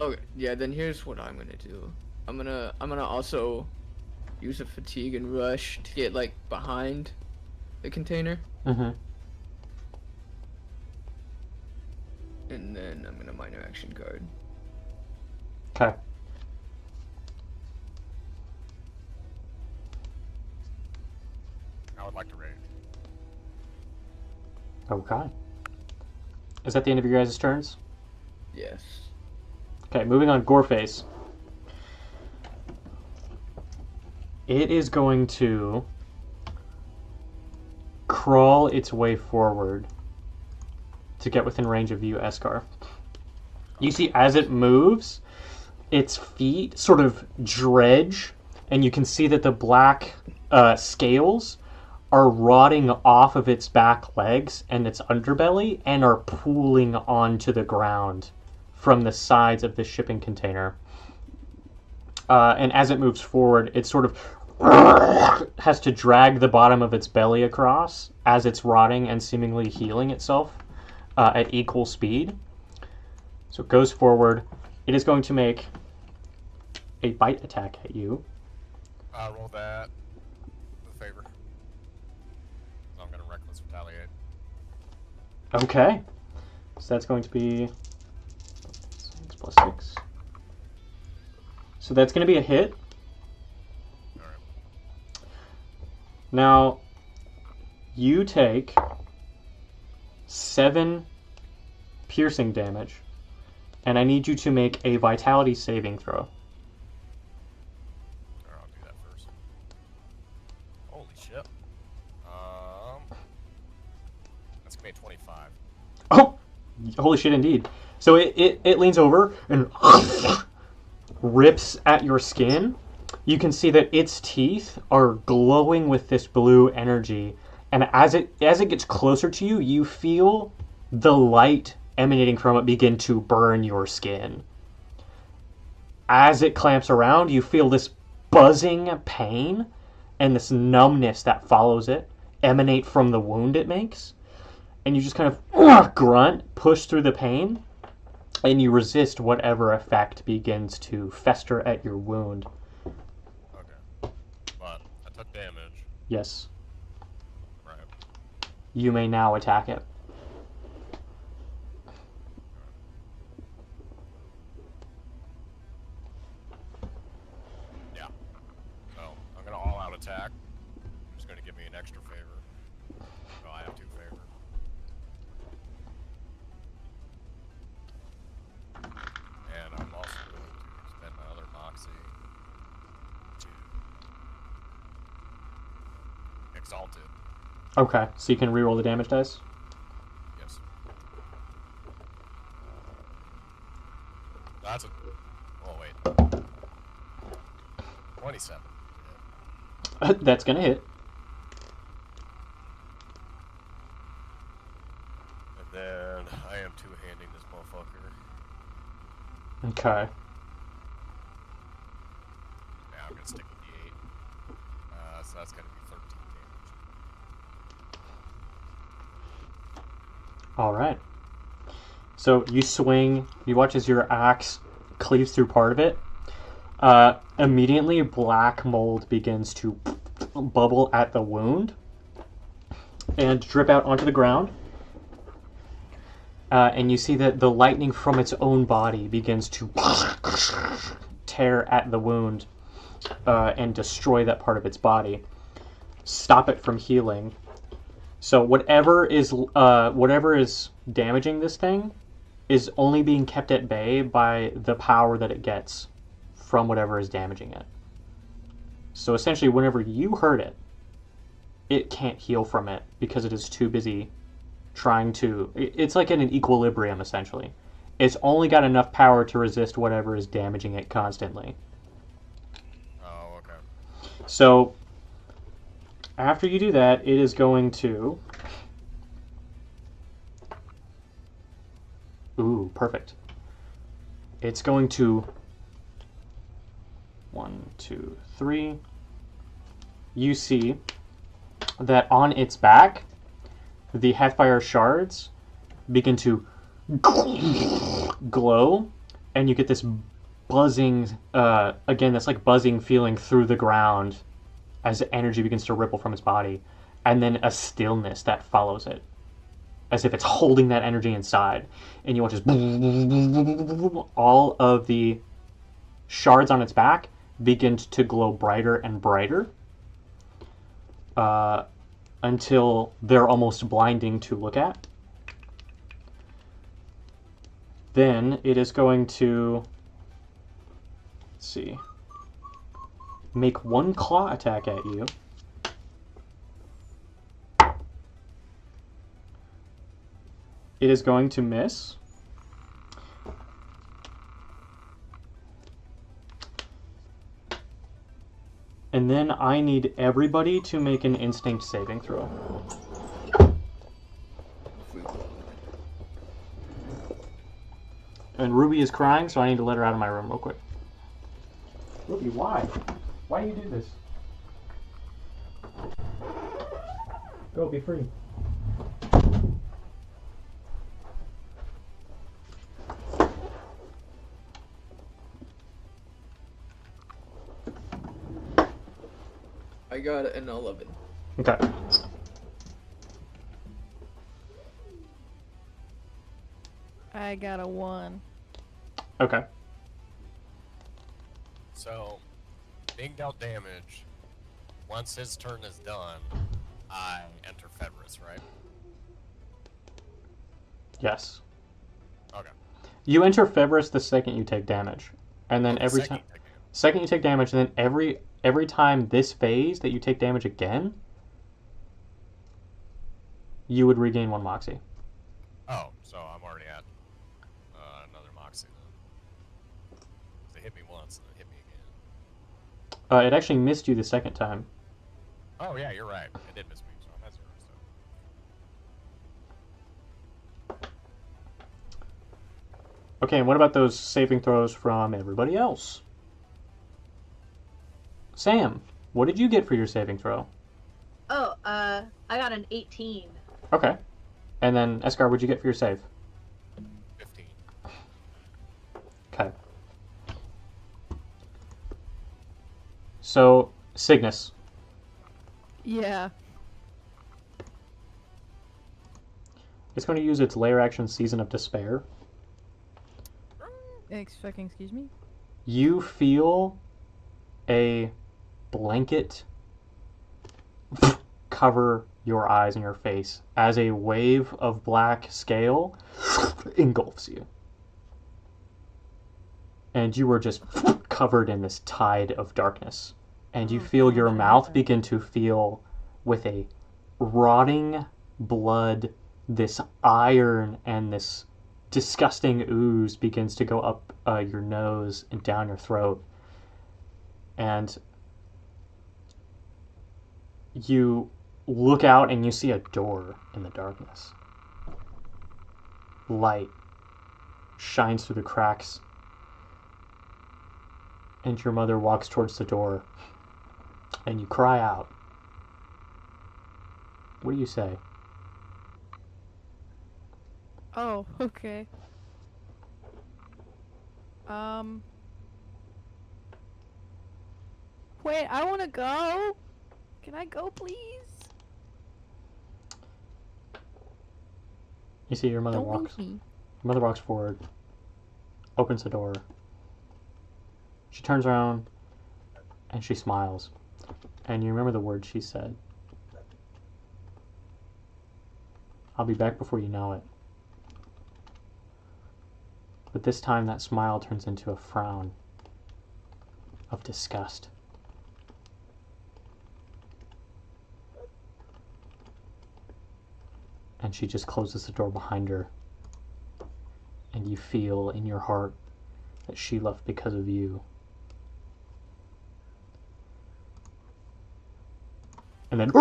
Okay, yeah, then here's what I'm gonna do. I'm gonna also use a fatigue and rush to get like behind the container. Mm-hmm. And then I'm gonna minor action guard. Okay. I would like to rage. Okay. Is that the end of your guys' turns? Yes. Okay, moving on. Goreface. It is going to crawl its way forward to get within range of you, Eskar. You see, as it moves, its feet sort of dredge, and you can see that the black scales are rotting off of its back legs and its underbelly and are pooling onto the ground from the sides of the shipping container. And as it moves forward, it sort of has to drag the bottom of its belly across as it's rotting and seemingly healing itself at equal speed. So it goes forward. It is going to make a bite attack at you. Roll that with a favor. I'm going to reckless retaliate. Okay. So that's going to be 6 plus 6. So that's going to be a hit. Alright. Now, you take 7 piercing damage, and I need you to make a vitality saving throw. Alright, I'll do that first. Holy shit. That's going to be a 25. Oh! Holy shit, indeed. So it leans over and rips at your skin. You can see that its teeth are glowing with this blue energy, and as it gets closer to you, you feel the light emanating from it begin to burn your skin. As it clamps around, you feel this buzzing pain and this numbness that follows it emanate from the wound it makes. And you just kind of grunt, push through the pain, and you resist whatever effect begins to fester at your wound. Okay. But I took damage. Yes. Right. You may now attack it. Yeah. So I'm going to all-out attack. It's going to give me an extra favor. So I have 2 favor. And I'm also going to spend my other moxie to exalt it. Okay, so you can reroll the damage dice. Yes. That's a. Oh wait. 27. Yeah. That's gonna hit. And then I am two-handing this motherfucker. Okay. Now I'm gonna stick with the 8. So that's gonna be 13 damage. Alright. So you swing, you watch as your axe cleaves through part of it. Immediately, black mold begins to bubble at the wound and drip out onto the ground. And you see that the lightning from its own body begins to tear at the wound and destroy that part of its body. Stop it from healing. So whatever is damaging this thing is only being kept at bay by the power that it gets from whatever is damaging it. So essentially, whenever you hurt it, it can't heal from it because it is too busy trying to... It's like in an equilibrium, essentially. It's only got enough power to resist whatever is damaging it constantly. Oh, okay. So, after you do that, it is going to... Ooh, perfect. It's going to... 1, 2, 3. You see that on its back, the Heathfire shards begin to glow and you get this buzzing, again, this like buzzing feeling through the ground as energy begins to ripple from his body, and then a stillness that follows it, as if it's holding that energy inside. And you watch as all of the shards on its back begin to glow brighter and brighter, until they're almost blinding to look at. Then it is going to, let's see, make one claw attack at you. It is going to miss. And then I need everybody to make an instinct saving throw. And Ruby is crying, so I need to let her out of my room real quick. Ruby, why? Why do you do this? Go, be free. I got an 11. Okay. I got a 1. Okay. So, being dealt damage, once his turn is done, I enter Febris, right? Yes. Okay. You enter Febris the second you take damage. And then every time... Second you take damage, and then every time this phase that you take damage again, you would regain 1 Moxie. Oh, so I'm already at another Moxie then. They hit me once and then hit me again. It actually missed you the second time. Oh yeah, you're right. It did miss me, so I'm at 0. So. Okay, and what about those saving throws from everybody else? Sam, what did you get for your saving throw? Oh, I got an 18. Okay. And then, Eskar, what'd you get for your save? 15. Okay. So, Cygnus. Yeah. It's going to use its lair action Season of Despair. Excuse me? You feel a blanket cover your eyes and your face as a wave of black scale engulfs you. And you are just covered in this tide of darkness. And you feel your mouth begin to fill with a rotting blood, this iron and this disgusting ooze begins to go up your nose and down your throat. And you look out and you see a door in the darkness. Light shines through the cracks. And your mother walks towards the door. And you cry out. What do you say? Oh, okay. Wait, I wanna go. Can I go, please? You see your mother Don't walks. leave me. Your mother walks forward, opens the door. She turns around, and she smiles. And you remember the words she said. I'll be back before you know it. But this time that smile turns into a frown of disgust. And she just closes the door behind her. And you feel in your heart that she left because of you. And then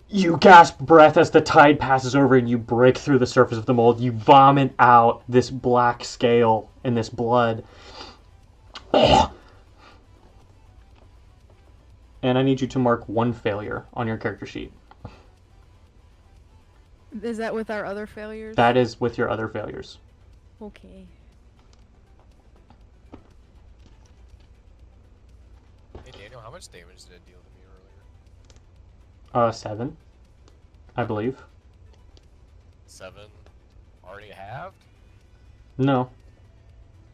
you gasp breath as the tide passes over and you break through the surface of the mold. You vomit out this black scale and this blood. And I need you to mark 1 failure on your character sheet. Is that with our other failures? That is with your other failures. Okay. Daniel, how much damage did it deal to me earlier? 7, I believe. 7? Already halved? No.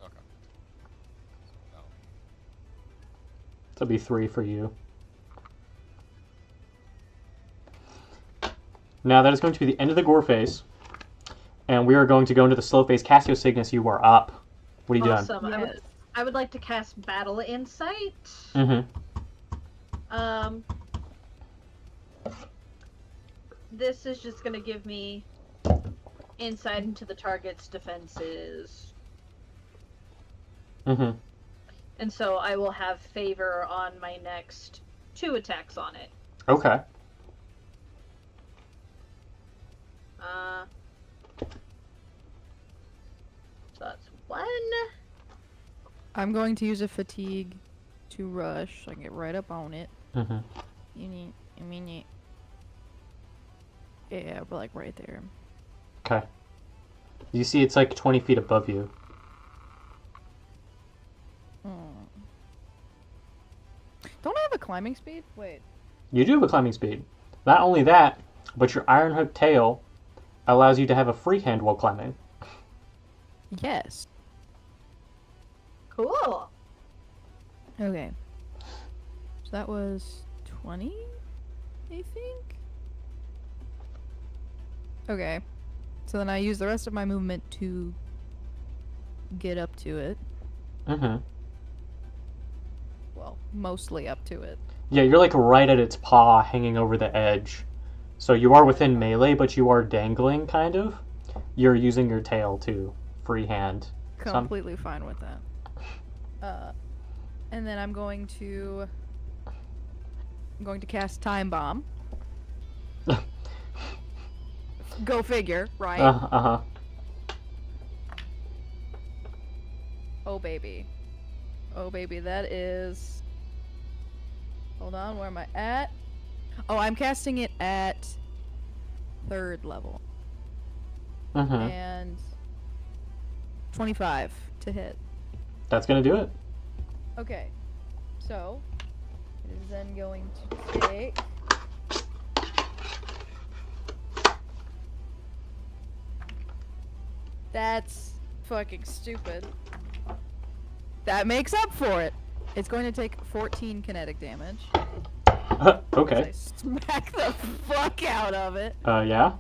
Okay. No. That'll be 3 for you. Now that is going to be the end of the Gore phase. And we are going to go into the slow phase. Cassio Cygnus, you are up. What are you doing? Awesome. Yes. I would like to cast Battle Insight. Mm-hmm. This is just gonna give me insight into the target's defenses. Mm-hmm. And so I will have favor on my next 2 attacks on it. Okay. So that's 1. I'm going to use a fatigue to rush. So I can get right up on it. Mm-hmm. Yeah, but like right there. Okay. You see it's like 20 feet above you. Don't I have a climbing speed? Wait. You do have a climbing speed. Not only that, but your iron hook tail allows you to have a free hand while climbing. Yes. Cool. Okay. So that was 20, I think? Okay. So then I use the rest of my movement to get up to it. Mm-hmm. Well, mostly up to it. Yeah, you're like right at its paw hanging over the edge. So you are within melee, but you are dangling, kind of. You're using your tail to freehand. Completely fine with that. And then I'm going to cast Time Bomb. Go figure, right? Uh-huh. Oh baby. Oh baby, that is... Hold on, where am I at? Oh, I'm casting it at 3rd level. Mm-hmm. And 25 to hit. That's gonna do it. Okay. So, it is then going to take... That's fucking stupid. That makes up for it. It's going to take 14 kinetic damage. Okay. I smack the fuck out of it. Yeah?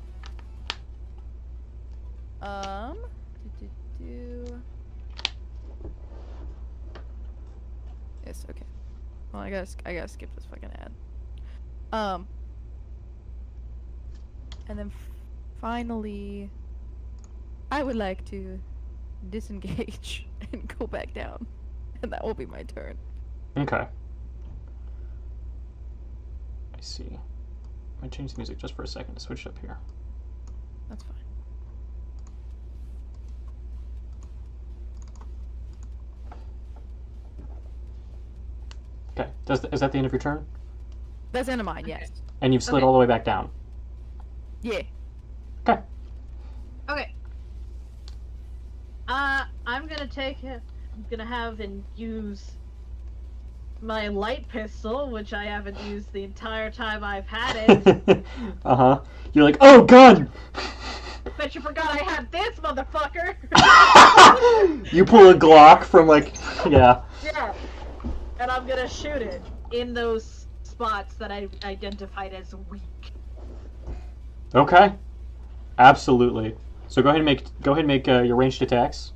Yes, okay. Well, I gotta skip this fucking ad. And then finally, I would like to disengage and go back down. And that will be my turn. Okay. I see. I change the music just for a second to switch it up here. That's fine. Okay. Is that the end of your turn? That's the end of mine, yes. And you've slid Okay. all the way back down. Yeah. Okay. Okay. I'm gonna take it. I'm gonna have and use my light pistol, which I haven't used the entire time I've had it. Uh-huh. You're like, oh, gun! Bet you forgot I had this, motherfucker! You pull a Glock from, like, yeah. Yeah. And I'm gonna shoot it in those spots that I identified as weak. Okay. Absolutely. So go ahead and make your ranged attacks.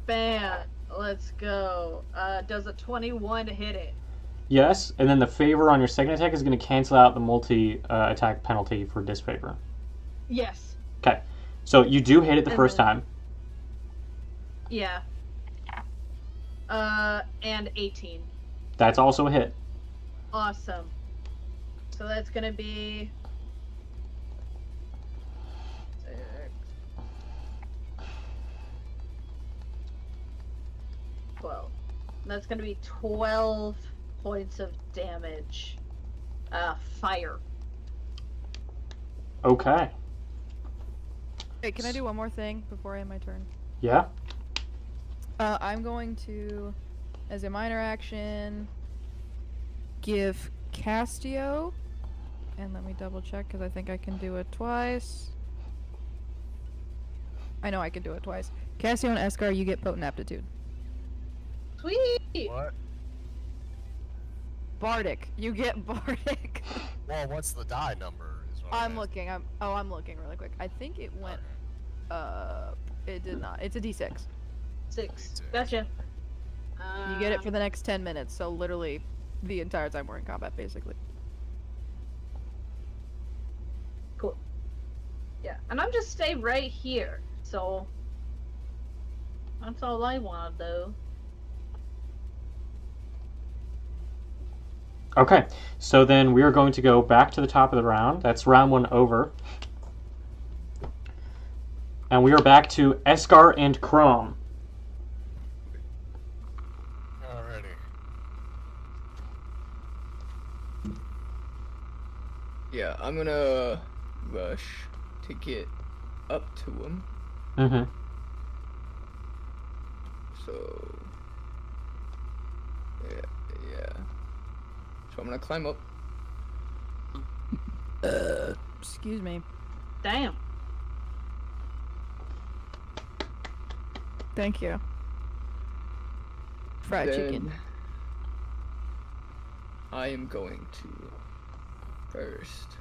Bam. Let's go. Does a 21 hit it? Yes, and then the favor on your second attack is going to cancel out the multi-attack penalty for disfavor. Yes. Okay. So you do hit it the And first then- time. Yeah. And 18. That's also a hit. Awesome. So that's gonna be 6. That's gonna be 12 points of damage. Fire. Okay. Hey, can I do one more thing before I end my turn? Yeah? I'm going to, as a minor action, give Castio, and let me double check because I think I can do it twice. I know I can do it twice. Castio and Escar, you get potent aptitude. Sweet. What? Bardic, you get Bardic. Well, what's the die number? Is what I'm asking. looking. I'm looking really quick. I think it went. It did not. It's a D6. 6. Gotcha. You get it for the next 10 minutes, so literally the entire time we're in combat, basically. Cool. Yeah, and I'm just stay right here, so that's all I want to do. Okay, so then we are going to go back to the top of the round. That's round 1 over. And we are back to Escar and Chrome. Alrighty. Yeah, I'm gonna rush to get up to him. Mm-hmm. So yeah. So I'm gonna climb up. Excuse me. Damn. Thank you. Fried chicken. Then I am going to first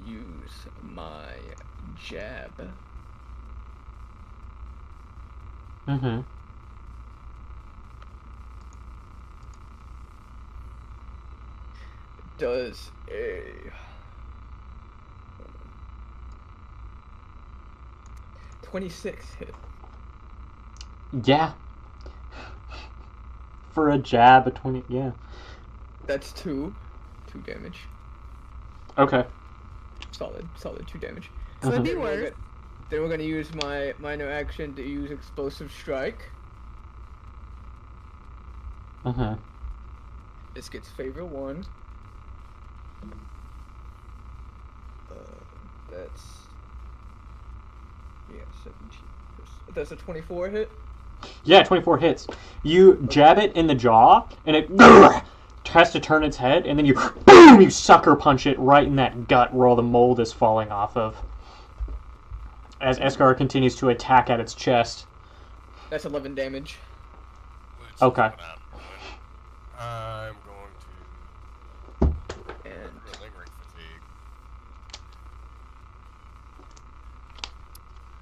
use my jab. Mm-hmm. Does a 26 hit? Yeah. For a jab, a 20, yeah. That's 2 damage. Okay. Solid 2 damage. Could be Then we're worse. go- Then we're gonna use my minor action to use explosive strike. Uh-huh. This gets favor 1. That's 17. That's a 24 hit. Yeah, 24 hits. You jab it in the jaw, and it tries to turn its head, and then you boom, you sucker punch it right in that gut where all the mold is falling off of. As Escar continues to attack at its chest. That's 11 damage. Which Okay. is what I'm going to And lingering fatigue.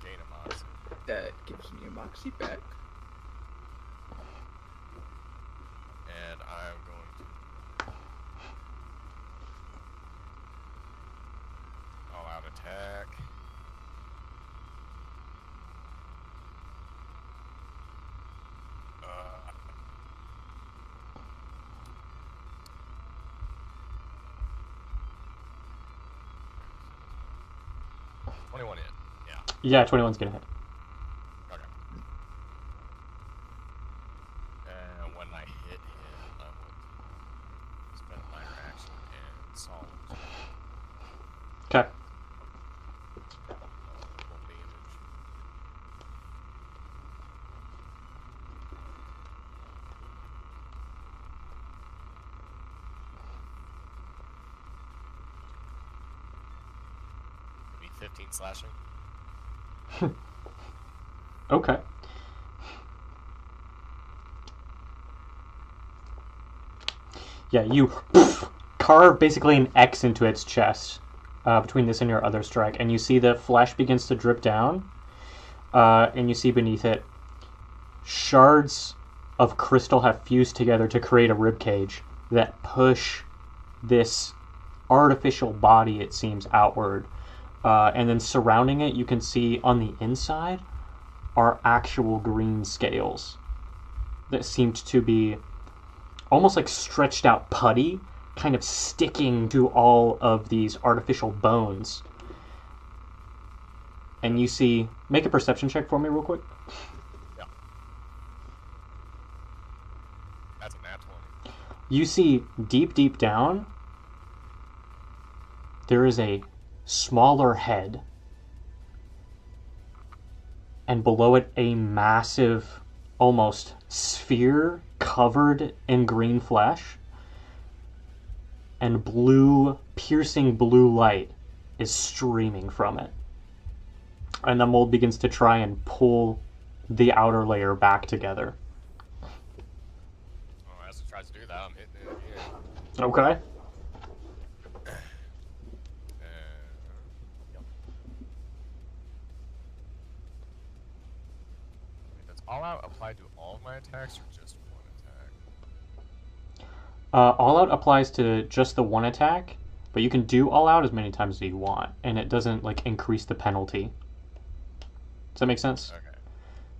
Gain a moxie. that gives me a moxie back. And I'm going to all out attack. Uh, 21 hit. Yeah. Yeah, 21's gonna hit. Okay. And when I hit him, I'm going to spend my action and solve Okay. full damage. Maybe 15 slashing. Okay. Yeah, you carve basically an X into its chest between this and your other strike, and you see the flesh begins to drip down, and you see beneath it shards of crystal have fused together to create a rib cage that push this artificial body, it seems, outward. And then surrounding it, you can see on the inside are actual green scales that seemed to be almost like stretched out putty, kind of sticking to all of these artificial bones. And you see, make a perception check for me real quick. That's a nat 20. You see deep, deep down, there is a smaller head, and below it a massive almost sphere covered in green flesh, and blue, piercing blue light is streaming from it. And the mold begins to try and pull the outer layer back together. Well, as it tries to do that, I'm hitting it again. Okay. Yep. Wait, does all out apply to all of my attacks or just one attack? All out applies to just the one attack, but you can do all out as many times as you want, and it doesn't like increase the penalty. Does that make sense? Okay.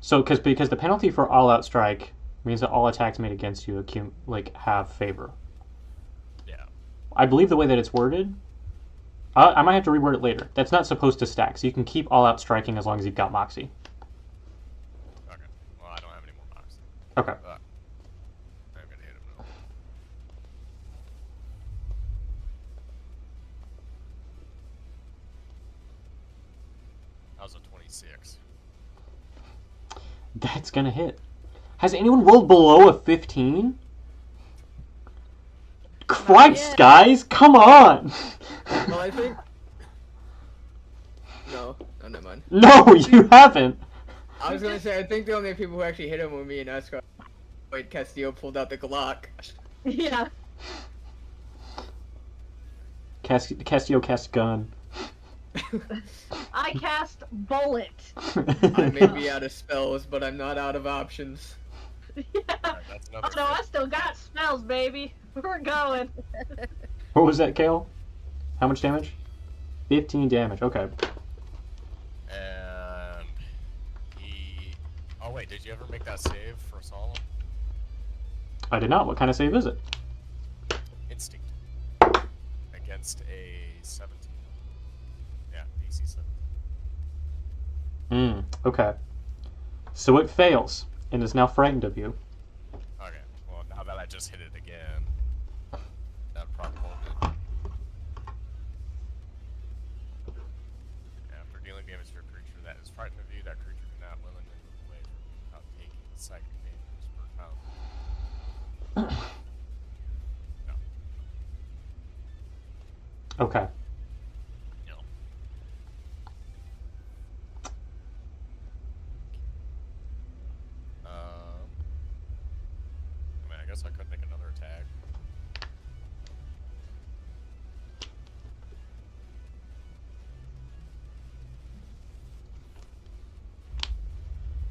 So, because the penalty for all out strike means that all attacks made against you have favor. Yeah. I believe the way that it's worded, I might have to reword it later. That's not supposed to stack, so you can keep all out striking as long as you've got Moxie. Okay. Well, I don't have any more knocks. Okay. But I'm gonna hit him though. That was a 26. That's gonna hit. Has anyone rolled below a 15? Christ, yet. guys, come on! Well, I think. No, never mind. No, you haven't. I was gonna say I think the only people who actually hit him were me and Escar. Wait, Castillo pulled out the Glock. Yeah. Castillo cast gun. I cast bullet. I may be out of spells, but I'm not out of options. Yeah. Alright, that's Oh another no, I hit. still got spells, baby. We're going. What was that, Kale? How much damage? 15 damage, okay. And he... Oh wait, did you ever make that save for Solemn? I did not. What kind of save is it? Instinct. Against a 17. Yeah, DC 17. Okay. So it fails, and is now frightened of you. Okay, well now that I just hit it again, that probably won't hit. After dealing damage to a creature that is frightened of you, that creature cannot willingly move away from you without taking psychic damage per pound. No. Okay. No. I mean, I guess I could make another attack.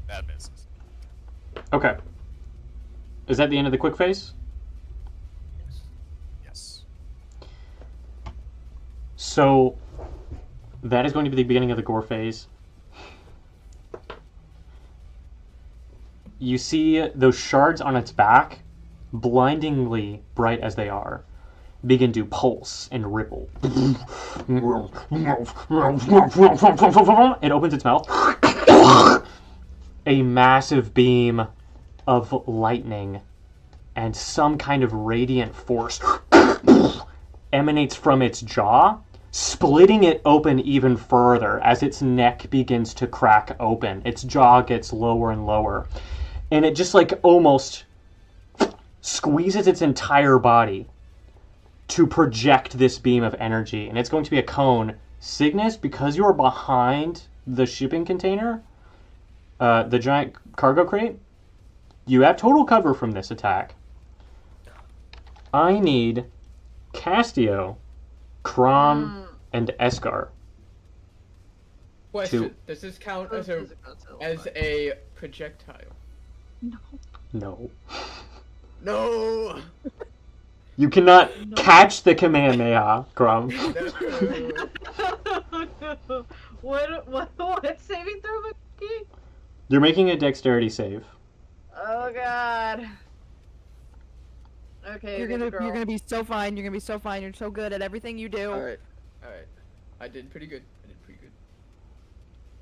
That misses. Okay. Is that the end of the quick phase? Yes. So that is going to be the beginning of the Gore phase. You see those shards on its back, blindingly bright as they are, begin to pulse and ripple. It opens its mouth. A massive beam of lightning and some kind of radiant force emanates from its jaw, splitting it open even further as its neck begins to crack open. Its jaw gets lower and lower. And it just like almost squeezes its entire body to project this beam of energy. And it's going to be a cone. Cygnus, because you're behind the shipping container, the giant cargo crate, you have total cover from this attack. I need Castillo, Kron, and Escar. Question: Two. Does this count as a projectile? No. No. You cannot catch the Kamehameha, Kron. No. What saving throw, Mickey? You're making a dexterity save. Oh god. Okay, You're good gonna girl. be so fine. You're gonna be so fine. You're so good at everything you do. All right. I did pretty good.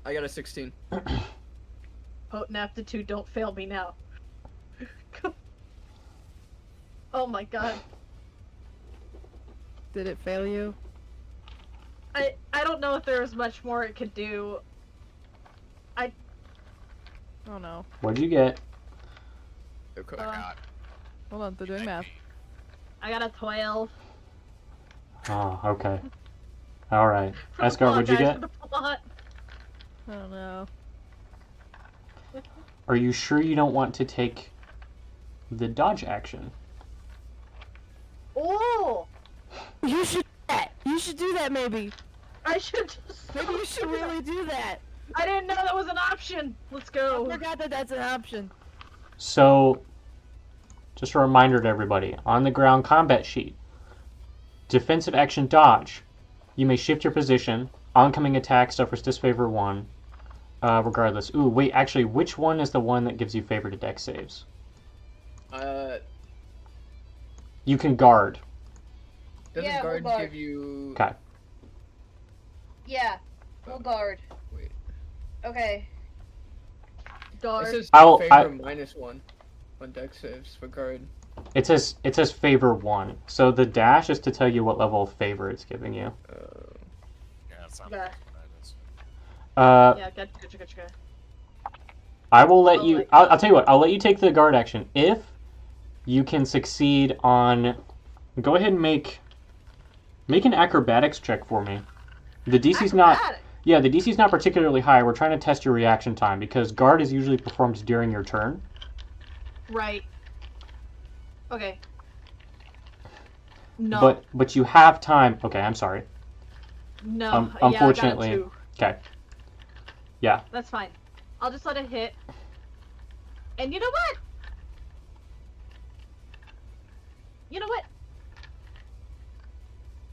I got a 16. Potent aptitude, don't fail me now. Oh my god. Did it fail you? I don't know if there was much more it could do. Oh no. What'd you get? They're cooked. Hold on, they're doing math. I got a 12. Oh, okay. All right. Escar, what'd you get? For the plot. I don't know. Are you sure you don't want to take the dodge action? Oh! You should do that. You should do that, maybe. I should just... Maybe you should really do that. I didn't know that was an option. Let's go. I forgot that that's an option. So, just a reminder to everybody, on the ground combat sheet, defensive action dodge. You may shift your position. Oncoming attack suffers disfavor 1. Regardless. Ooh, wait, actually, which one is the one that gives you favor to dex saves? You can guard. Doesn't Yeah, guard we'll guard. give you... Okay. Yeah, we'll guard. Wait. Okay. Guard. It says I'll- favor -1 on dex saves for guard. It says favor 1. So the dash is to tell you what level of favor it's giving you. Yeah, that sounds Okay. like that is. Yeah, gotcha. I will let Oh you. my I'll tell you what. I'll let you take the guard action if you can succeed on. Go ahead and make an acrobatics check for me. The DC's not. Acrobatic. Yeah, the DC's not particularly high. We're trying to test your reaction time because guard is usually performed during your turn. Right. Okay. No. But you have time. Okay, I'm sorry. No. Unfortunately. Yeah, I got a 2. Okay. Yeah. That's fine. I'll just let it hit. And you know what?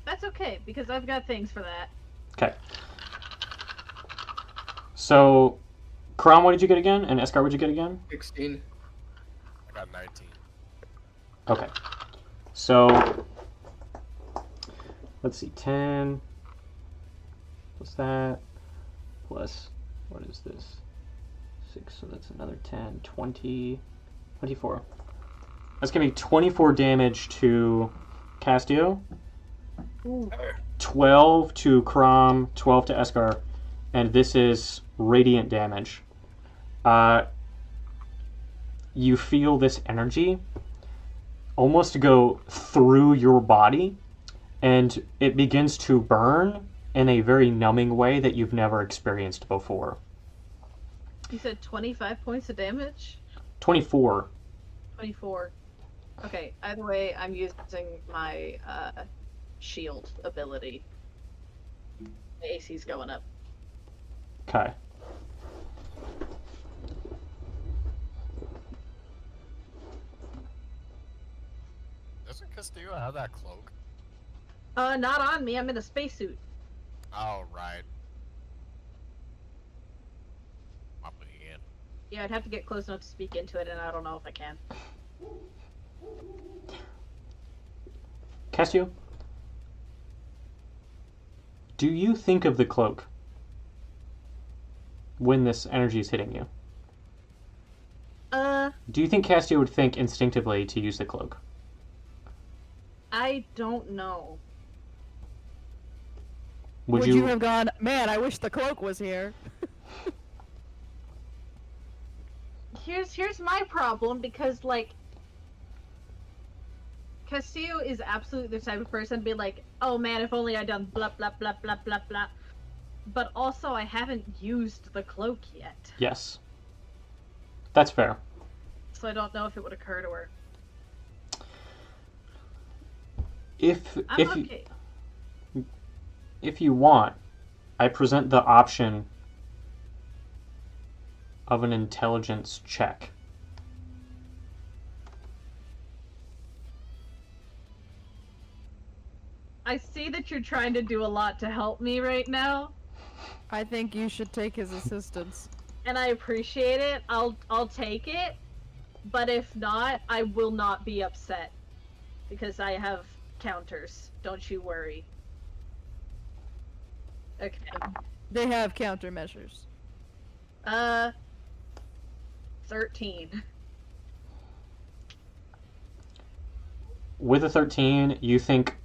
That's okay, because I've got things for that. Okay. So, Krom, what did you get again? And Escar, what did you get again? 16. I got 19. Okay. So, let's see, 10 plus that, plus, what is this? 6, so that's another 10, 20, 24. That's going to be 24 damage to Castio, 12 to Krom, 12 to Escar, and this is radiant damage. You feel this energy almost go through your body, and it begins to burn in a very numbing way that you've never experienced before. You said 25 points of damage? 24. 24. Okay, either way, I'm using my shield ability. The AC's going up. Okay. Doesn't Castillo have that cloak? Not on me, I'm in a spacesuit. Oh, right. Popping in. Yeah, I'd have to get close enough to speak into it, and I don't know if I can. Castio, do you think of the cloak when this energy is hitting you? Do you think Castio would think instinctively to use the cloak? I don't know. Would you have gone, man, I wish the cloak was here? Here's my problem, because, like, Castillo is absolutely the type of person to be like, oh man, if only I'd done blah blah blah blah blah blah. But also, I haven't used the cloak yet. Yes. That's fair. So I don't know if it would occur to her. If you want, I present the option of an intelligence check. I see that you're trying to do a lot to help me right now, I think you should take his assistance. and I appreciate it. I'll take it, but if not, I will not be upset because I have counters. Don't you worry. Okay. They have countermeasures. 13. With a 13, you think,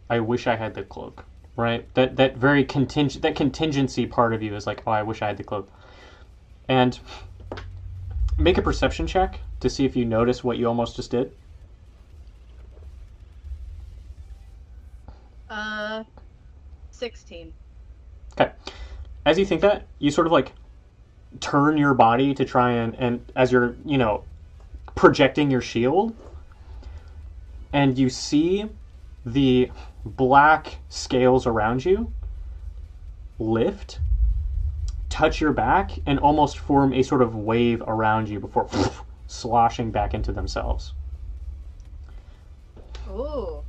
I wish I had the cloak, right? That very contingency part of you is like, oh, I wish I had the cloak. And Make a perception check to see if you notice what you almost just did. 16. Okay. As you think that, you sort of like turn your body to try and as you're, projecting your shield, and you see the black scales around you lift, touch your back, and almost form a sort of wave around you before sloshing back into themselves. Ooh.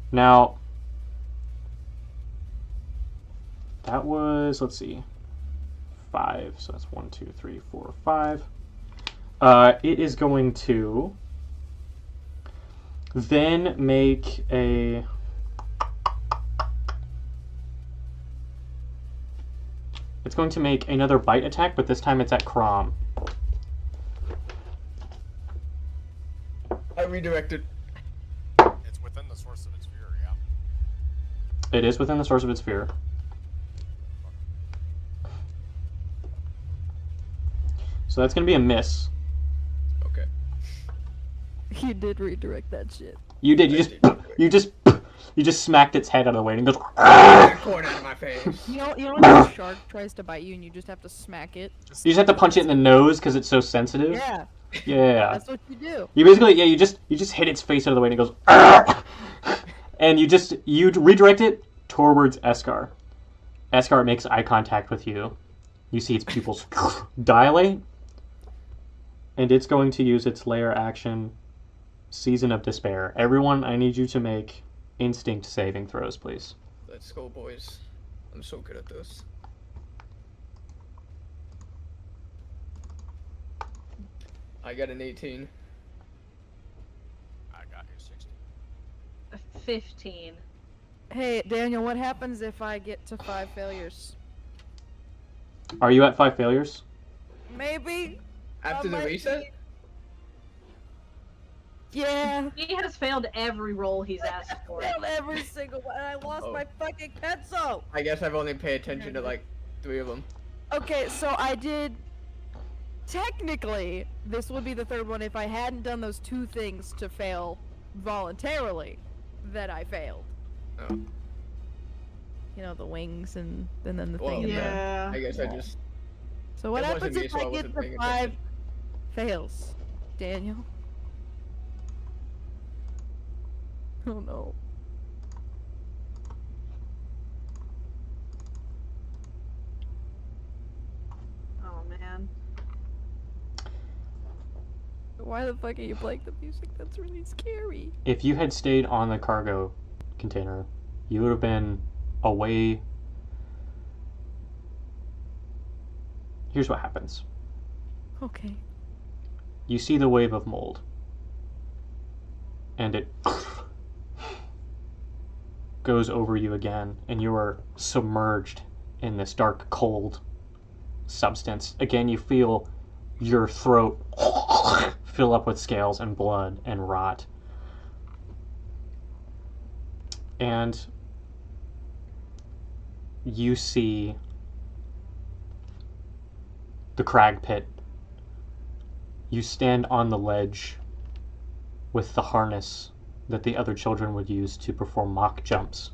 Now, that was, let's see, 5. So that's 1, 2, 3, 4, 5. It is going to then make a... It's going to make another bite attack, but this time it's at Crom. I redirected. It's within the source of its fury, yeah. It is within the source of its fear. So that's going to be a miss. Okay. You did redirect that shit. You did. You just smacked its head out of the way and it goes. Get that corn out of my face. You know when a shark tries to bite you and you just have to smack it? You just have to punch it in the nose because it's so sensitive. Yeah, Yeah. that's what you do. You basically, you just hit its face out of the way and it goes. "Argh!" And you redirect it towards Eskar. Eskar makes eye contact with you. You see its pupils dilate, and it's going to use its lair action, Season of Despair. Everyone, I need you to make instinct saving throws, please. Let's go, boys. I'm so good at this. I got an 18. I got a 16. 15. Hey, Daniel, what happens if I get to 5 failures? Are you at 5 failures? Maybe? After the might reset? be. Yeah. He has failed every roll he's asked for. Failed every single one. I lost Oh. my fucking pencil. I guess I've only paid attention to like 3 of them. Okay, so I did. Technically, this would be the third one if I hadn't done those 2 things to fail voluntarily that I failed. Oh. You know, the wings and then the Well, thing in Yeah. I guess I just. So what It happens wasn't me, if so I I get wasn't to paying 5 attention. fails? Daniel? Oh no. Oh man. Why the fuck are you playing the music? That's really scary. If you had stayed on the cargo container, you would have been away. Here's what happens. Okay. You see the wave of mold, and it goes over you again, and you are submerged in this dark, cold substance. Again, you feel your throat fill up with scales and blood and rot. And you see the crag pit. You stand on the ledge with the harness that the other children would use to perform mock jumps.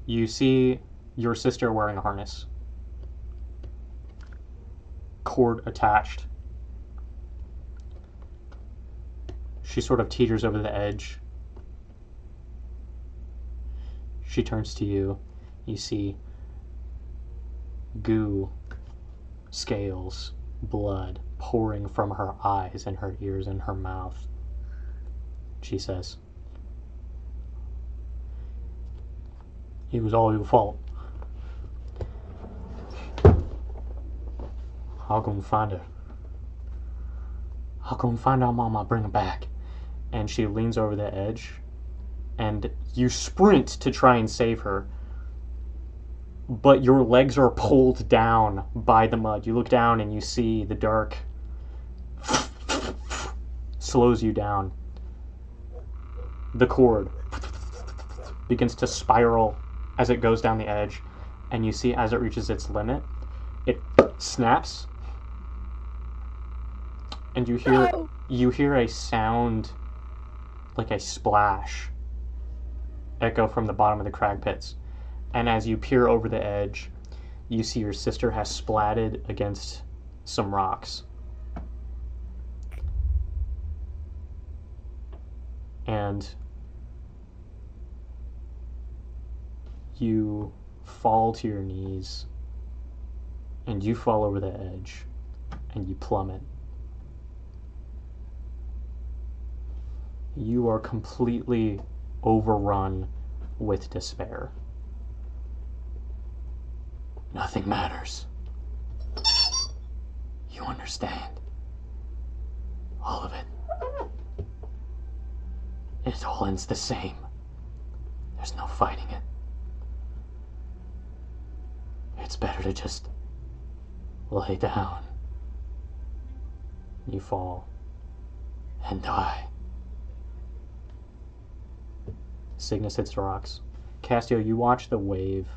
You see your sister wearing a harness, cord attached. She sort of teeters over the edge. She turns to you. You see goo, scales, blood pouring from her eyes and her ears and her mouth. She says, "It was all your fault. I'll go and find her. I'll go and find our mama, bring her back." And she leans over the edge, and you sprint to try and save her, but your legs are pulled down by the mud. You look down and you see the dark slows you down. The cord begins to spiral as it goes down the edge, and you see as it reaches its limit, it snaps, and you hear a sound like a splash echo from the bottom of the crag pits. And as you peer over the edge, you see your sister has splatted against some rocks. And you fall to your knees, and you fall over the edge, and you plummet. You are completely overrun with despair. Nothing matters. You understand. All of it. It all ends the same. There's no fighting it. It's better to just lay down. You fall and die. Cygnus hits the rocks. Castio, you watch the wave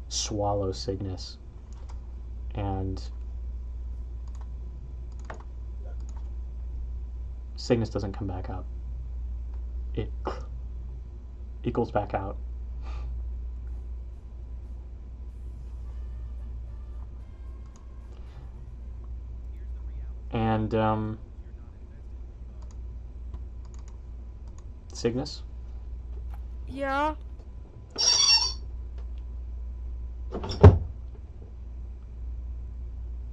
swallow Cygnus, and Cygnus doesn't come back up. It equals back out. And Cygnus? Yeah.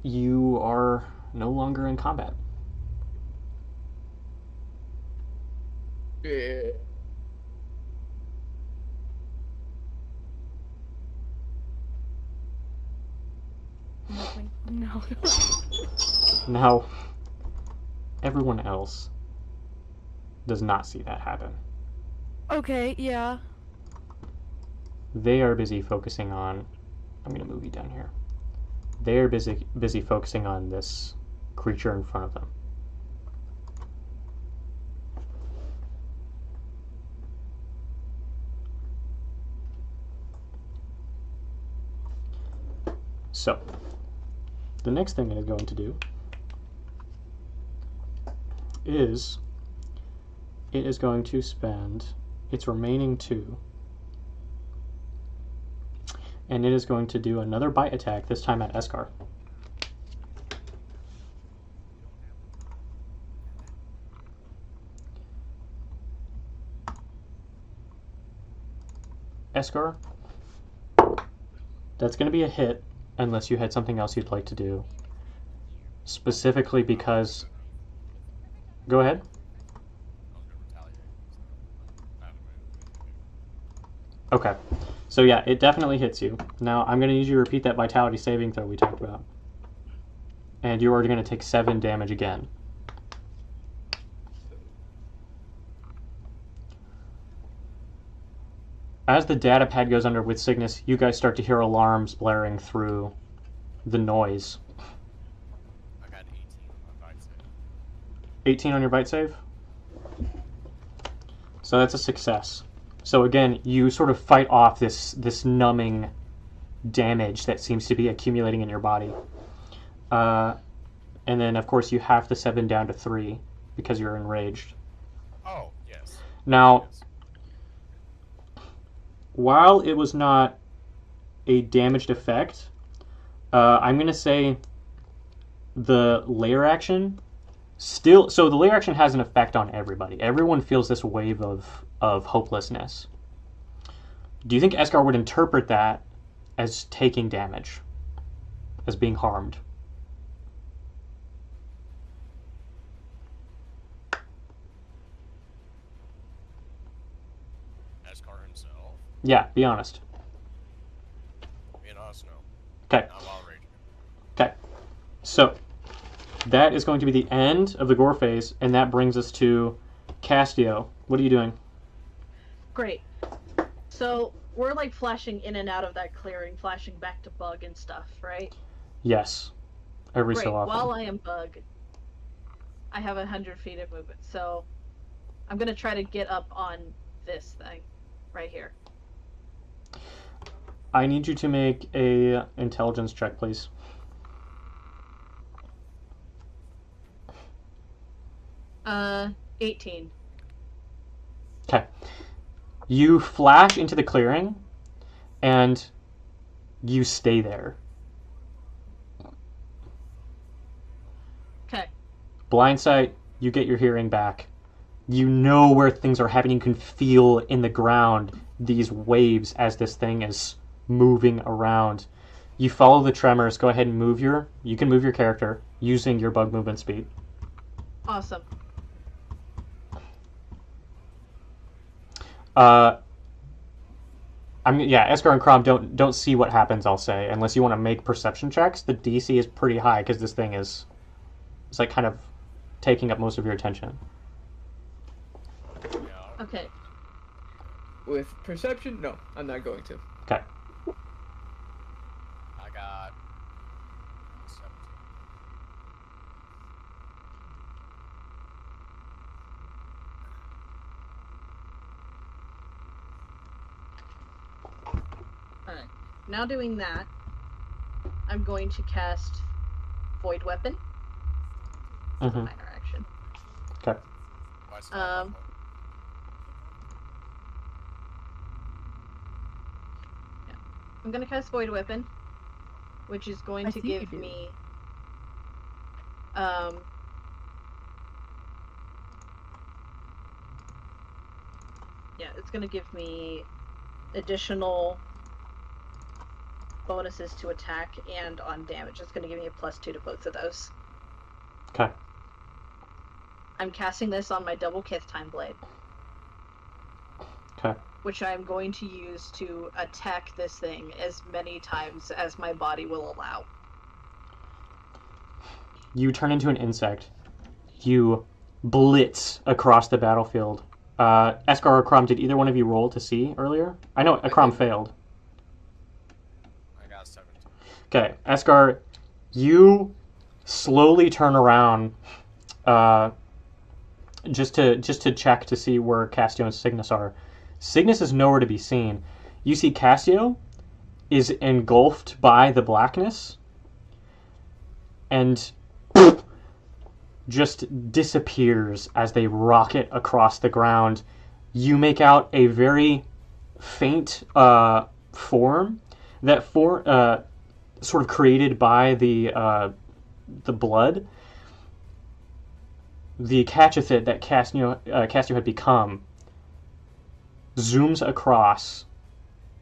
You are no longer in combat. Yeah. Nothing. No. Now, everyone else does not see that happen. Okay, yeah. They are busy focusing on... I'm going to move you down here. They are busy focusing on this creature in front of them. So, the next thing it is going to do is it is going to spend its remaining 2, and it is going to do another bite attack, this time at Eskar. Eskar, that's going to be a hit unless you had something else you'd like to do. Specifically because... Go ahead. Okay. So yeah, it definitely hits you. Now, I'm going to need you to repeat that vitality saving throw we talked about. And you're already going to take 7 damage again. As the data pad goes under with Cygnus, you guys start to hear alarms blaring through the noise. I got 18 on my bite save. 18 on your bite save? So that's a success. So again, you sort of fight off this numbing damage that seems to be accumulating in your body. And then, of course, you have the 7 down to 3 because you're enraged. Oh, yes. Now, Yes. while it was not a damaged effect, I'm going to say the layer action still... So the layer action has an effect on everybody. Everyone feels this wave of hopelessness. Do you think Eskar would interpret that as taking damage? As being harmed? Eskar himself. Yeah, be honest. Being honest, no. Okay. Not while raging. Okay. So, that is going to be the end of the Gore phase, and that brings us to Castio. What are you doing? Great. So we're like flashing in and out of that clearing, flashing back to Bug and stuff, right? Yes. Every Great. so often. While I am Bug, I have 100 feet of movement, so I'm gonna try to get up on this thing. right here. I need you to make a intelligence check, please. Uh, 18. Okay. You flash into the clearing, and you stay there. Okay. Blind sight, you get your hearing back. You know where things are happening. You can feel in the ground these waves as this thing is moving around. You follow the tremors. Go ahead and you can move your character using your bug movement speed. Awesome. Esker and Crom don't see what happens, I'll say, unless you want to make perception checks. The DC is pretty high because this thing is like kind of taking up most of your attention. Yeah. Okay. With perception? No, I'm not going to. Okay. I got 17. Alright. Now doing that, I'm going to cast Void Weapon. Mm-hmm. Minor action. Okay. Why is it not Um, I'm going to cast Void Weapon, which is going I to see you give do. me it's going to give me additional bonuses to attack and on damage. It's going to give me a +2 to both of those. Okay. I'm casting this on my double Kith Time Blade, Okay. which I'm going to use to attack this thing as many times as my body will allow. You turn into an insect. You blitz across the battlefield. Eskar or Crom, did either one of you roll to see earlier? I know Crom failed. I got 17. Okay, Eskar, you slowly turn around, just to check to see where Castio and Cygnus are. Cygnus is nowhere to be seen. You see Castio is engulfed by the blackness, and just disappears as they rocket across the ground. You make out a very faint form that sort of created by the blood. The Catchethid that Castio had become zooms across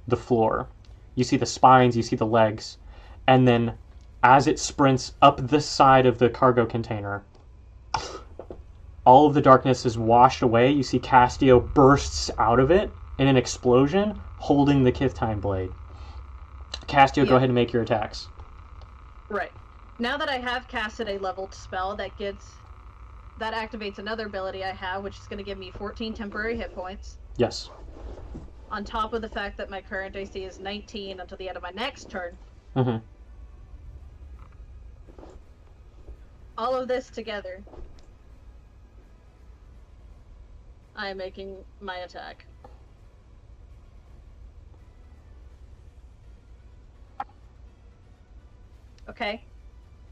the floor. You see the spines, you see the legs, and then as it sprints up the side of the cargo container, all of the darkness is washed away. You see Castio bursts out of it in an explosion, holding the Kith Time Blade. Castio, go ahead and make your attacks. Right. Now that I have casted a leveled spell, that activates another ability I have, which is going to give me 14 temporary hit points. Yes. On top of the fact that my current AC is 19 until the end of my next turn. Mm-hmm. All of this together, I am making my attack. Okay.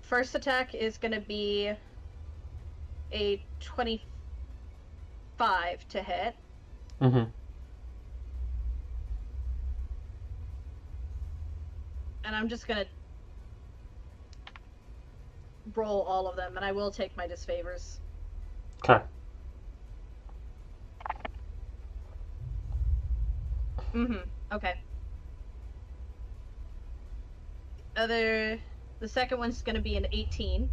First attack is going to be a 25 to hit. Mm-hmm. And I'm just going to roll all of them, and I will take my disfavors. Okay. Okay. The second one's gonna be an 18.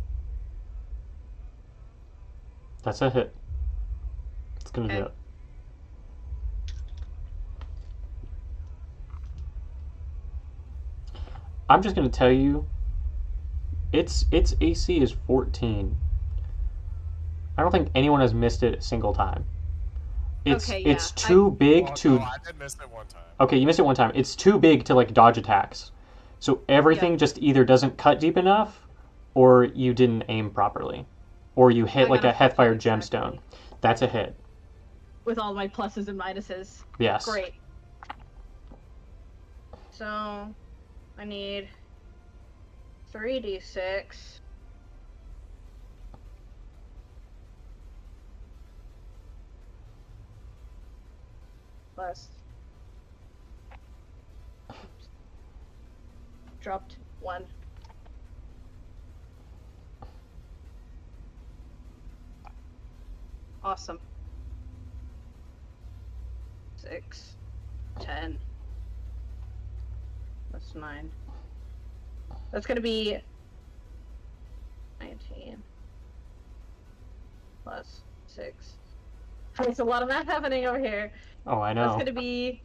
That's a hit. It's gonna do Okay. it. I'm just gonna tell you, its AC is 14. I don't think anyone has missed it a single time. It's Okay, yeah, it's too big Well, to. no, I did miss it one time. Okay, you missed it one time. It's too big to like dodge attacks. So everything Yeah. just either doesn't cut deep enough, or you didn't aim properly, or you hit I like got a a Heathfire 14 gemstone. That's a hit. With all my pluses and minuses. Yes. Great. So, I need 3d6. Plus. Dropped 1. Awesome. 6, 10. That's 9. That's gonna be 19 plus 6. There's a lot of math happening over here. Oh, I know. That's gonna be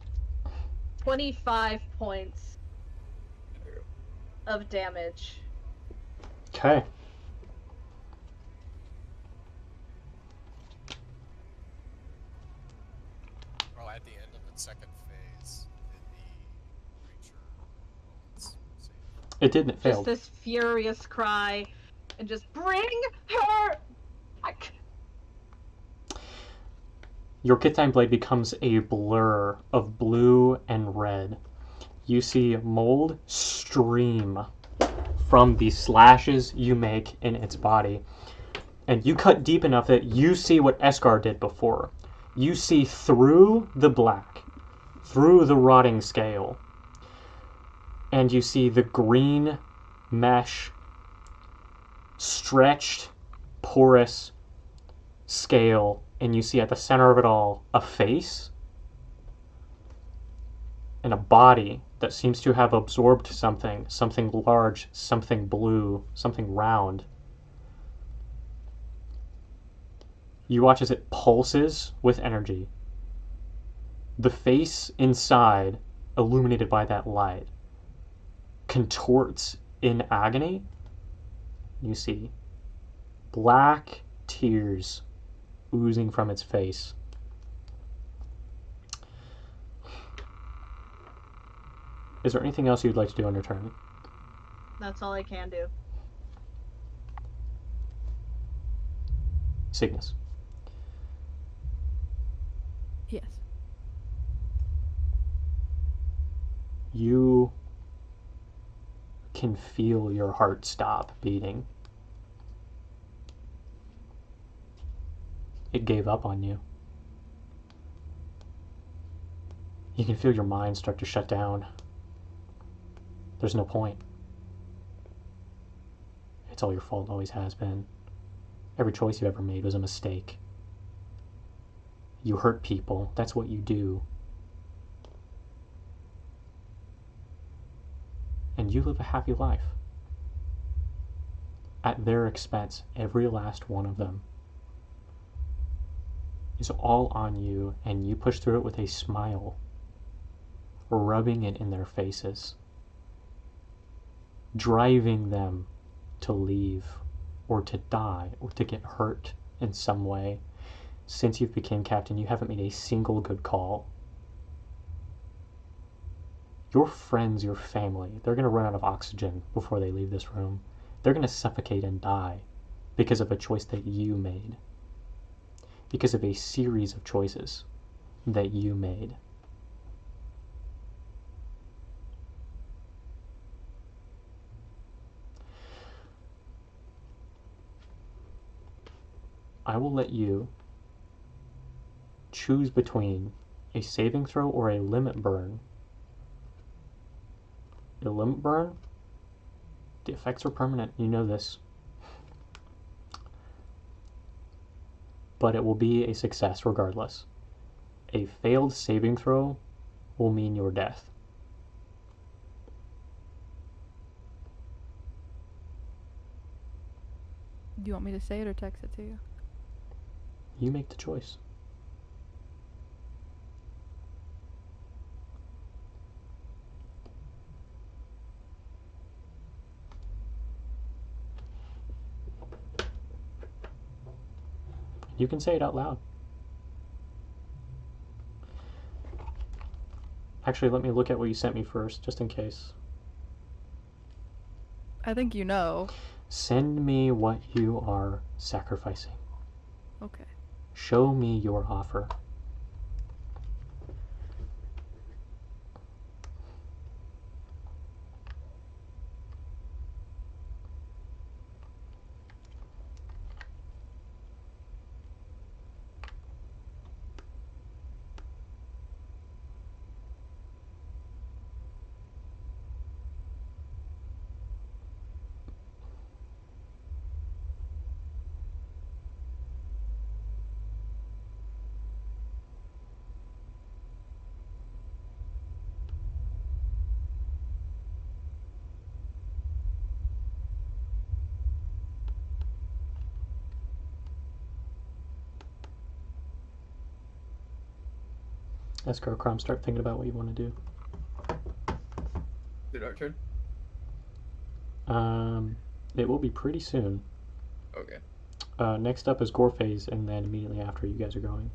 25 points of damage. Okay. Oh, at the end of its second phase, did the creature roll its save? It didn't. It Just failed. this furious cry, and just bring her back. Your Kitime blade becomes a blur of blue and red. You see mold stream from the slashes you make in its body. And you cut deep enough that you see what Esgar did before. You see through the black, through the rotting scale, and you see the green mesh, stretched, porous scale, and you see at the center of it all a face and a body that seems to have absorbed something large, something blue, something round. You watch as it pulses with energy. The face inside, illuminated by that light, contorts in agony. You see black tears oozing from its face. Is there anything else you'd like to do on your turn? That's all I can do. Cygnus. Yes. You can feel your heart stop beating. It gave up on you. You can feel your mind start to shut down. There's no point. It's all your fault, always has been. Every choice you ever made was a mistake. You hurt people. That's what you do. And you live a happy life. At their expense, every last one of them is all on you, and you push through it with a smile, rubbing it in their faces, driving them to leave, or to die, or to get hurt in some way. Since you've become captain, you haven't made a single good call. Your friends, your family, they're going to run out of oxygen before they leave this room. They're going to suffocate and die because of a choice that you made. Because of a series of choices that you made. I will let you choose between a saving throw or a limit burn. A limit burn, the effects are permanent, you know this. But it will be a success regardless. A failed saving throw will mean your death. Do you want me to say it or text it to you? You make the choice. You can say it out loud. Actually, let me look at what you sent me first, just in case. I think you know. Send me what you are sacrificing. Okay. Show me your offer. Escar Crom, start thinking about what you want to do. Is it our turn? It will be pretty soon. Okay. Next up is Gore phase, and then immediately after, you guys are going.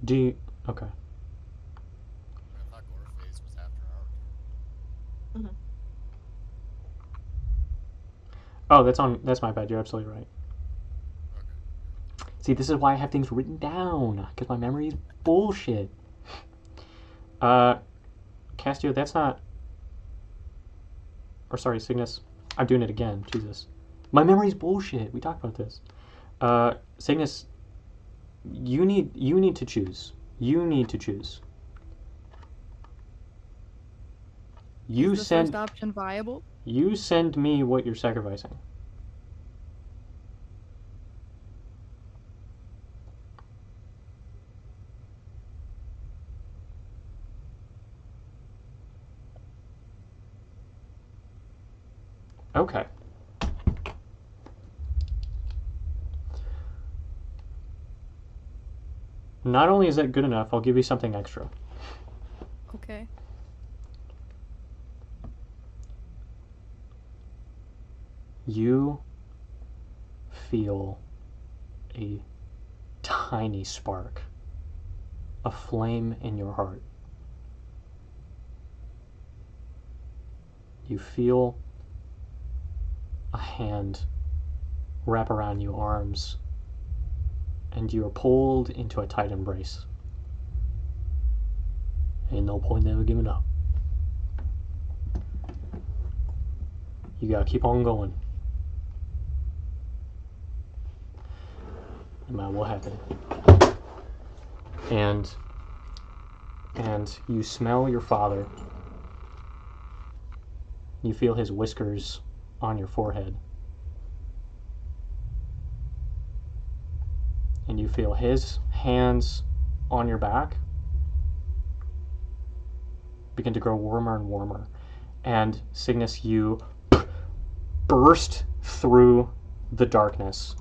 Do you... Okay. I thought Gore phase was after our turn. Oh, that's my bad. You're absolutely right. Okay. See, this is why I have things written down, because my memory is bullshit. Castio, that's not... Or sorry, Cygnus. I'm doing it again. Jesus. My memory's bullshit. We talked about this. Cygnus, you need to choose. You need to choose. You Is the send... first option viable? You send me what you're sacrificing. Okay. Not only is that good enough, I'll give you something extra. Okay. You feel a tiny spark, a flame in your heart. You feel a hand wrap around your arms, and you are pulled into a tight embrace. Ain't no point never giving up. You gotta keep on going. No matter what happened. And you smell your father. You feel his whiskers on your forehead. And you feel his hands on your back begin to grow warmer and warmer. And Cygnus, you burst through the darkness,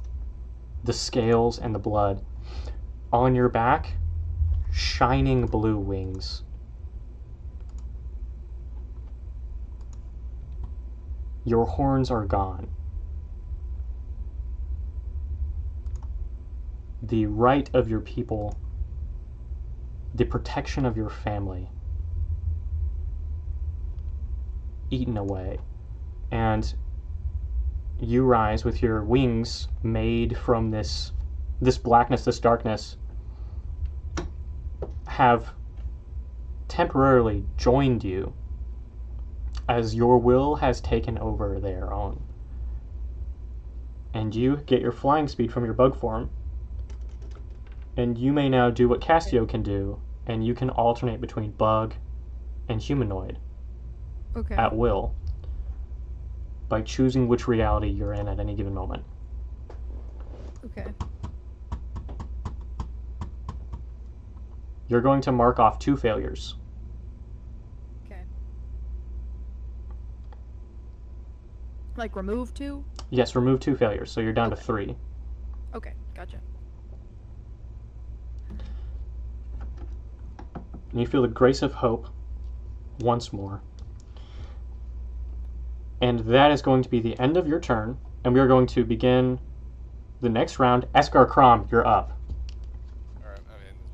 the scales and the blood. On your back, shining blue wings. Your horns are gone. The right of your people, the protection of your family, eaten away. And you rise with your wings made from this blackness, this darkness, have temporarily joined you as your will has taken over their own. And you get your flying speed from your bug form, and you may now do what Castio can do, and you can alternate between bug and humanoid Okay. at will by choosing which reality you're in at any given moment. Okay. You're going to mark off 2 failures. Okay. Like remove 2? Yes, remove 2 failures, so you're down to Okay. 3. Okay, gotcha. And you feel the grace of hope once more. And that is going to be the end of your turn, and we are going to begin the next round. Escar Crom, you're up. Alright, I'm in this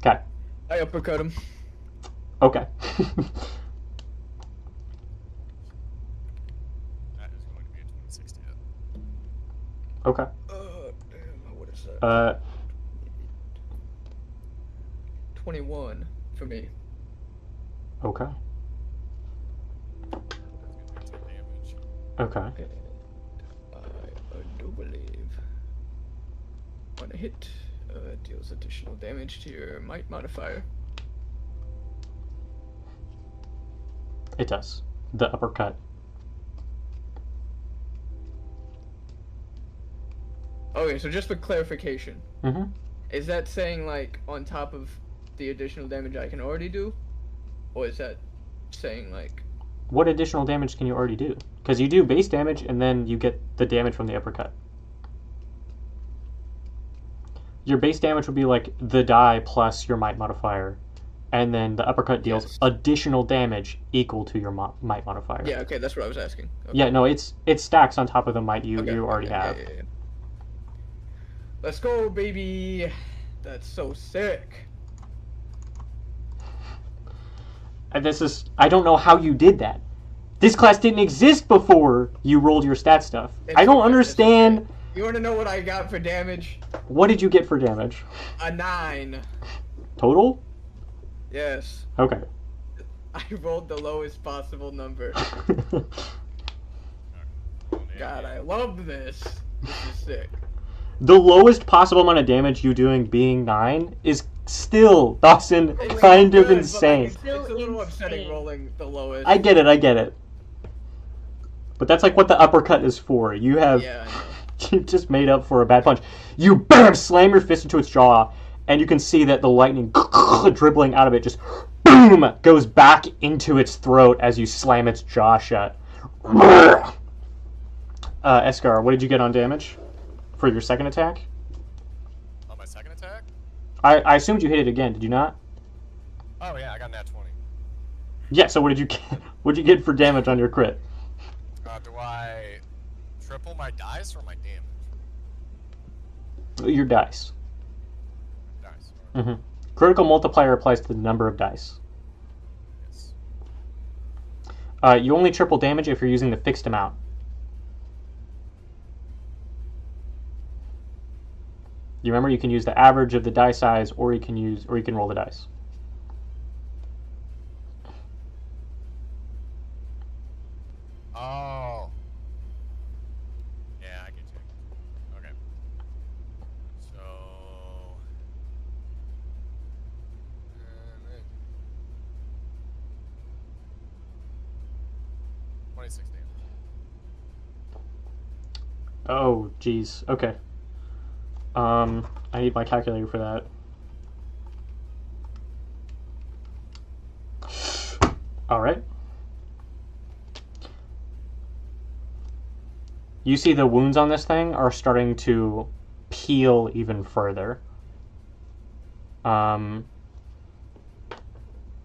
motherfucker. Okay. I uppercut him. Okay. That is going to be a 26 to hit. Okay. Damn, what is that? 21 for me. Okay. That's going to be 10 damage. Okay. I do believe when a hit deals additional damage to your might modifier. It does. The uppercut. Okay, so just for clarification, Mm-hmm. is that saying like on top of the additional damage I can already do, or is that saying like. What additional damage can you already do? Because you do base damage, and then you get the damage from the uppercut. Your base damage would be like the die plus your might modifier, and then the uppercut deals Yes. additional damage equal to your might modifier. Yeah. Okay, that's what I was asking. Okay. Yeah, no, it stacks on top of the might you Okay, already okay, have. Yeah. Let's go, baby. That's so sick. And I don't know how you did that. This class didn't exist before you rolled your stat stuff. It's I don't okay, it's understand. okay. You want to know what I got for damage? What did you get for damage? A 9. Total? Yes. Okay. I rolled the lowest possible number. God, I love this. This is sick. The lowest possible amount of damage you doing being 9 is still, Dawson, It's kind of good, but, like, insane. it's a little upsetting rolling the lowest. I get it. But that's like what the uppercut is for. You have Yeah, I know. you just made up for a bad punch. You BAM! Slam your fist into its jaw, and you can see that the lightning dribbling out of it just boom goes back into its throat as you slam its jaw shut. Eskar, what did you get on damage for your second attack? On my second attack? I assumed you hit it again. Did you not? Oh yeah, I got nat 20. Yeah. So what did you get? What did you get for damage on your crit? Do I triple my dice or my damage? Your dice. Dice. Mm-hmm. Critical multiplier applies to the number of dice. Yes. You only triple damage if you're using the fixed amount. You remember you can use the average of the die size, or you can roll the dice. Oh. Yeah, I get you. Okay. So. 26 damage. Oh, jeez. Okay. I need my calculator for that. All right. You see the wounds on this thing are starting to peel even further.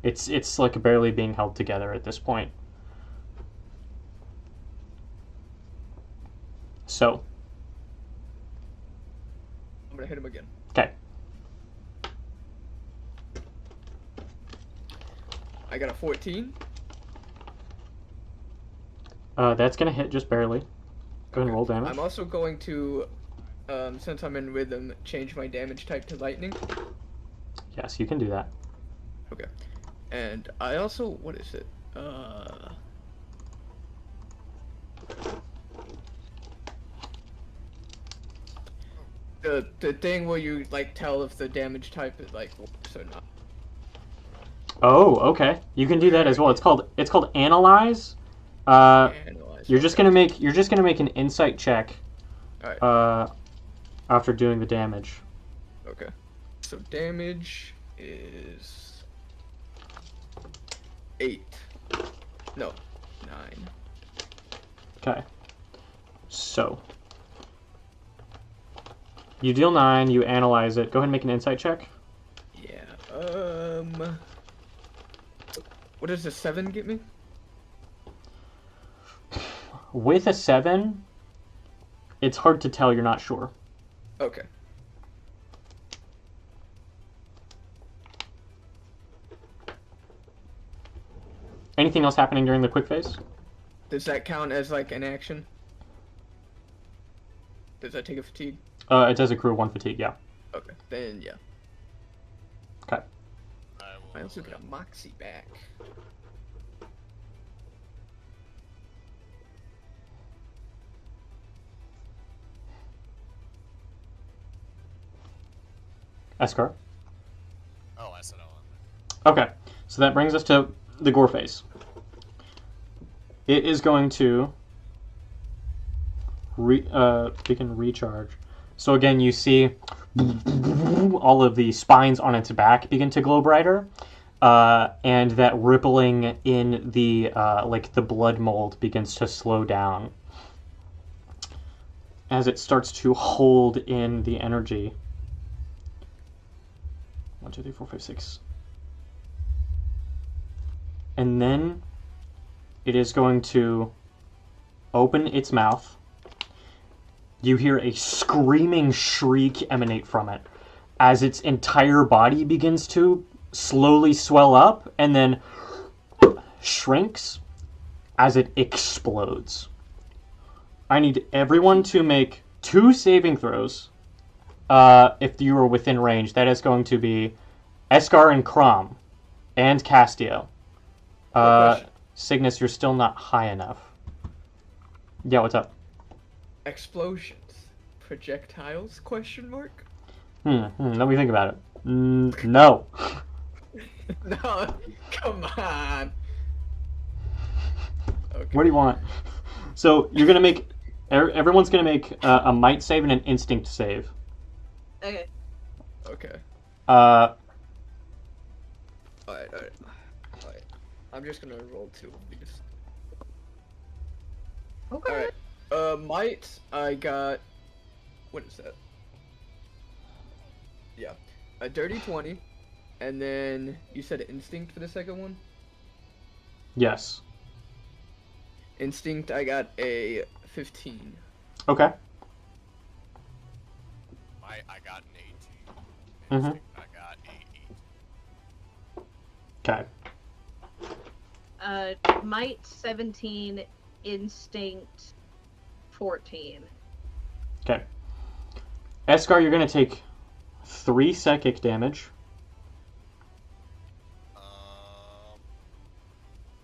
It's like barely being held together at this point. So, I'm gonna hit him again. okay. I got a 14. That's gonna hit just barely. Go ahead and roll damage. I'm also going to, since I'm in rhythm, change my damage type to lightning. Yes, you can do that. Okay. And I also, what is it? The thing where you like tell if the damage type is like works or not. Oh, okay. You can do that as well. It's called analyze. Analyze. You're just gonna make an insight check. Alright. After doing the damage. Okay. So damage is 8. No, 9. Okay. So you deal 9. You analyze it. Go ahead and make an insight check. Yeah. What does a 7 get me? With a 7, it's hard to tell. You're not sure. Okay. Anything else happening during the quick phase? Does that count as like an action? Does that take a fatigue? It does accrue 1 fatigue. Yeah. Okay. Then yeah. Okay. I also get a moxie back. Eskar. Oh, I said oh. Okay. So that brings us to the Gore phase. It is going to begin recharge. So again, you see all of the spines on its back begin to glow brighter. and that rippling in the like the blood mold begins to slow down as it starts to hold in the energy. 1, 2, 3, 4, 5, 6. And then it is going to open its mouth. You hear a screaming shriek emanate from it as its entire body begins to slowly swell up and then shrinks as it explodes. I need everyone to make 2 saving throws. If you are within range, that is going to be Eskar and Crom and Castio. Cygnus, you're still not high enough. Yeah, what's up? Explosions. Projectiles? Question mark? Let me think about it. No. No, come on. Okay. What do you want? So you're gonna make. Everyone's gonna make a might save and an instinct save. Okay. Okay. Uh, Alright. I'm just gonna roll 2 of these. Okay. Alright. Might, I got. What is that? Yeah. A dirty 20. And then you said instinct for the second one? yes. Instinct, I got a 15. Okay. I got an 18. Mhm. Instinct, I got a 8. Okay. Might 17, instinct 14. Okay. Eskar, you're gonna take 3 psychic damage.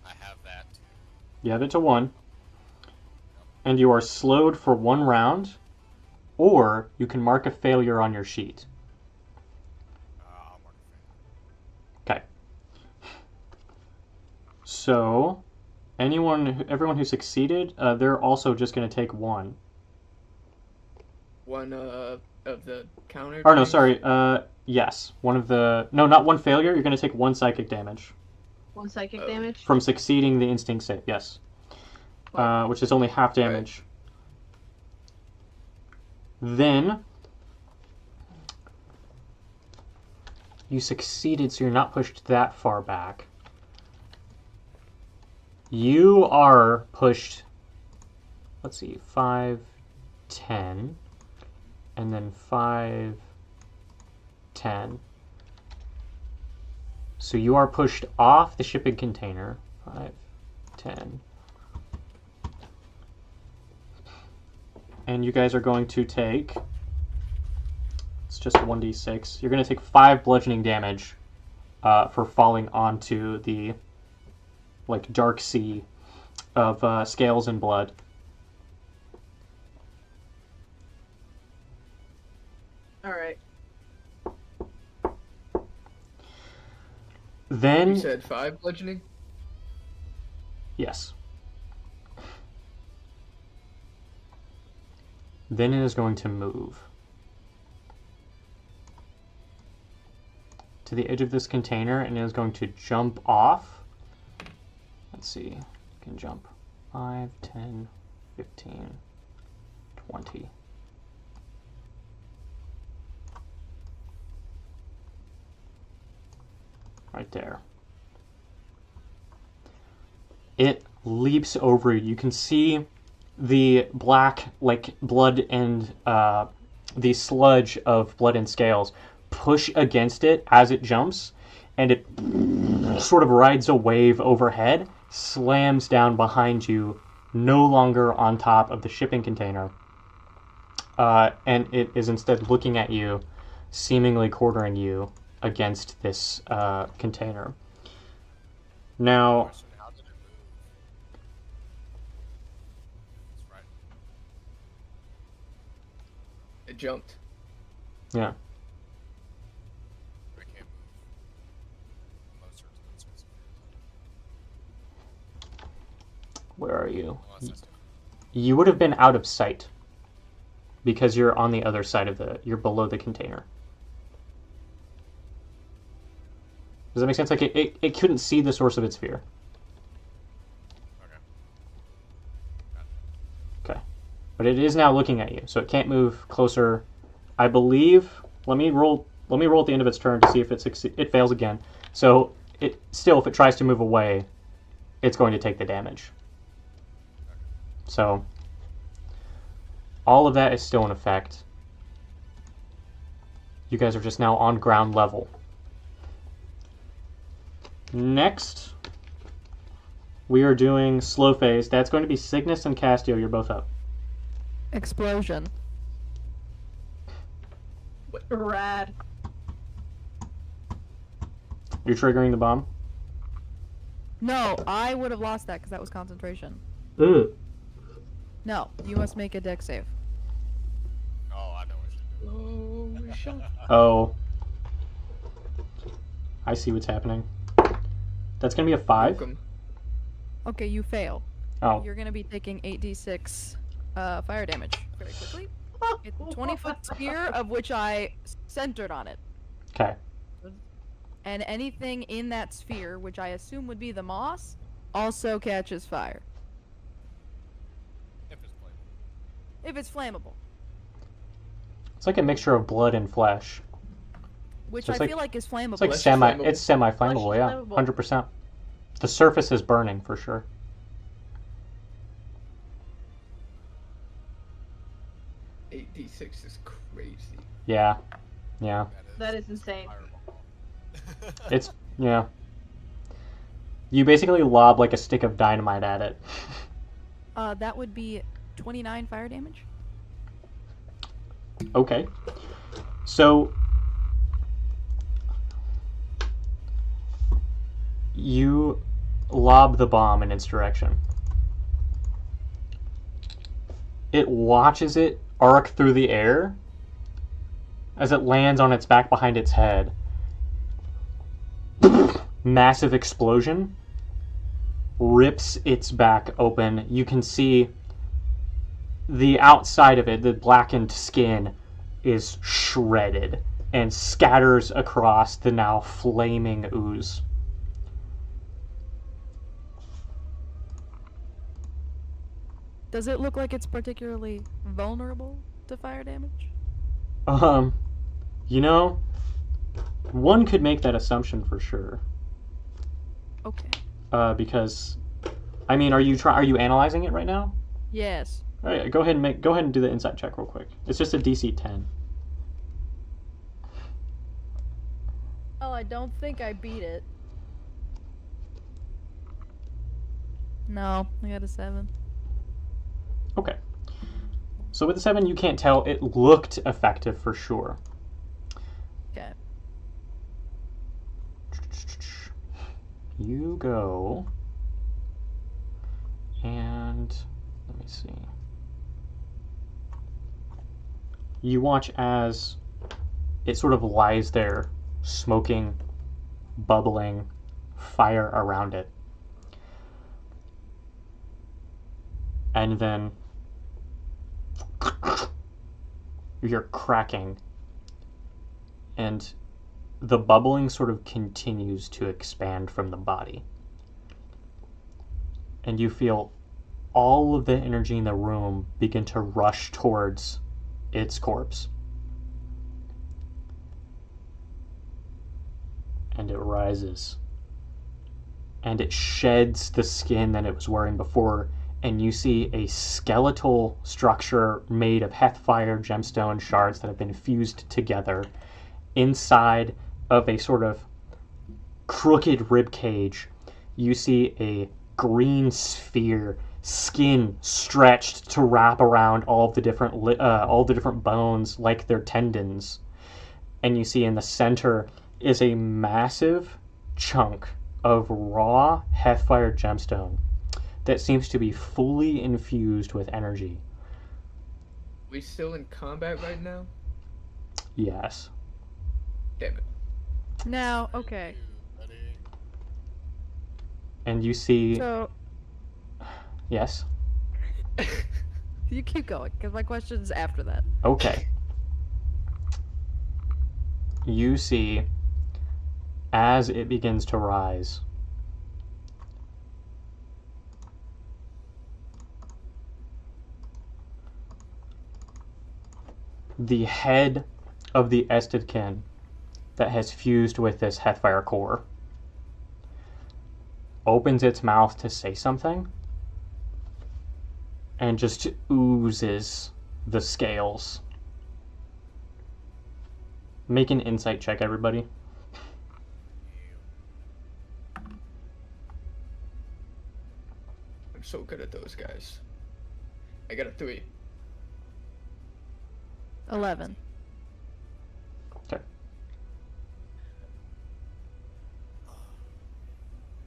I have that too. You have it to 1. And you are slowed for 1 round, or you can mark a failure on your sheet. I'll mark a failure. Okay. So, everyone who succeeded, they're also just going to take 1. One of the counter. Or no, things? sorry. Yes, one of the. No, not 1 failure. You're going to take 1 psychic damage 1 psychic Oh. damage. from succeeding the instinct save. Yes. Which is only half damage. Then you succeeded, so you're not pushed that far back. You are pushed, let's see, 5, 10, and then 5, 10. So you are pushed off the shipping container. 5, 10. And you guys are going to take, it's just 1d6. You're going to take 5 bludgeoning damage for falling onto the like dark sea of scales and blood. Alright. Then, You said 5 bludgeoning? yes. Then it is going to move to the edge of this container and it is going to jump off. Let's see. You can jump 5, 10, 15, 20. Right there. It leaps over you. You can see the black, like, blood and the sludge of blood and scales push against it as it jumps, and it sort of rides a wave overhead, slams down behind you, no longer on top of the shipping container, and it is instead looking at you, seemingly quartering you against this container. Now, Question, how did it move? It's right. It jumped. yeah. We can't move. Closer to the space. Where are you? Unless that's different. You would have been out of sight because you're on the other side of you're below the container. Does that make sense? Like it couldn't see the source of its fear. Okay. Okay. But it is now looking at you, so it can't move closer. I believe. Let me roll at the end of its turn to see if it fails again. So if it tries to move away, it's going to take the damage. So all of that is still in effect. You guys are just now on ground level. Next, we are doing slow phase. That's going to be Cygnus and Castio. You're both up. Explosion. Rad. You're triggering the bomb? No, I would have lost that because that was concentration. Ugh. No, you must make a deck save. Oh, I know what you do. Oh, shut Oh. I see what's happening. That's going to be a 5. Welcome. Okay, you fail. Oh. You're gonna be taking 8d6 fire damage very quickly. It's a 20-foot sphere of which I centered on it. Okay. And anything in that sphere, which I assume would be the moss, also catches fire. If it's playable. If it's flammable. It's like a mixture of blood and flesh. Which So I it's like- feel like is flammable. It's like Flesh is semi. flammable. It's semi-flammable, Flesh is yeah, flammable. 100%. The surface is burning for sure. Eight D6 is crazy. Yeah, yeah. That is insane. Fireball. It's yeah. You basically lob like a stick of dynamite at it. That would be 29 fire damage. Okay. So you lob the bomb in its direction. It watches it arc through the air as it lands on its back behind its head. Massive explosion rips its back open. You can see the outside of it, the blackened skin, is shredded and scatters across the now flaming ooze. Does it look like it's particularly vulnerable to fire damage? You know, one could make that assumption for sure. Okay. Because, I mean, are you analyzing it right now? Yes. All right, go ahead and do the insight check real quick. It's just a DC 10. Oh, I don't think I beat it. No, I got a 7. Okay. So with the 7, you can't tell. It looked effective for sure. Okay. You go. And let me see. You watch as it sort of lies there, smoking, bubbling, fire around it. And then you're cracking, and the bubbling sort of continues to expand from the body. And you feel all of the energy in the room begin to rush towards its corpse. And it rises. And it sheds the skin that it was wearing before, and you see a skeletal structure made of Hethfire gemstone shards that have been fused together inside of a sort of crooked rib cage. You see a green sphere, skin stretched to wrap around all of the different bones like their tendons. And you see in the center is a massive chunk of raw Hethfire gemstone that seems to be fully infused with energy. We still in combat right now? Yes. Damn it. Now, okay. Ready? And you see... So, Yes? you keep going, because my question's after that. Okay. You see as it begins to rise, the head of the Estidkin that has fused with this Hethfire core opens its mouth to say something and just oozes the scales. Make an insight check, everybody. I'm so good at those guys. I got a 3. 11. Okay.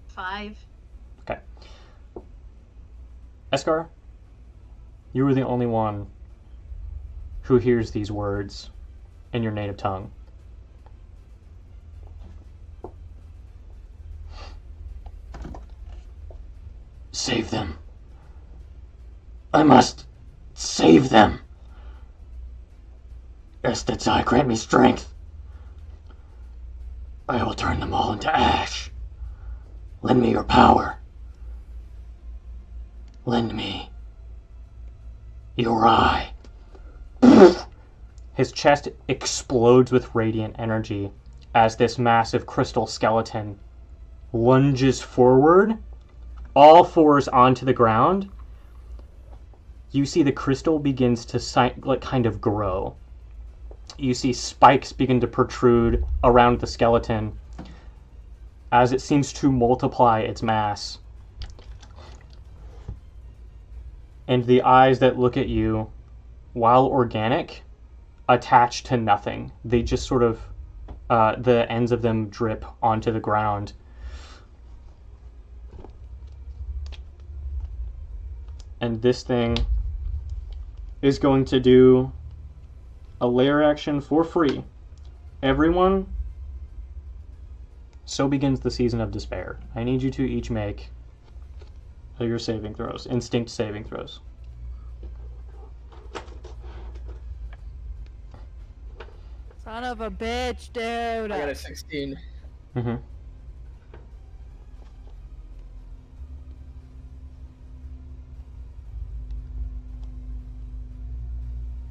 5. Okay. Eskar, you were the only one who hears these words in your native tongue. Save them. I must save them. Estetai, grant me strength. I will turn them all into ash. Lend me your power. Lend me your eye. His chest explodes with radiant energy as this massive crystal skeleton lunges forward, all fours onto the ground. You see the crystal begins to kind of grow. You see spikes begin to protrude around the skeleton as it seems to multiply its mass. And the eyes that look at you, while organic, attach to nothing. They just sort of, the ends of them drip onto the ground. And this thing is going to do a lair action for free. Everyone, so begins the season of despair. I need you to each make your saving throws, instinct saving throws. Son of a bitch, dude. I got a 16. Mm-hmm.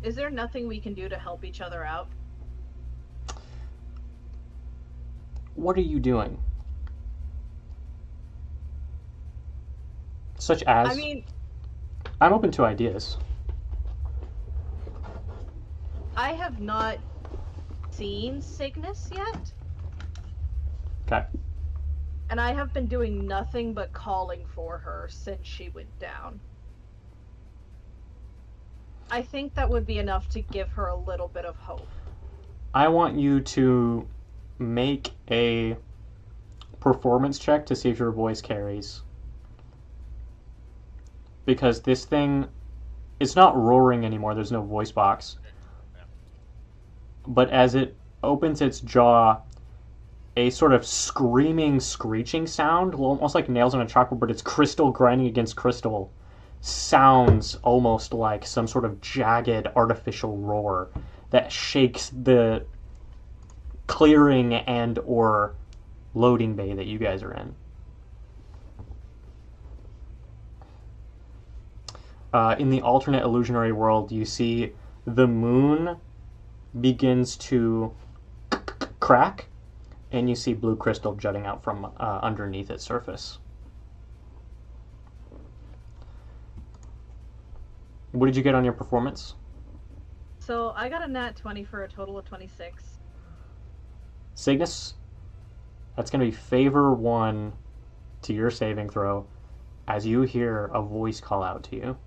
Is there nothing we can do to help each other out? What are you doing? Such as? I mean, I'm open to ideas. I have not seen Cygnus yet, Okay. and I have been doing nothing but calling for her since she went down. I think that would be enough to give her a little bit of hope. I want you to make a performance check to see if your voice carries. Because this thing, it's not roaring anymore, there's no voice box. But as it opens its jaw, a sort of screaming, screeching sound, almost like nails on a chalkboard, but it's crystal grinding against crystal, sounds almost like some sort of jagged artificial roar that shakes the clearing and or loading bay that you guys are in. In the alternate illusionary world, you see the moon begins to crack, and you see blue crystal jutting out from underneath its surface. What did you get on your performance? So I got a nat 20 for a total of 26. Cygnus, that's going to be favor 1 to your saving throw as you hear a voice call out to you.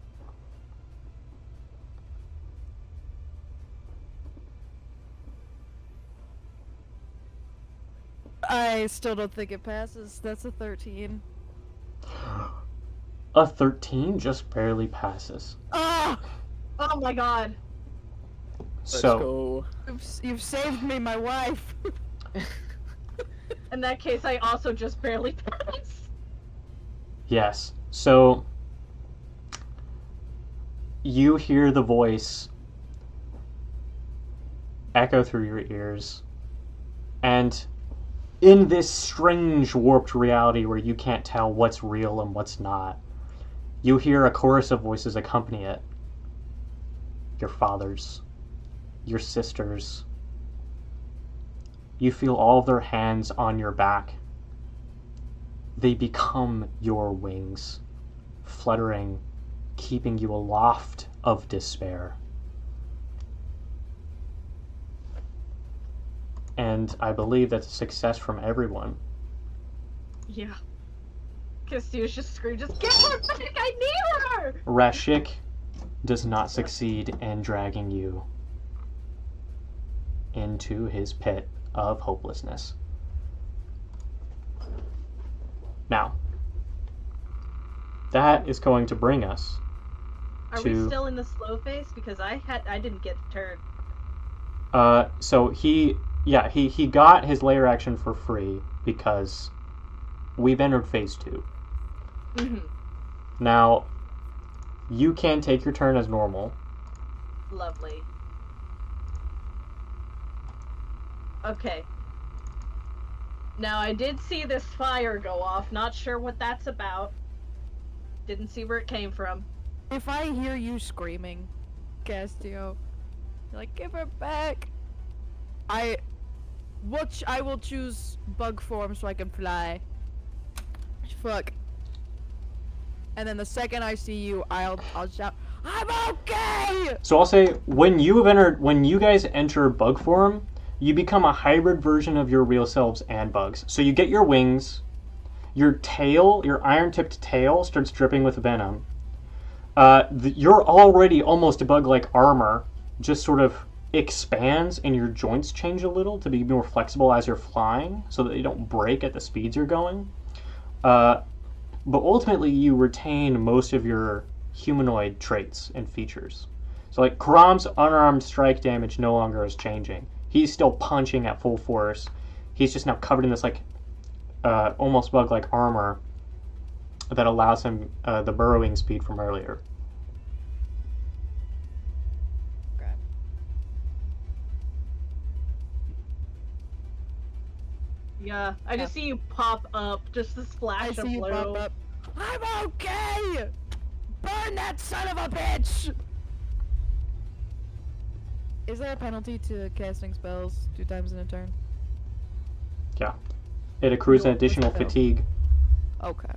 I still don't think it passes. That's a 13. A 13 just barely passes. Ah! Oh my god! Let's So, go. You've saved me, my wife. In that case, I also just barely pass. yes. So, you hear the voice echo through your ears, and in this strange warped reality where you can't tell what's real and what's not, you hear a chorus of voices accompany it. Your father's, your sister's. You feel all of their hands on your back. They become your wings, fluttering, keeping you aloft of despair. And I believe that's a success from everyone. Yeah. Castia's just screamed, just get her back! I need her! Rashik does not succeed in dragging you into his pit of hopelessness. Now, that is going to bring us Are to... we still in the slow phase? Because I didn't get the turn. So he got his layer action for free because we've entered phase 2. Mm-hmm. Now, you can take your turn as normal. Lovely. Okay. Now, I did see this fire go off. Not sure what that's about. Didn't see where it came from. If I hear you screaming, Castio, like, give her back, I will choose bug form so I can fly. Fuck. And then the second I see you, I'll shout, I'm okay! So I'll say, when you guys enter bug form, you become a hybrid version of your real selves and bugs. So you get your wings, your tail, your iron-tipped tail starts dripping with venom. Your already almost bug-like armor just sort of expands and your joints change a little to be more flexible as you're flying so that they don't break at the speeds you're going. But ultimately, you retain most of your humanoid traits and features. So like Karam's unarmed strike damage no longer is changing. He's still punching at full force. He's just now covered in this like almost bug-like armor that allows him the burrowing speed from earlier. Okay. Yeah, I just see you pop up, just this I flash of see you blue. pop up. I'm okay! Burn that son of a bitch! Is there a penalty to casting spells 2 times in a turn? Yeah. It accrues an You'll- additional oh. fatigue. Okay.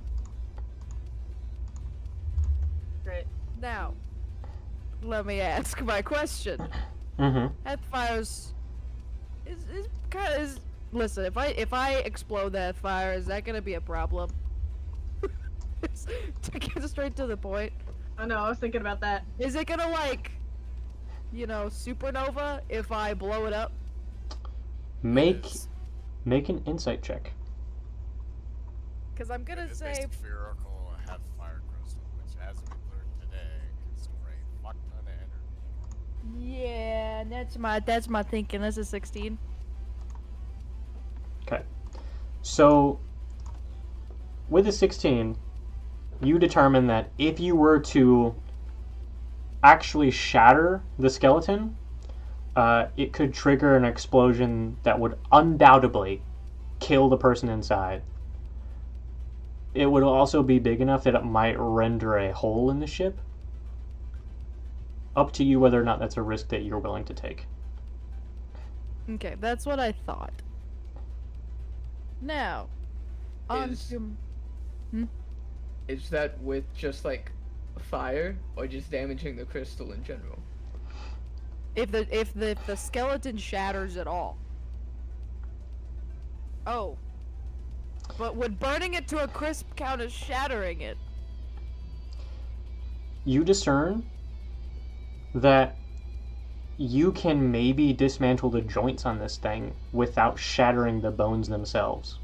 Great. Now, let me ask my question. Mm-hmm. Heathfire's is kind of is. Listen, if I explode that fire, is that gonna be a problem? To get straight to the point, I know, I was thinking about that. is it gonna like, supernova if I blow it up? Make It is. an insight check. Because I'm gonna It is say based spherical have fire crystal, which as we learned today can store a fuck ton of energy. yeah, that's my thinking. This is 16. Okay. So, with a 16, you determine that if you were to actually shatter the skeleton, it could trigger an explosion that would undoubtedly kill the person inside. It would also be big enough that it might render a hole in the ship. Up to you whether or not that's a risk that you're willing to take. Okay, that's what I thought. Now, on Is- to Is that with just like fire or just damaging the crystal in general? if the skeleton shatters at all. Oh. But would burning it to a crisp count as shattering it? You discern that you can maybe dismantle the joints on this thing without shattering the bones themselves.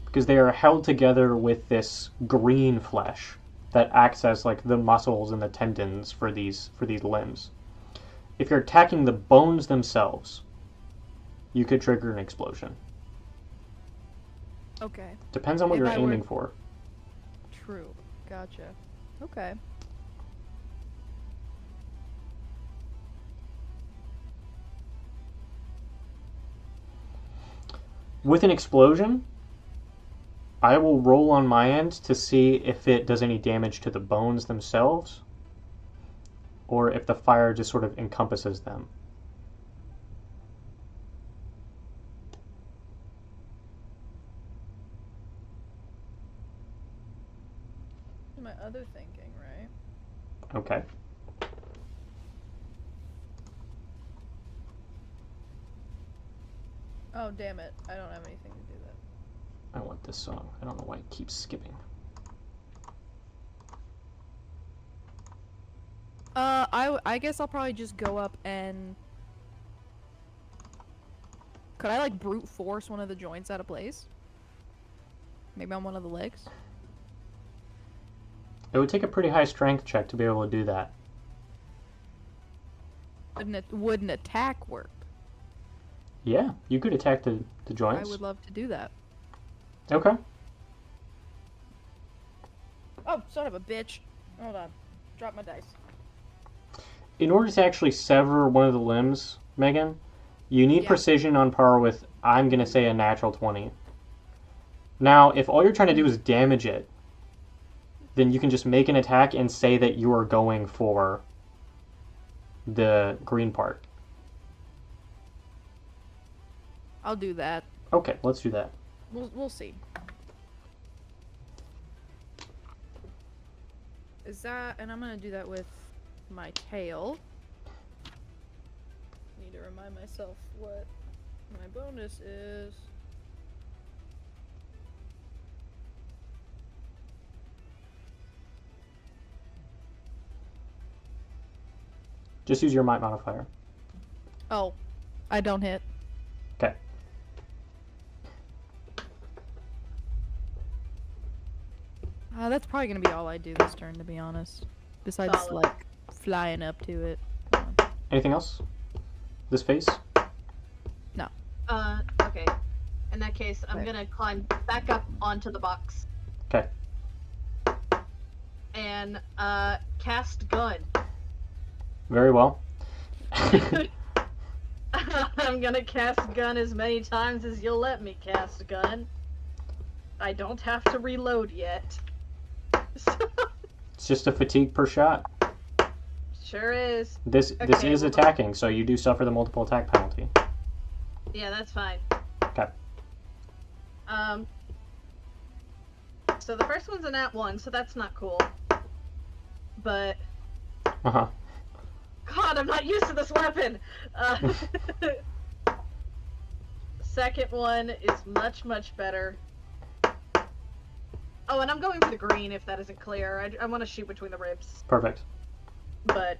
Because they are held together with this green flesh that acts as like the muscles and the tendons for these limbs. If you're attacking the bones themselves, you could trigger an explosion. Okay. Depends on what If you're I were- aiming for. True. Gotcha. Okay. With an explosion, I will roll on my end to see if it does any damage to the bones themselves, or if the fire just sort of encompasses them. My other thinking, right? Okay. Oh, damn it. I don't have anything to do that. I want this song. I don't know why it keeps skipping. I guess I'll probably just go up and... Could I, like, brute force one of the joints out of place? Maybe on one of the legs? It would take a pretty high strength check to be able to do that. Would an attack work? Yeah, you could attack the joints. I would love to do that. Okay. Oh, son of a bitch. Hold on. Drop my dice. In order to actually sever one of the limbs, Megan, you need Yeah. precision on par with, I'm going to say, a natural 20. Now, if all you're trying to do is damage it, then you can just make an attack and say that you are going for the green part. I'll do that. Okay, let's do that. We'll see. Is that... And I'm gonna do that with my tail. Need to remind myself what my bonus is. Just use your might modifier. Oh, I don't hit. Okay. That's probably gonna be all I do this turn, to be honest. Besides, Solid. like, flying up to it. Anything else? This phase? Okay. In that case, I'm Right. gonna climb back up onto the box. Okay. And, cast gun. Very well. I'm gonna cast gun as many times as you'll let me cast gun. I don't have to reload yet. It's just a fatigue per shot. Sure is. This Okay, is well- attacking, so you do suffer the multiple attack penalty. Yeah, that's fine. Okay. So the first one's a nat 1, so that's not cool. But, Uh-huh. God, I'm not used to this weapon! Second one is much, much better. Oh, and I'm going for the green, if that isn't clear. I want to shoot between the ribs. Perfect. But,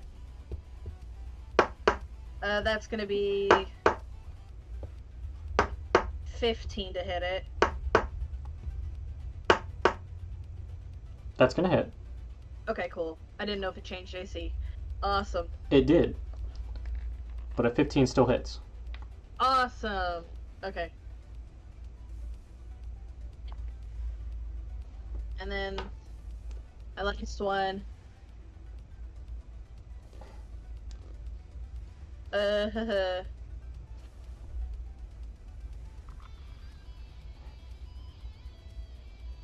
that's gonna be 15 to hit it. That's gonna hit. Okay, cool. I didn't know if it changed AC. Awesome. It did. But a 15 still hits. Awesome. Okay. And then I last one.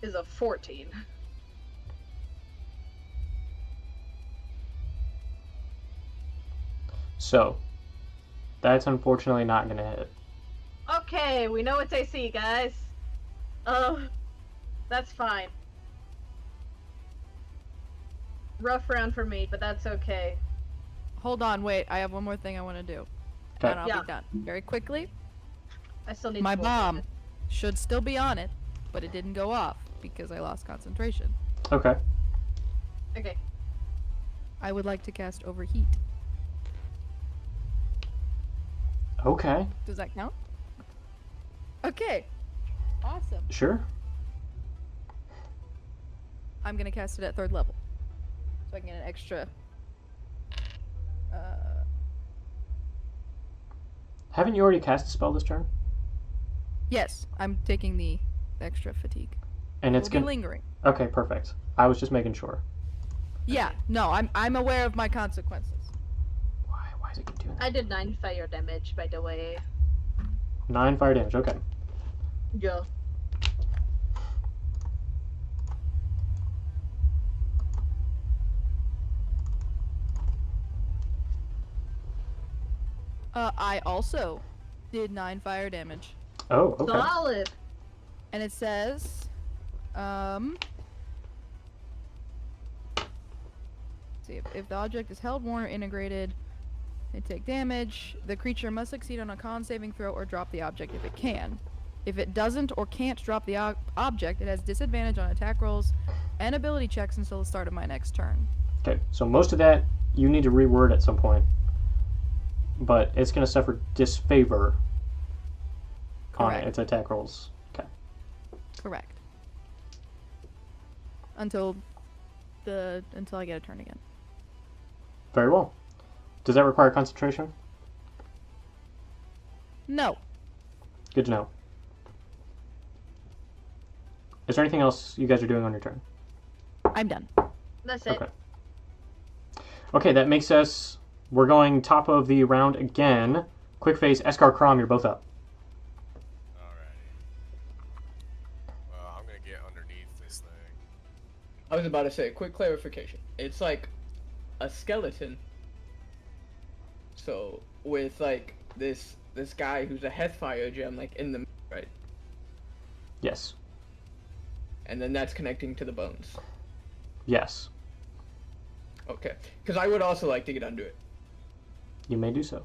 Is a 14. So, that's unfortunately not gonna hit. Okay, we know it's AC, guys. That's fine. Rough round for me, but that's okay. Hold on, wait. I have one more thing I want to do. Okay. And I'll Yeah. be done. Very quickly. I still need My to bomb should still be on it, but it didn't go off because I lost concentration. Okay. Okay. I would like to cast Overheat. Okay. Does that count? Okay. Awesome. Sure. I'm gonna cast it at 3rd level. So I can get an extra... Haven't you already cast a spell this turn? Yes, I'm taking the extra fatigue. And It it's will be gonna. lingering. Okay, perfect. I was just making sure. Yeah, no, I'm aware of my consequences. Why does it keep doing that? I did 9 fire damage, by the way. 9 fire damage. Okay. Yeah. I also did 9 fire damage. Oh, okay. Solid. And it says, see, if the object is held, worn, or integrated, they take damage. The creature must succeed on a con saving throw or drop the object if it can. If it doesn't or can't drop the object, it has disadvantage on attack rolls and ability checks until the start of my next turn. Okay, so most of that you need to reword at some point. But it's going to suffer disfavor on Correct. its attack rolls. Okay. Correct. Until I get a turn again. Very well. Does that require concentration? No. Good to know. Is there anything else you guys are doing on your turn? I'm done. That's it. Okay. Okay, that makes us... We're going top of the round again. Quick phase, Eskar, Crom, you're both up. Alrighty. Well, I'm gonna get underneath this thing. I was about to say, quick clarification. It's like a skeleton. So with like this guy who's a Heathfire gem like in the right, Yes. and then that's connecting to the bones. Yes. Okay, because I would also like to get under it. You may do so.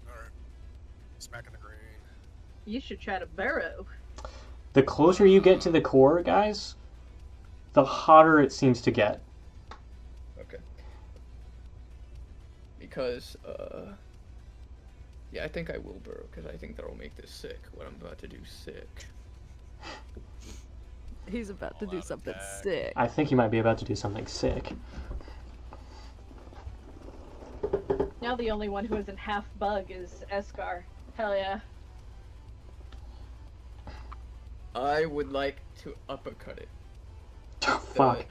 Alright. Smacking the green. You should try to burrow. The closer you get to the core, guys, the hotter it seems to get. Okay. Because yeah, I think I will burrow because I think that'll make this sick. What I'm about to do sick. He's about to do All-out something attack. sick. I think you might be about to do something sick. Now the only one who isn't half bug is Eskar. Hell yeah. I would like to uppercut it. Oh, fuck.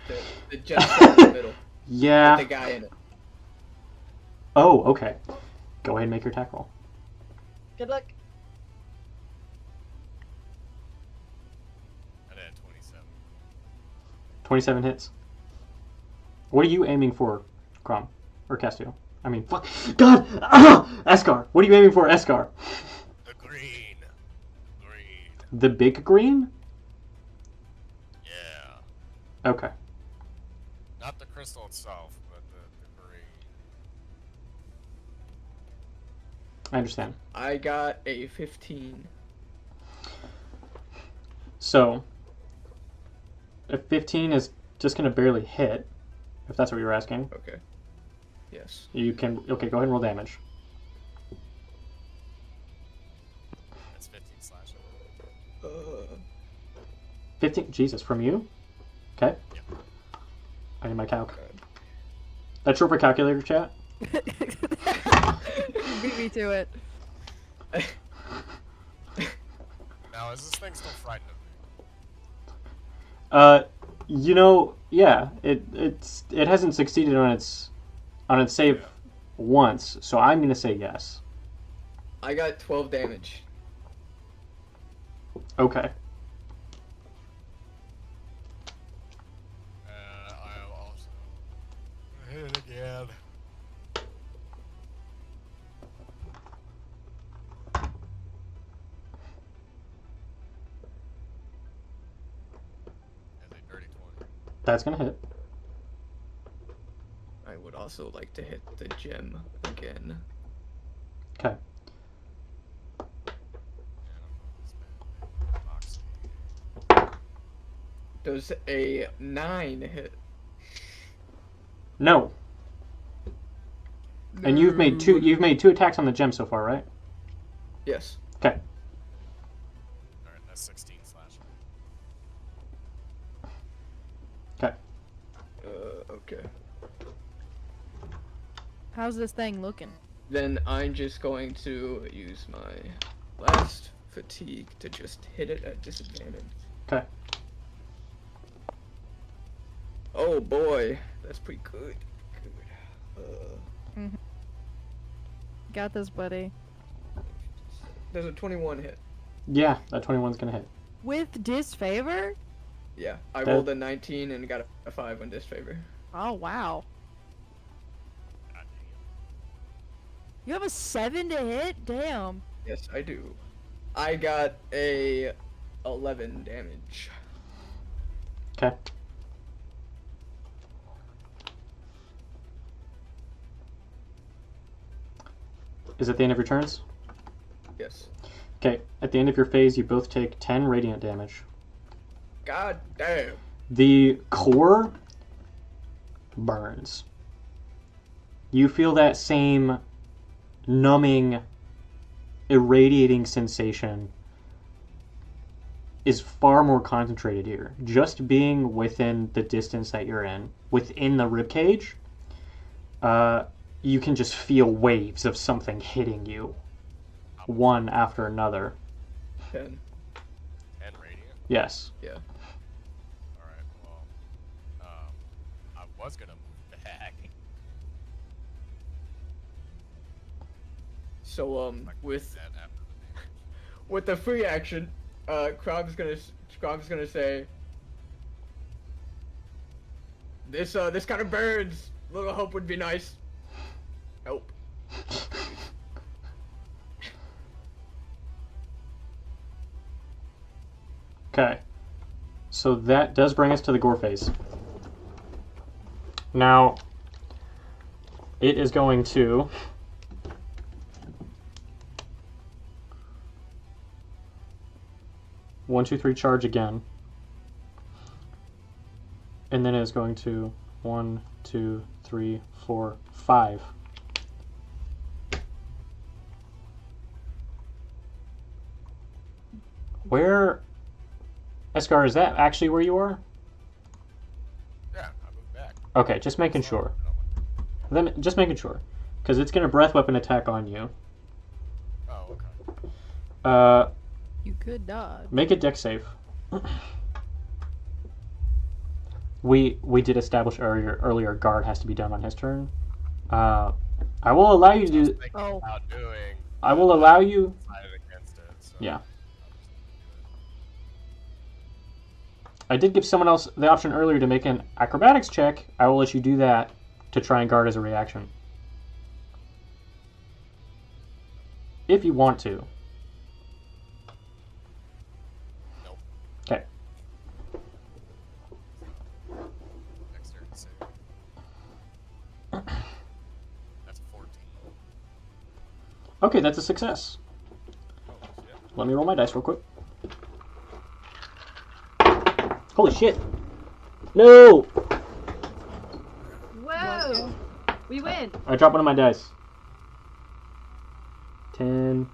The just in the middle. Yeah. With the guy in it. Oh, okay. Go ahead and make your attack roll. Good luck. I had 27. 27 hits. What are you aiming for, Crom? Or Castiel? I mean, fuck. God! Ah! Eskar! What are you aiming for, Eskar? The green. Green. The big green? Yeah. Okay. Not the crystal itself, but the green. I understand. I got a 15. So, if 15 is just going to barely hit, if that's what you're asking, Okay. Yes. you can... Okay, go ahead and roll damage. That's 15 slashing. 15... Jesus, from you? Okay. Yep. I need my calc. That's short for calculator, chat? Beat me to it. Now, is this thing still frightened of me? You know, yeah, it hasn't succeeded on its save Yeah. once, so I'm gonna say yes. I got 12 damage. Okay. I also hit it again. As a dirty 20. That's gonna hit. I would also like to hit the gem again. Okay. Does a 9 hit? No. And you've made two attacks on the gem so far, right? Yes. Okay. Alright, that's 16 slashing. Okay. Okay. How's this thing looking? Then I'm just going to use my last fatigue to just hit it at disadvantage. Okay. Oh boy, that's pretty good. Got this, buddy. There's a 21 hit. Yeah, that 21's gonna hit. With disfavor? Yeah, I That- rolled a 19 and got a 5 on disfavor. Oh, wow. God damn. You have a 7 to hit? Damn. Yes, I do. I got a 11 damage. Okay. Is it the end of your turns? Yes. Okay, at the end of your phase, you both take 10 radiant damage. God damn. The core burns. You feel that same numbing, irradiating sensation is far more concentrated here. Just being within the distance that you're in, within the ribcage, you can just feel waves of something hitting you, one after another. 10. 10 radiant? Yes. Yeah. Alright, well, I was gonna move back. So, I can do with that after the damage. with the free action, Krog's gonna say, this kind of burns. Little help would be nice. Help. Okay. So that does bring us to the gore phase. Now, it is going to... One, two, three, charge again. And then it is going to 1, 2, 3, 4, 5. Where... Escar, is that actually where you are? Yeah, I moved back. Okay, just making sure. Then just making sure, because it's gonna breath weapon attack on you. Oh, okay. You could dodge. Make a dex save. We did establish earlier. Guard has to be done on his turn. I will allow you to I was do. thinking Oh. about doing I will allow you. decided against it, so Yeah. I did give someone else the option earlier to make an acrobatics check. I will let you do that to try and guard as a reaction, if you want to. Nope. Okay. Dexterity save. That's 14. Okay, that's a success. Oh, shit. Let me roll my dice real quick. Holy shit! No! Whoa! We win! I dropped one of my dice. 10.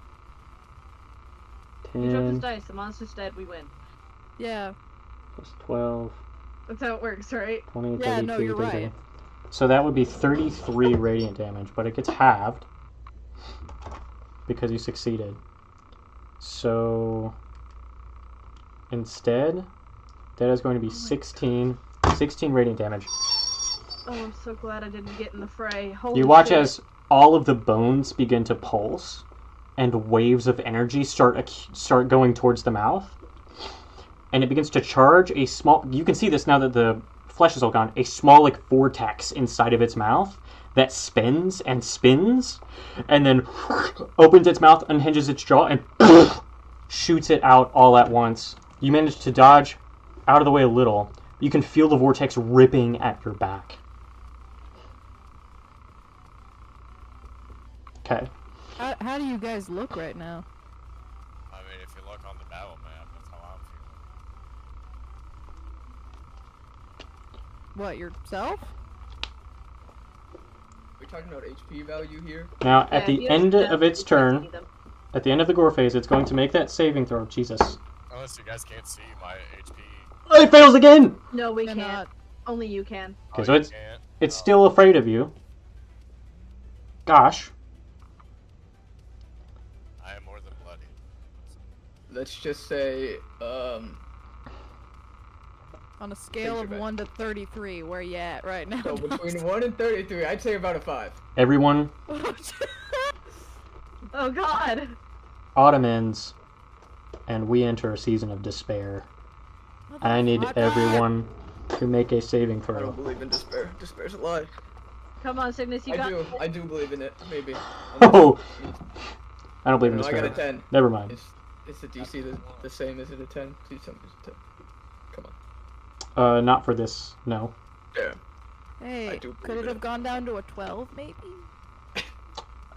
You drop his 10 dice, the monster's dead, we win. Yeah. plus 12, That's how it works, right? 20, Yeah, 30, no, 30, you're 30. right. So that would be 33 radiant damage, but it gets halved because you succeeded. So instead, that is going to be 16 radiant damage. Oh, I'm so glad I didn't get in the fray. Holy You watch shit. as all of the bones begin to pulse, and waves of energy start going towards the mouth, and it begins to charge a small. You can see this now that the flesh is all gone. A small like vortex inside of its mouth that spins and spins, and then opens its mouth, unhinges its jaw, and shoots it out all at once. You manage to dodge out of the way a little. You can feel the vortex ripping at your back. Okay. How do you guys look right now? I mean, if you look on the battle map, that's how I'm feeling. What, yourself? We're talking about HP value here. Now, Yeah, at the you end don't of its you can't turn, see them. at the end of the gore phase, it's going to make that saving throw. Jesus. Unless you guys can't see my HP. Oh, it fails again! No, we Cannot. can't. Only you can. Okay, Oh, so you it's can't? it's Oh. still afraid of you. Gosh. I am more than bloody. Let's just say, On a scale Take of your bet. 1 to 33, where you at right now? so between 1 and 33, I'd say about a 5. Everyone, Oh god! Ottomans, and we enter a season of despair. And I need Motherfucker. everyone to make a saving I throw. don't believe in despair. Despair's a lie. Come on, Cygnus, you got I do believe in it. Maybe. Oh! I don't believe in No, I got despair. a 10. Never mind. Is the DC the same? Is it a 10? Please tell me it's a 10. Come on. Not for this, no. Yeah. Hey, I do could believe it in have it. gone down to a 12, maybe?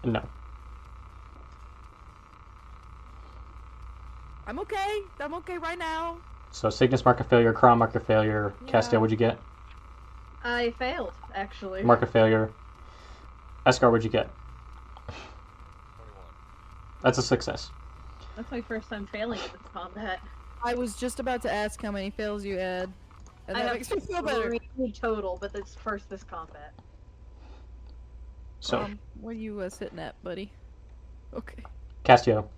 No. I'm okay. I'm okay right now. So Cygnus mark a failure, Kron mark a failure. Yeah. Castiel, what'd you get? I failed, actually. Mark a failure. Escar, what'd you get? 21. That's a success. That's my first time failing in this combat. I was just about to ask how many fails you had. And I that have makes me feel better. 3 total, but it's first this combat. So, Where you sitting at, buddy? Okay. Castiel,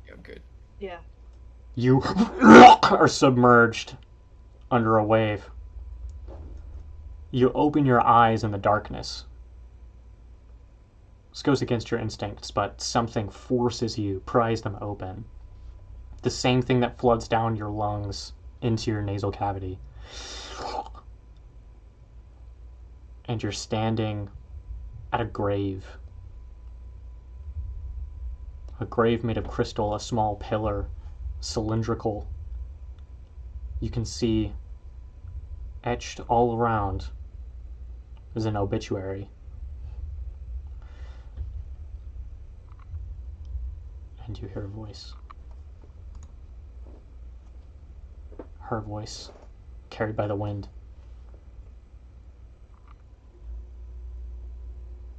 Yeah, I'm good. Yeah. you are submerged under a wave. You open your eyes in the darkness. This goes against your instincts, but something forces you, pries them open. The same thing that floods down your lungs into your nasal cavity. And you're standing at a grave. A grave made of crystal, a small pillar, cylindrical. You can see etched all around is an obituary. And you hear a voice. Her voice, carried by the wind.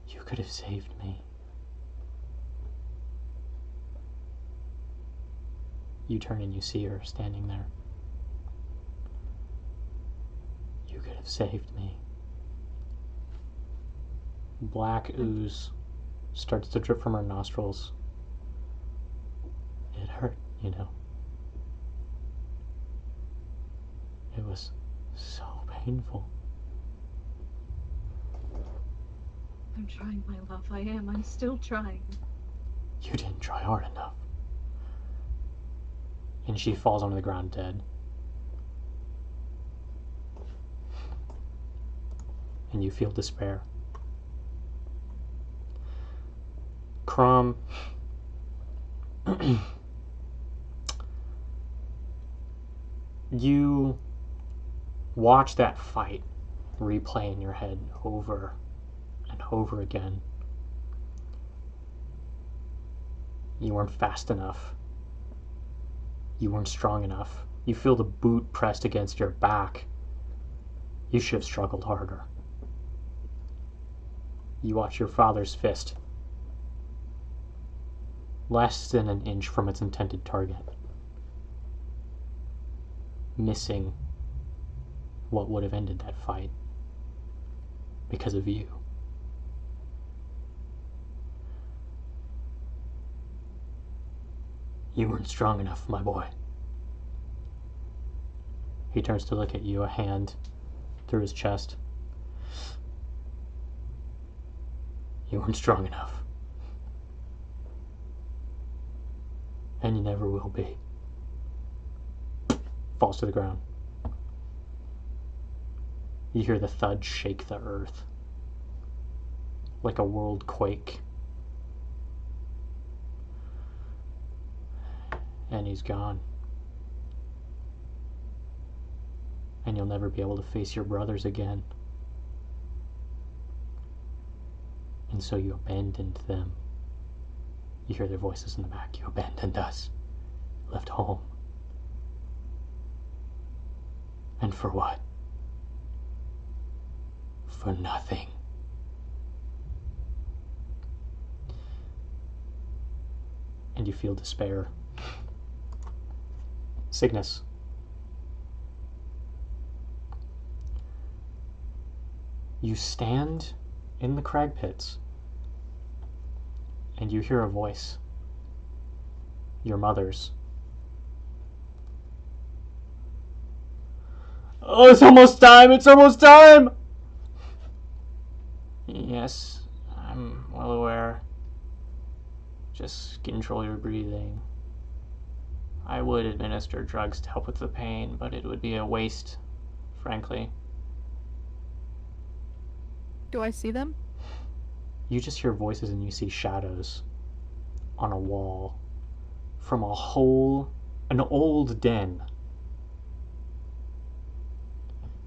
You could have saved me. You turn and you see her standing there. You could have saved me. Black ooze starts to drip from her nostrils. It hurt, you know. It was so painful. I'm trying, my love. I am. I'm still trying. You didn't try hard enough. And she falls onto the ground dead. And you feel despair. Crom. You watch that fight replay in your head over and over again. You weren't fast enough. You weren't strong enough. You feel the boot pressed against your back. You should have struggled harder. You watch your father's fist less than an inch from its intended target, missing what would have ended that fight because of you. You weren't strong enough, my boy. He turns to look at you, a hand through his chest. You weren't strong enough. And you never will be. Falls to the ground. You hear the thud shake the earth like a world quake. And he's gone. And you'll never be able to face your brothers again. And so you abandoned them. You hear their voices in the back. You abandoned us. Left home. And for what? For nothing. And you feel despair. Cygnus. You stand in the crag pits and you hear a voice. Your mother's. Oh, it's almost time! It's almost time! Yes, I'm well aware. Just control your breathing. I would administer drugs to help with the pain, but it would be a waste, frankly. Do I see them? You just hear voices and you see shadows on a wall from an old den.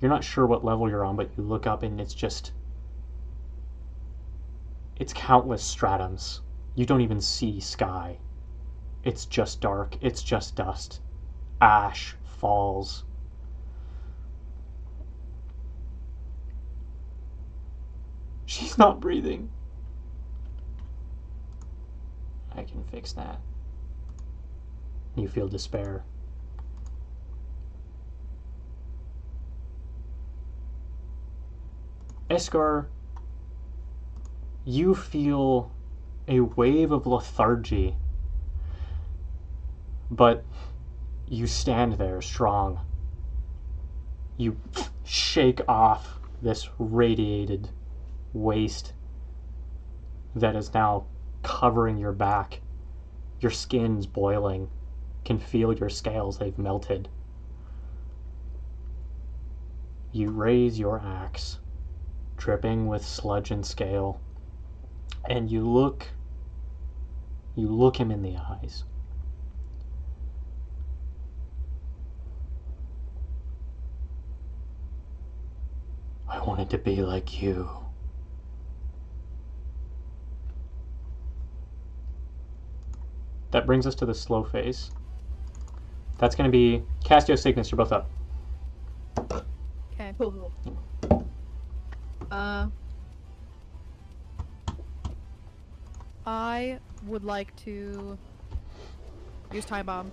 You're not sure what level you're on, but you look up and it's countless stratums. You don't even see sky. It's just dark. It's just dust. Ash falls. She's not breathing. I can fix that. You feel despair. Eskar, you feel a wave of lethargy, but you stand there strong. You shake off this radiated waste that is now covering your back. Your skin's boiling. Can feel your scales, they've melted. You raise your axe, dripping with sludge and scale, and you look him in the eyes. I wanted to be like you. That brings us to the slow phase. That's going to be Castio, Cygnus, you're both up. Okay. I would like to use Time Bomb,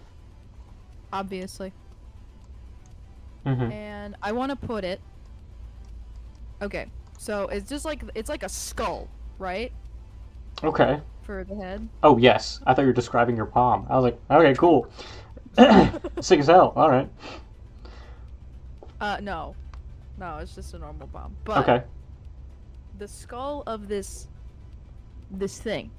obviously. Mm-hmm. And I want to put it... Okay, so it's just like, it's like a skull, right? Okay. For the head. Oh, yes. I thought you were describing your palm. I was like, okay, cool. Sick as hell. All right. No. No, it's just a normal bomb. But Okay. the skull of this thing.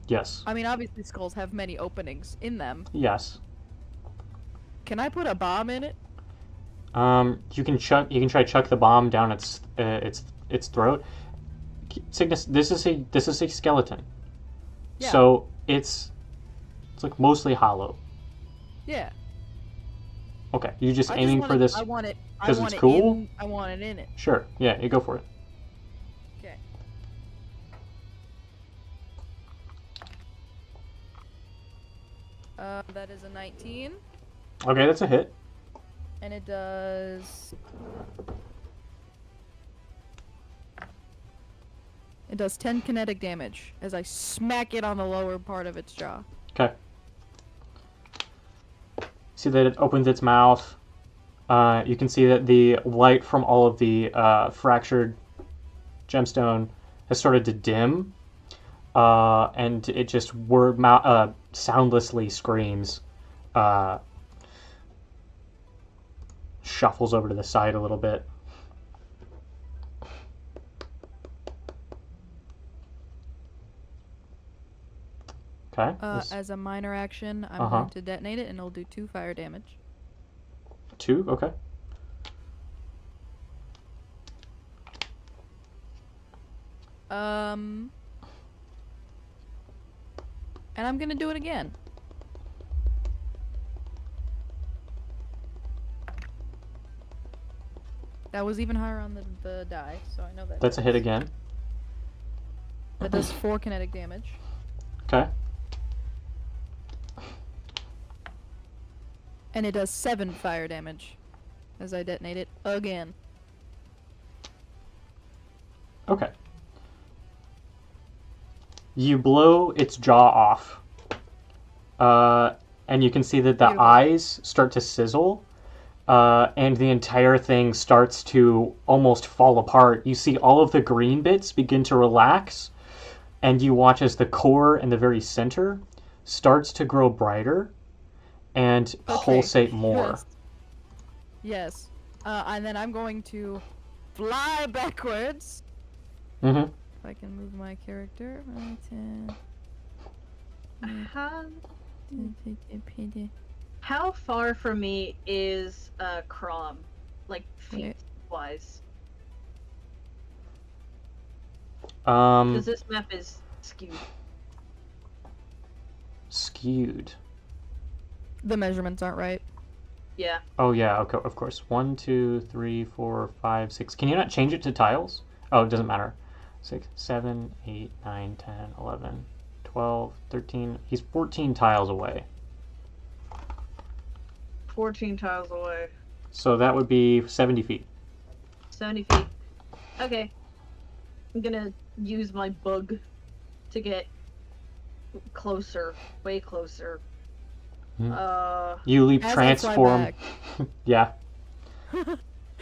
Yes. I mean, obviously skulls have many openings in them. Yes. Can I put a bomb in it? You can try to chuck the bomb down its throat. Cygnus, this is a skeleton. Yeah. So it's like mostly hollow. Yeah. Okay. You just aiming for this I want it. 'cause I want it's it cool? in, I want it in it. Sure. Yeah, you go for it. Okay. That is a 19, Okay, that's a hit. and it does. It does 10 kinetic damage as I smack it on the lower part of its jaw. Okay. See that it opens its mouth. You can see that the light from all of the fractured gemstone has started to dim, and it just soundlessly screams, shuffles over to the side a little bit. Okay. As a minor action, I'm Uh-huh. going to detonate it, and it'll do 2 fire damage. 2? Okay. And I'm gonna do it again. That was even higher on the die, so I know that. That's a hit again. That does 4 kinetic damage. Okay. And it does 7 fire damage as I detonate it again. Okay. You blow its jaw off. And you can see that the Beautiful. eyes start to sizzle. And the entire thing starts to almost fall apart. You see all of the green bits begin to relax. And you watch as the core in the very center starts to grow brighter and pulsate more. Yes. And then I'm going to fly backwards. Mm-hmm. If I can move my character. 10. How far from me is Crom? Like feet Wait. wise? Um, Because this map is skewed. skewed. The measurements aren't right. Yeah. Oh yeah, okay, of course. 1, 2, 3, 4, 5, 6. Can you not change it to tiles? Oh, it doesn't matter. 6, 7, 8, 9, 10, 11, 12, 13. He's 14 tiles away. 14 tiles away. So that would be 70 feet. 70 feet. Okay. I'm gonna use my bug to get closer. Way closer. Hmm. You leap As I fly transform. back. Yeah.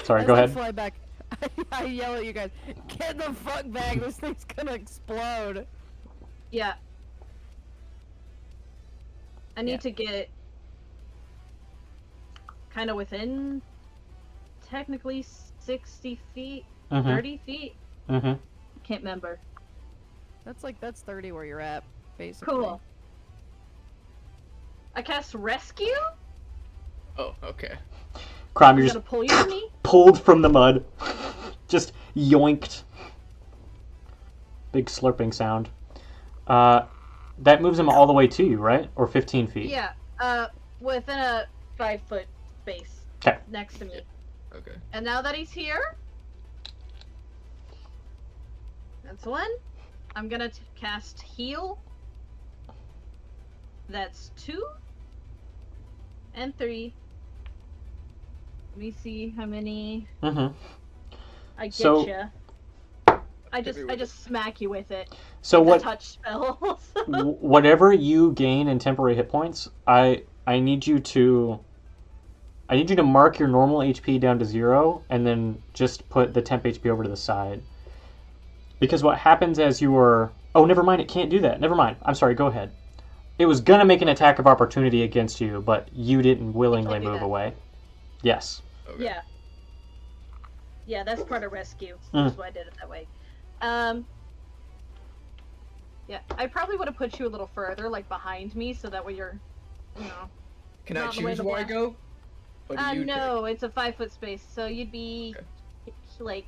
Sorry, As go I ahead. fly back, I yell at you guys, get the fuck back, this thing's gonna explode. Yeah. I need to get kind of within technically 60 feet, Mhm. 30 feet? Mm-hmm. Can't remember. That's 30 where you're at, basically. Cool. I cast rescue? Oh, okay. Crom, I'm you're gonna just pull you to me? pulled from the mud. Just yoinked. Big slurping sound. That moves him all the way to you, right? Or 15 feet? Yeah, within a 5-foot space. 'Kay. Next to me. Okay. And now that he's here, that's one. I'm gonna cast heal. That's 2 and 3. Let me see how many Mm-hmm. I get So- ya. I just smack you with it. So The what? touch spells. Whatever you gain in temporary hit points, I need you to mark your normal HP down to 0, and then just put the temp HP over to the side. Because what happens as you are... Oh, never mind, it can't do that. Never mind. I'm sorry, go ahead. It was gonna make an attack of opportunity against you, but you didn't willingly do move that. away. Yes. Okay. Yeah. Yeah, that's part of rescue. Mm. That's why I did it that way. Yeah, I probably would have put you a little further, like behind me, so that way you're, you know. Can I Not the way choose the where I blast- go? Or do you No, it's a 5-foot space, so you'd be, like.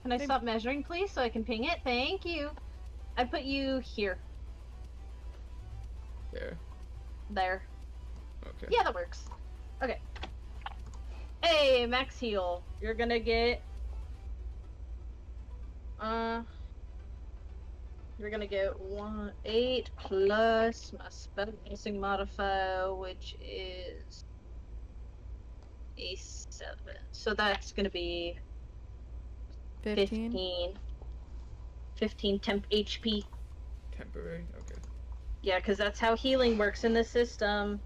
Can I Maybe- stop measuring, please, so I can ping it? Thank you. I put you here. pick? There. There. Okay. Yeah, that works. Okay. Hey, max heal. You're gonna get. You're gonna get 8 plus my spellcasting modifier, which is a 7. So that's gonna be 15? 15 temp HP. Temporary. Okay. Yeah, because that's how healing works in this system.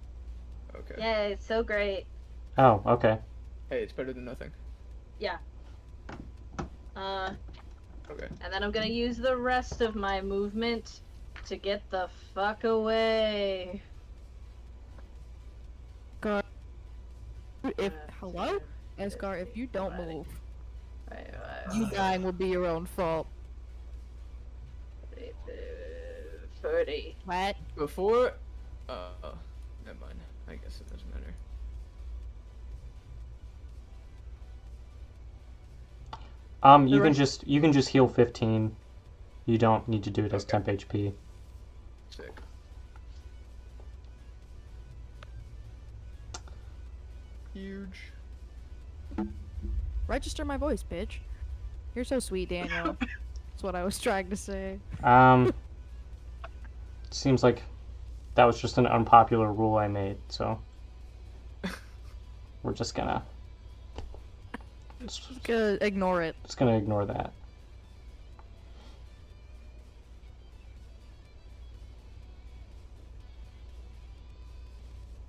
Okay. Yeah, it's so great. Oh, okay. Hey, it's better than nothing. Yeah. Okay. And then I'm gonna use the rest of my movement to get the fuck away. Scar, hello? Escar, if you don't move, you dying will be your own fault. 30. What? Before, never mind. I guess it doesn't matter. You can just heal 15. You don't need to do it as Okay. temp HP. Sick. Huge. Register my voice, bitch. You're so sweet, Daniel. That's what I was trying to say. Seems like that was just an unpopular rule I made, so we're just gonna Just gonna ignore it. ignore that.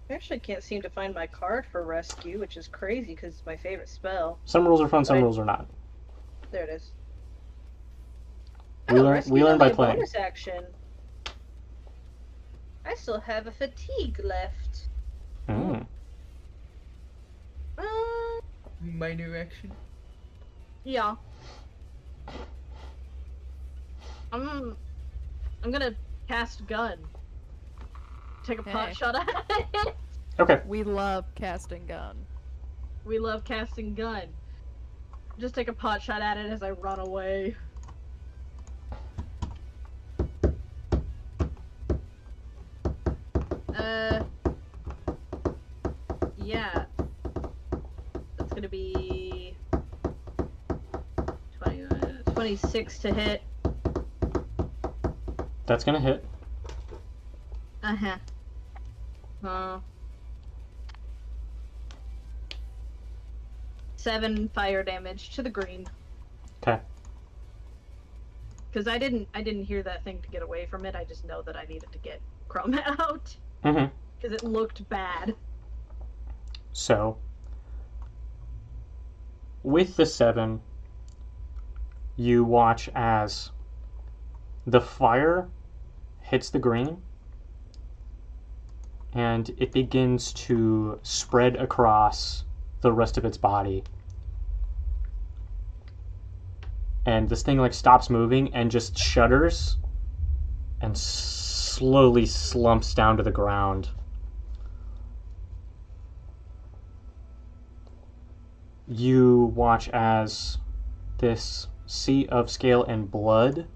I actually can't seem to find my card for rescue, which is crazy because it's my favorite spell. Some rules are fun, some Right. rules are not. There it is. We learn rescue's by only a playing. bonus action. I still have a fatigue left. Mm. Minor action. Yeah. I'm gonna cast gun. take a pot Hey. shot at it. Okay. We love casting gun. We love casting gun. Just take a pot shot at it as I run away. Yeah. That's gonna be 26 to hit. That's gonna hit. Uh-huh. 7 fire damage to the green. Okay. Because I didn't hear that thing to get away from it. I just know that I needed to get Crumb out. Mm-hmm. Because it looked bad. So, with the 7, you watch as the fire hits the green and it begins to spread across the rest of its body. And this thing like stops moving and just shudders and slowly slumps down to the ground. You watch as this sea of scale and blood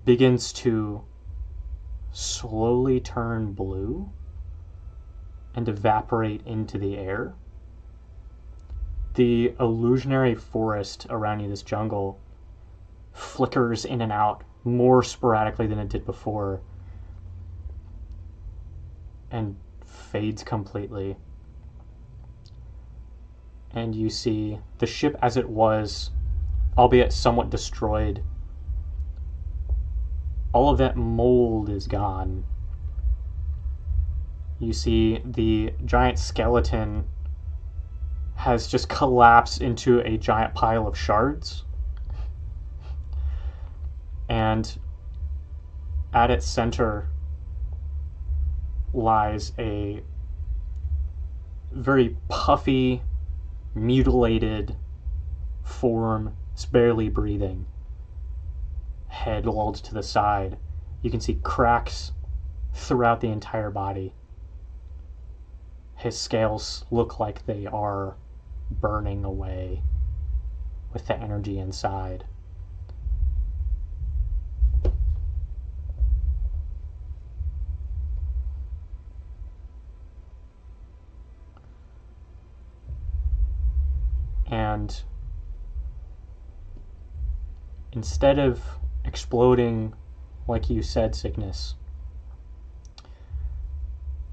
begins to slowly turn blue and evaporate into the air. The illusionary forest around you, this jungle, flickers in and out more sporadically than it did before and fades completely. And you see the ship as it was, albeit somewhat destroyed. All of that mold is gone. You see the giant skeleton has just collapsed into a giant pile of shards. And at its center lies a very puffy, mutilated form. It's barely breathing. Head lolled to the side. You can see cracks throughout the entire body. His scales look like they are burning away with the energy inside. And instead of exploding like you said, Sickness,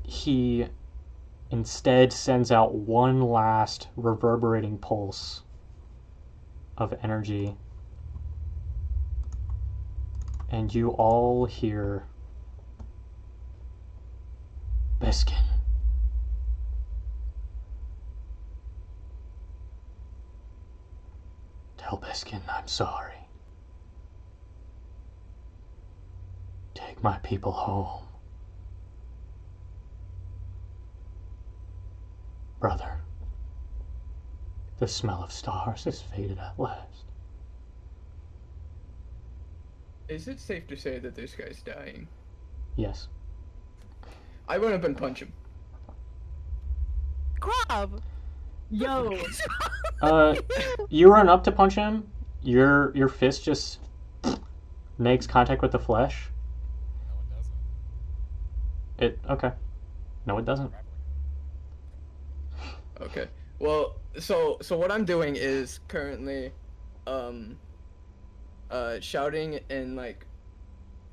he instead sends out one last reverberating pulse of energy, and you all hear Biskin. Tell Biskin I'm sorry. Take my people home. Brother, the smell of stars has faded at last. Is it safe to say that this guy's dying? Yes. I run up and punch him. Crab! Yo! You run up to punch him. Your fist just makes contact with the flesh. No, it doesn't. Okay. No, it doesn't. Okay. Well, so what I'm doing is currently, shouting in like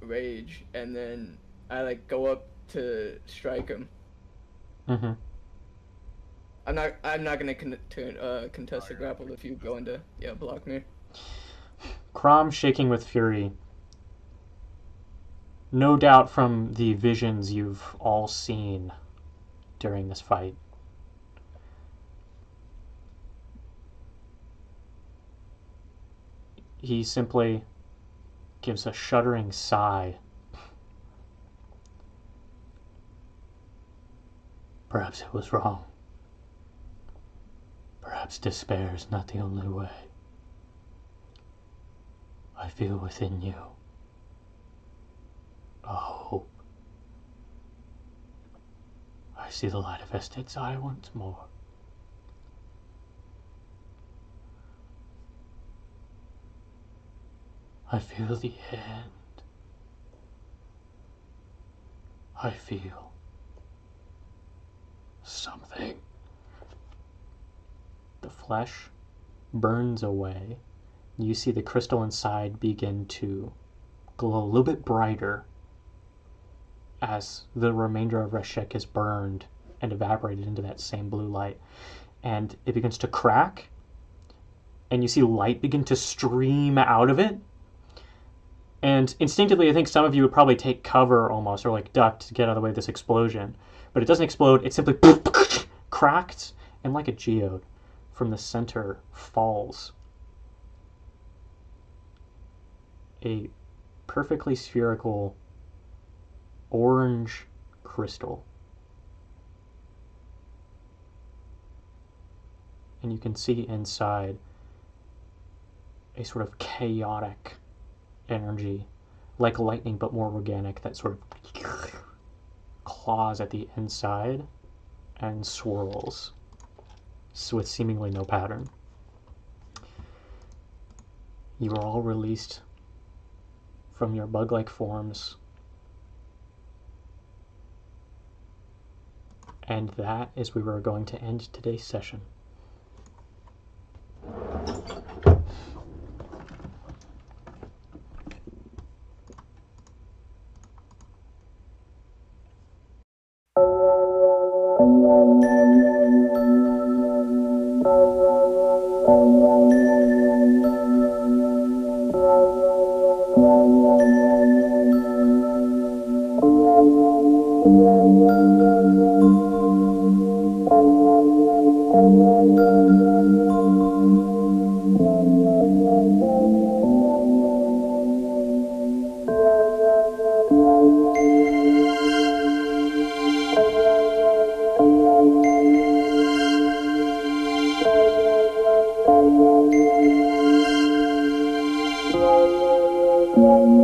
rage, and then I like go up to strike him. Mm-hmm. I'm not gonna contest the grapple if you go into block me. Crom shaking with fury. No doubt from the visions you've all seen during this fight. He simply gives a shuddering sigh. Perhaps it was wrong. Perhaps despair is not the only way. I feel within you a hope see the light of Ested's eye once more. I feel the end. I feel something. The flesh burns away. You see the crystal inside begin to glow a little bit brighter as the remainder of Reshek is burned and evaporated into that same blue light. And it begins to crack, and you see light begin to stream out of it. And instinctively, I think some of you would probably take cover almost, or like duck to get out of the way of this explosion. But it doesn't explode, it simply cracks, and like a geode, from the center falls a perfectly spherical orange crystal. And you can see inside a sort of chaotic energy, like lightning but more organic, that sort of claws at the inside and swirls with seemingly no pattern. You are all released from your bug-like forms, and that is where we're going to end today's session. Yeah.